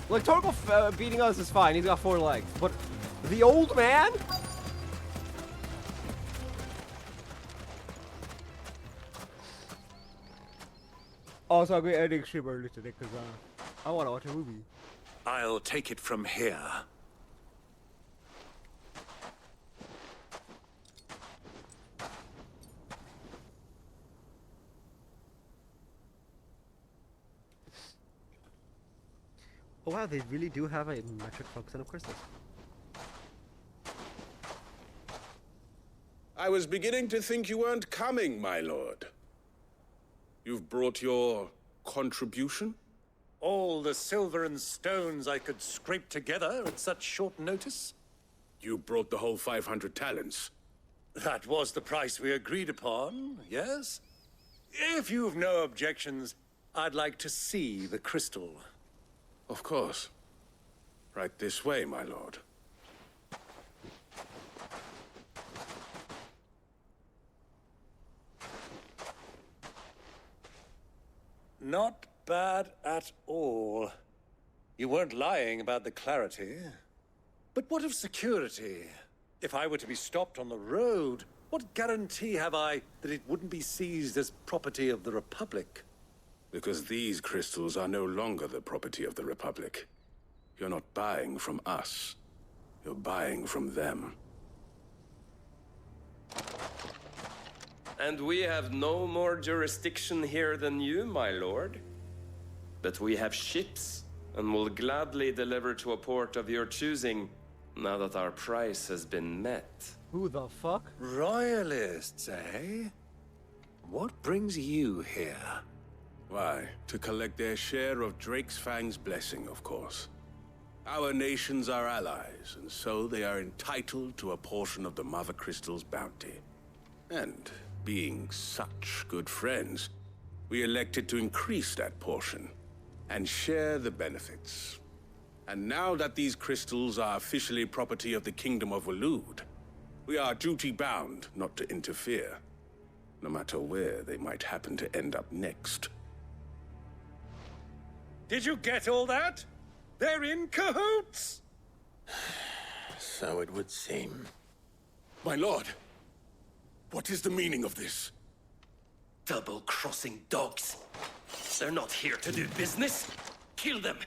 Like Torgal beating us is fine. He's got 4 legs, but the old man. Also, I'm going to end the stream early today because I want to watch a movie. I'll take it from here. Oh wow, they really do have a metric function of crystals. I was beginning to think you weren't coming, my lord. You've brought your contribution? All the silver and stones I could scrape together at such short notice? You brought the whole 500 talents. That was the price we agreed upon, yes? If you've no objections, I'd like to see the crystal. Of course. Right this way, my lord. Not bad at all. You weren't lying about the clarity. But what of security? If I were to be stopped on the road, what guarantee have I that it wouldn't be seized as property of the Republic? Because these crystals are no longer the property of the Republic. You're not buying from us. You're buying from them. And we have no more jurisdiction here than you, my lord. But we have ships, and will gladly deliver to a port of your choosing, now that our price has been met. Who the fuck? Royalists, eh? What brings you here? Why, to collect their share of Drake's Fang's blessing, of course. Our nations are allies, and so they are entitled to a portion of the Mother Crystal's bounty. And being such good friends, we elected to increase that portion and share the benefits. And now that these crystals are officially property of the Kingdom of Waloed, we are duty-bound not to interfere, no matter where they might happen to end up next. Did you get all that? They're in cahoots! So it would seem. My lord, what is the meaning of this? Double-crossing dogs. They're not here to do business. Kill them.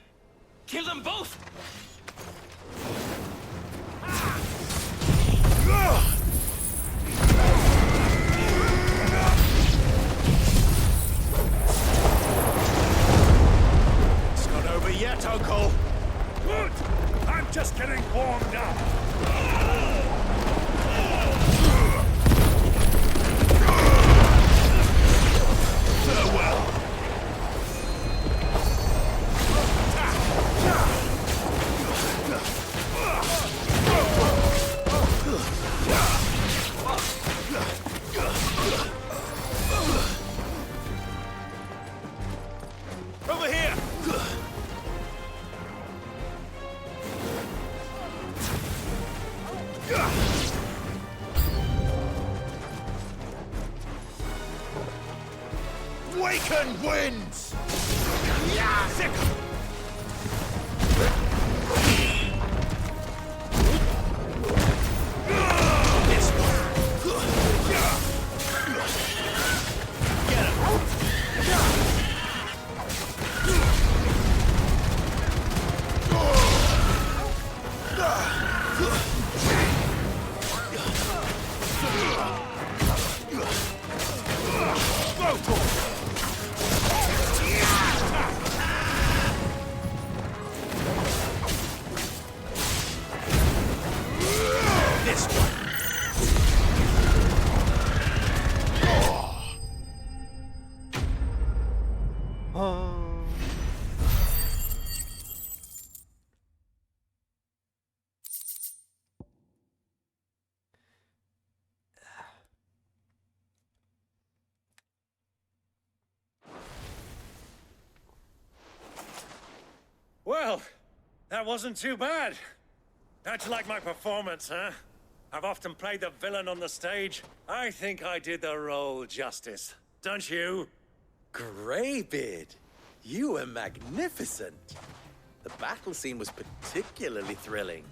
Kill them both! It's not over yet, Uncle. Good. I'm just getting warmed up. Farewell. Waken winds! Well, that wasn't too bad. How'd you like my performance, huh? I've often played the villain on the stage. I think I did the role justice. Don't you? Greybeard, you were magnificent. The battle scene was particularly thrilling.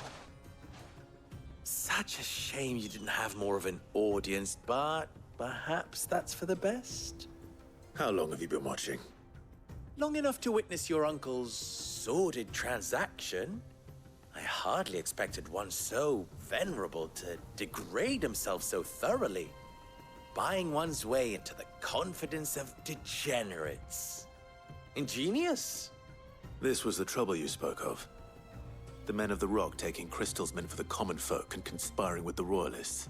Such a shame you didn't have more of an audience, but perhaps that's for the best. How long have you been watching? Long enough to witness your uncle's sordid transaction. I hardly expected one so venerable to degrade himself so thoroughly, buying one's way into the confidence of degenerates. Ingenious. This was the trouble you spoke of. The men of the Rock taking Crystal's men for the common folk and conspiring with the Royalists.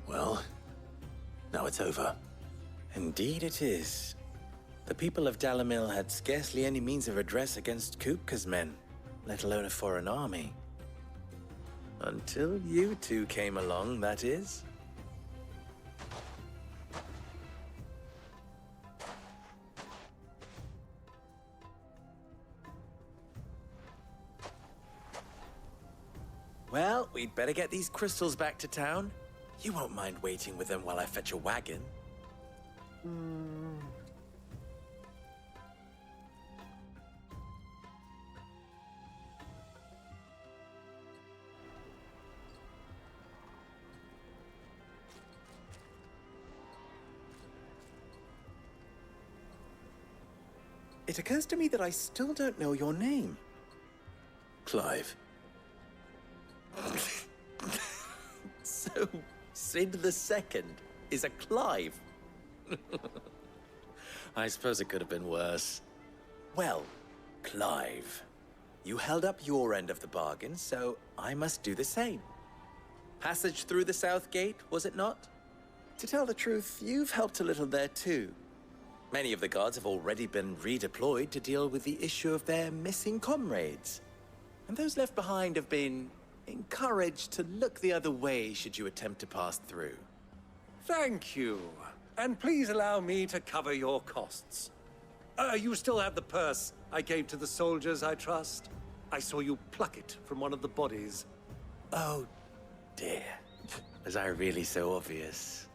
Well, now it's over. Indeed it is. The people of Dalamil had scarcely any means of redress against Kupka's men, let alone a foreign army. Until you two came along, that is. Well, we'd better get these crystals back to town. You won't mind waiting with them while I fetch a wagon. It occurs to me that I still don't know your name. Clive. So, Sid the Second is a Clive. I suppose it could have been worse. Well, Clive, you held up your end of the bargain, so I must do the same. Passage through the South Gate, was it not? To tell the truth, you've helped a little there too. Many of the guards have already been redeployed to deal with the issue of their missing comrades. And those left behind have been encouraged to look the other way should you attempt to pass through. Thank you. And please allow me to cover your costs. You still have the purse I gave to the soldiers, I trust? I saw you pluck it from one of the bodies. Oh, dear. Was I really so obvious?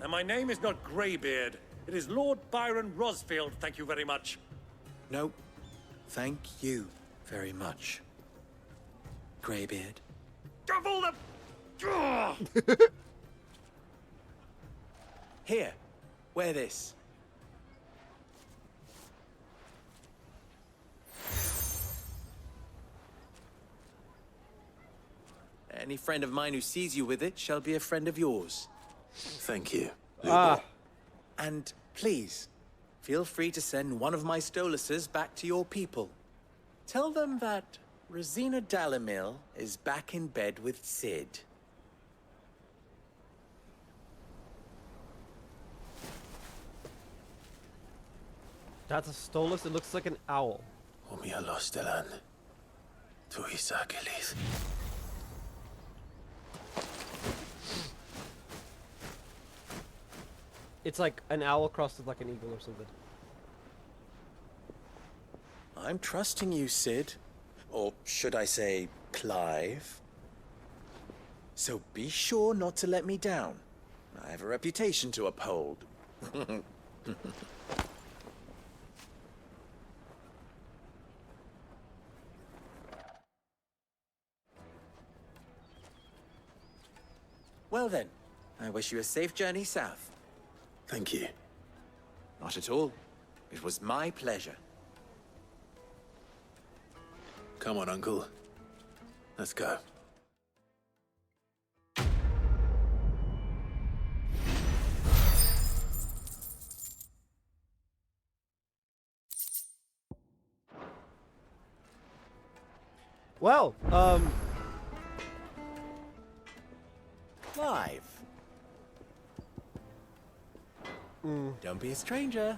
And my name is not Greybeard. It is Lord Byron Rosfield, thank you very much. No, thank you very much, Greybeard. Of all the... Here, wear this. Any friend of mine who sees you with it shall be a friend of yours. Thank you. And please, feel free to send one of my Stoluses back to your people. Tell them that Rosina Dalamil is back in bed with Sid. That's a Stolus. It looks like an owl. It's like an owl crossed with like an eagle or something. I'm trusting you, Sid. Or should I say, Clive? So be sure not to let me down. I have a reputation to uphold. Well then, I wish you a safe journey south. Thank you. Not at all. It was my pleasure. Come on, Uncle. Let's go. Well, Live. Don't be a stranger.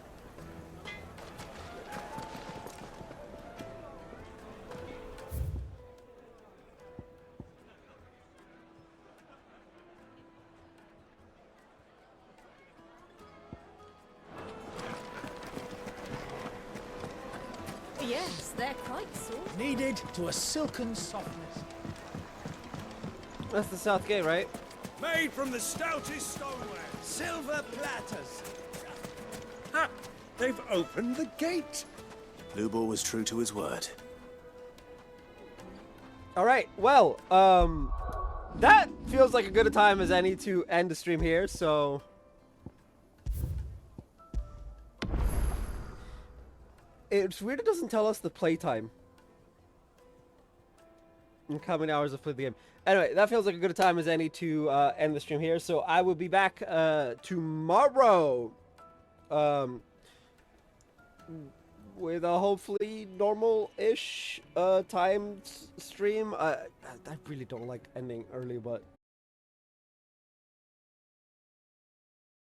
Yes, they're quite soft. Kneaded to a silken softness. that's the South Gate, right? Made from the stoutest stoneware. Silver platters. Ha! They've opened the gate. Lubor was true to his word. All right. Well, that feels like a good a time as any to end the stream here. So, it's weird it doesn't tell us the playtime and coming hours of play the game. Anyway, that feels like a good a time as any to end the stream here. So I will be back tomorrow. With a hopefully normal-ish time stream. I really don't like ending early, but